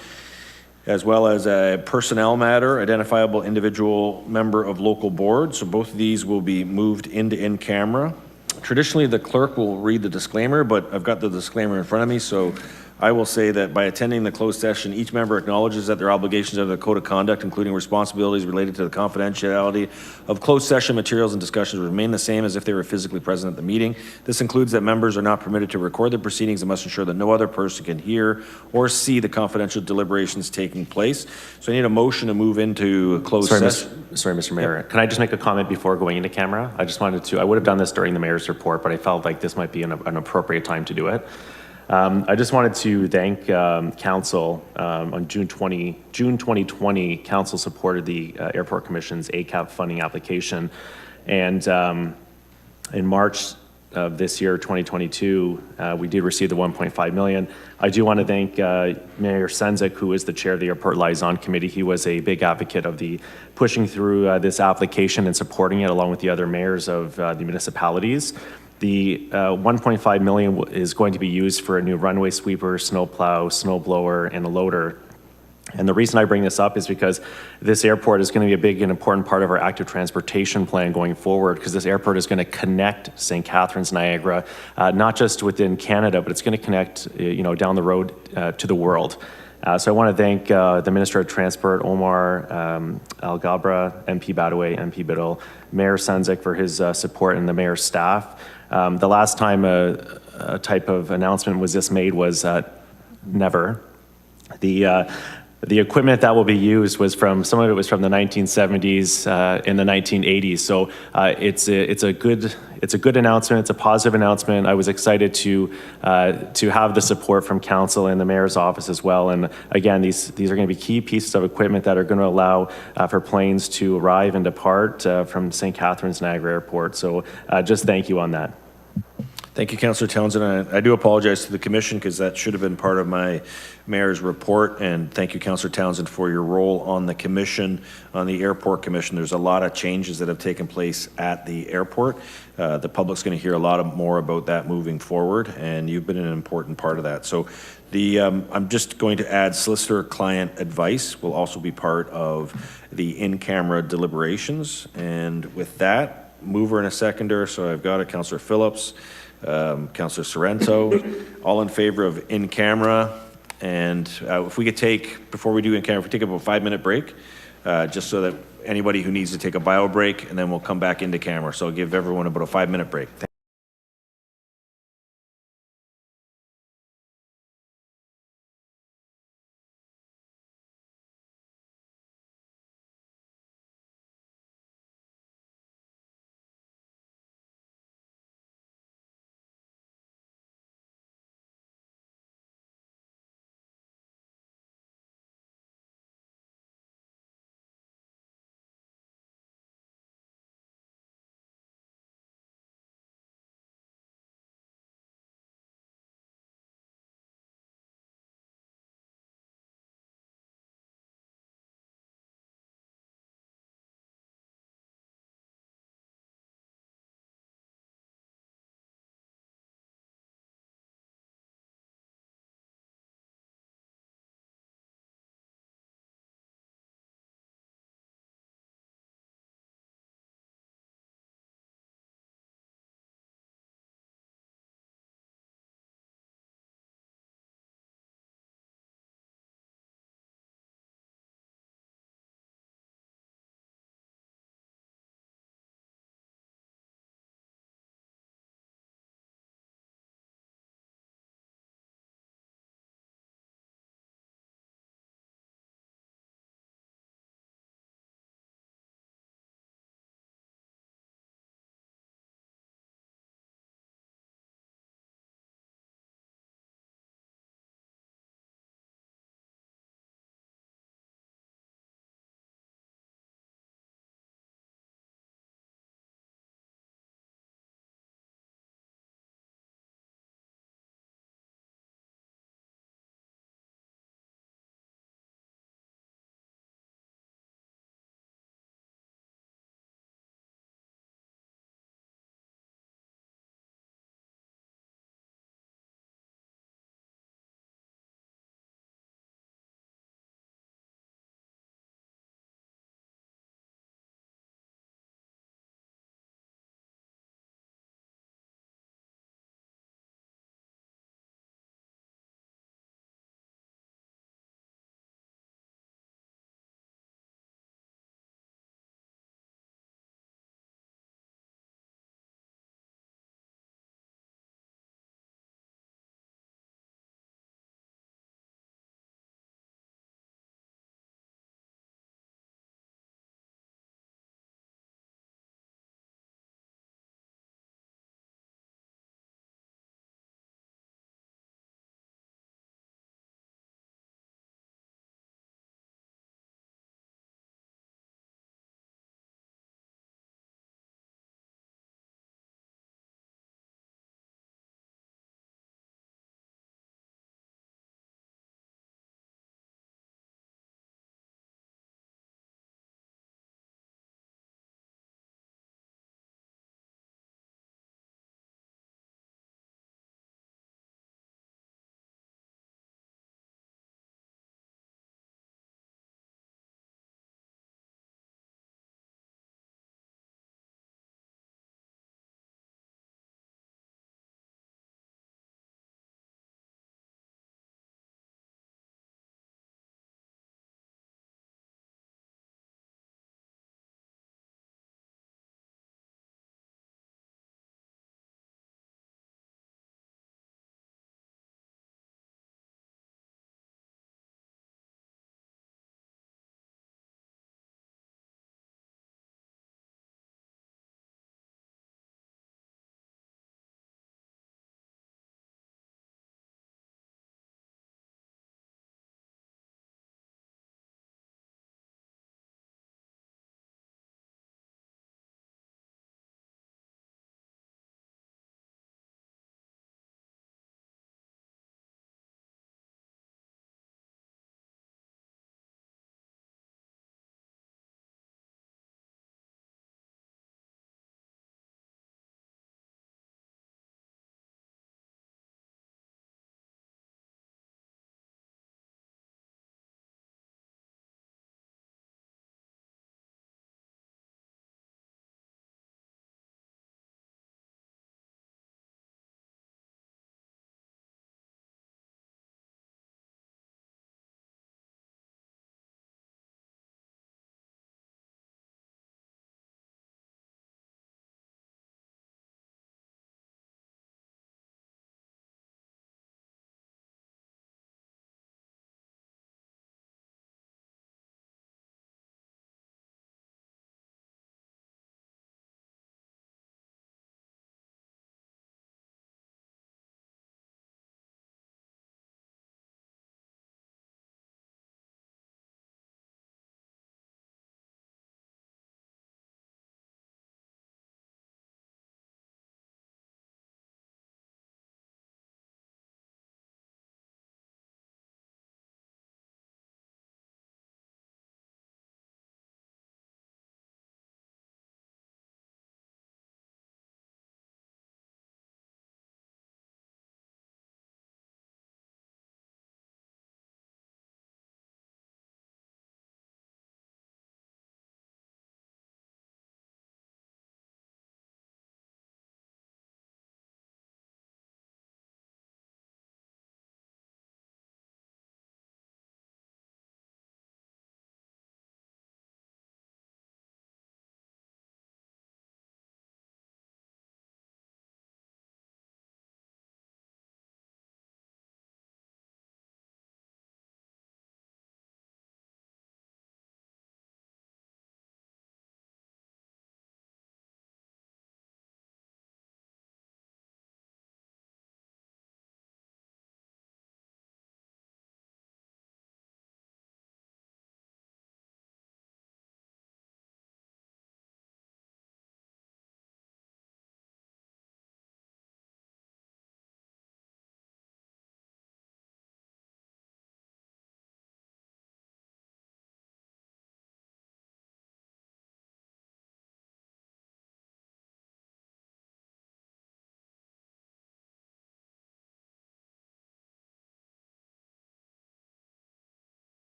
as well as a personnel matter, identifiable individual member of local board. So both of these will be moved into in camera. Traditionally, the clerk will read the disclaimer, but I've got the disclaimer in front of me, so I will say that by attending the closed session, each member acknowledges that their obligations under the Code of Conduct, including responsibilities related to the confidentiality of closed session materials and discussions, remain the same as if they were physically present at the meeting. This includes that members are not permitted to record the proceedings and must ensure that no other person can hear or see the confidential deliberations taking place. So I need a motion to move into closed session. Sorry, Mr. Mayor. Can I just make a comment before going into camera? I just wanted to, I would have done this during the mayor's report, but I felt like this might be an appropriate time to do it. I just wanted to thank Council. On June 2020, Council supported the Airport Commission's ACAP funding application. And in March of this year, 2022, we did receive the $1.5 million. I do want to thank Mayor Sendzik, who is the chair of the Airport Liaison Committee. He was a big advocate of the pushing through this application and supporting it along with the other mayors of the municipalities. The 1.5 million is going to be used for a new runway sweeper, snow plow, snow blower, and a loader. And the reason I bring this up is because this airport is going to be a big and important part of our active transportation plan going forward, because this airport is going to connect St. Catharines, Niagara, not just within Canada, but it's going to connect, down the road to the world. So I want to thank the Minister of Transport, Omar Al-Gabra, MP Badaway, MP Biddle, Mayor Sunzik for his support, and the mayor's staff. The last time a type of announcement was this made was never. The equipment that will be used was some of it was from the 1970s and the 1980s. So it's a good announcement. It's a positive announcement. I was excited to have the support from council and the mayor's office as well. And again, these are going to be key pieces of equipment that are going to allow for planes to arrive and depart from St. Catharines Niagara Airport. So just thank you on that. Thank you, Councillor Townsend. I do apologize to the commission because that should have been part of my mayor's report. And thank you, Councillor Townsend, for your role on the commission, on the airport commission. There's a lot of changes that have taken place at the airport. The public's going to hear a lot more about that moving forward, and you've been an important part of that. So I'm just going to add solicitor-client advice will also be part of the in-camera deliberations. And with that, mover and a seconder. So I've got Councillor Phillips, Councillor Sorrento, all in favor of in camera. And if we could take, before we do in camera, if we take about a 5-minute break, just so that anybody who needs to take a bio break, and then we'll come back into camera. So I'll give everyone about a 5-minute break.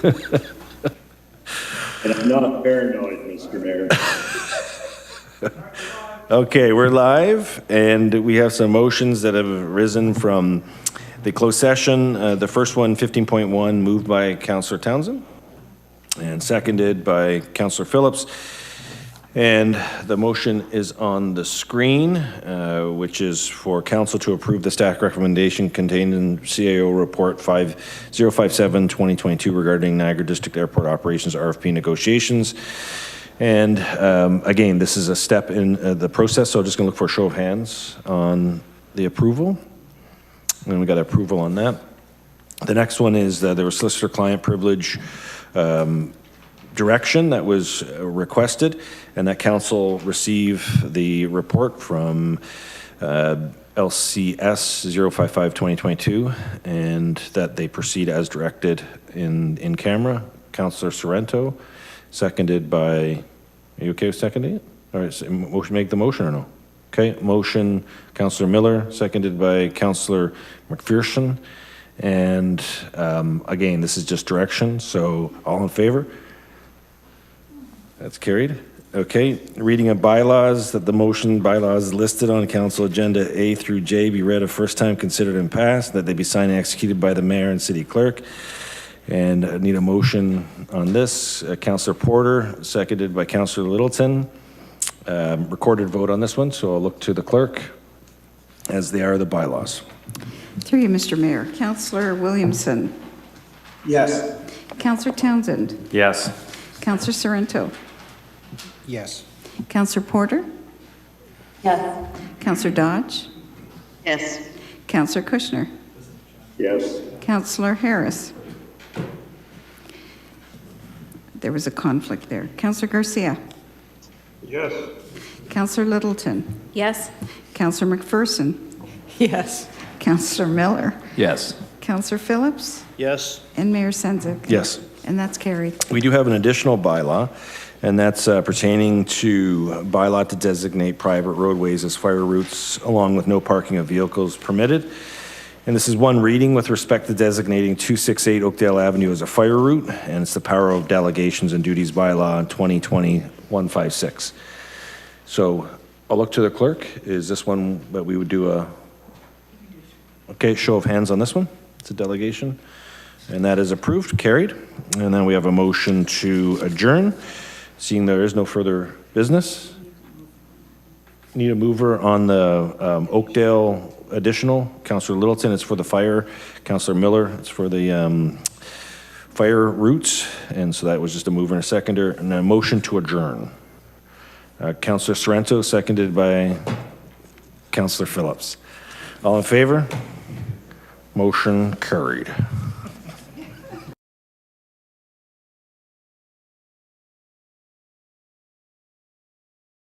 And I'm not paranoid, Mr. Mayor. Okay, we're live, and we have some motions that have arisen from the closed session. The first one, 15.1, moved by Councillor Townsend and seconded by Councillor Phillips. And the motion is on the screen, which is for council to approve the staff recommendation contained in CAO Report 5057-2022 regarding Niagara District Airport Operations RFP negotiations. And again, this is a step in the process, so I'm just going to look for a show of hands on the approval. And we got approval on that. The next one is there was solicitor-client privilege direction that was requested, and that council receive the report from LCS 055-2022, and that they proceed as directed in camera. Councillor Sorrento, seconded by, are you okay with seconding it? All right, so motion, make the motion or no? Okay, motion, Councillor Miller, seconded by Councillor McPherson. And again, this is just direction, so all in favor? That's carried. Okay, reading of bylaws, that the motion bylaws listed on council agenda A through J be read a first time, considered and passed, that they be signed and executed by the mayor and city clerk. And I need a motion on this. Councillor Porter, seconded by Councillor Littleton. Recorded vote on this one, so I'll look to the clerk as they are the bylaws. Through you, Mr. Mayor. Councillor Williamson. Yes. Councillor Townsend. Yes. Councillor Sorrento. Yes. Councillor Porter. Yes. Councillor Dodge. Yes. Councillor Kushner. Yes. Councillor Harris. There was a conflict there. Councillor Garcia. Yes. Councillor Littleton. Yes. Councillor McPherson. Yes. Councillor Miller. Yes. Councillor Phillips. Yes. And Mayor Senzik. Yes. And that's carried. We do have an additional bylaw, and that's pertaining to bylaw to designate private roadways as fire routes, along with no parking of vehicles permitted. And this is one reading with respect to designating 268 Oakdale Avenue as a fire route, and it's the power of delegations and duties bylaw 2020-156. So I'll look to the clerk. Is this one that we would do a, okay, show of hands on this one? It's a delegation. And that is approved, carried. And then we have a motion to adjourn. Seeing there is no further business. Need a mover on the Oakdale additional. Councillor Littleton, it's for the fire. Councillor Miller, it's for the fire routes. And so that was just a mover and a seconder. And a motion to adjourn. Councillor Sorrento, seconded by Councillor Phillips. All in favor? Motion carried.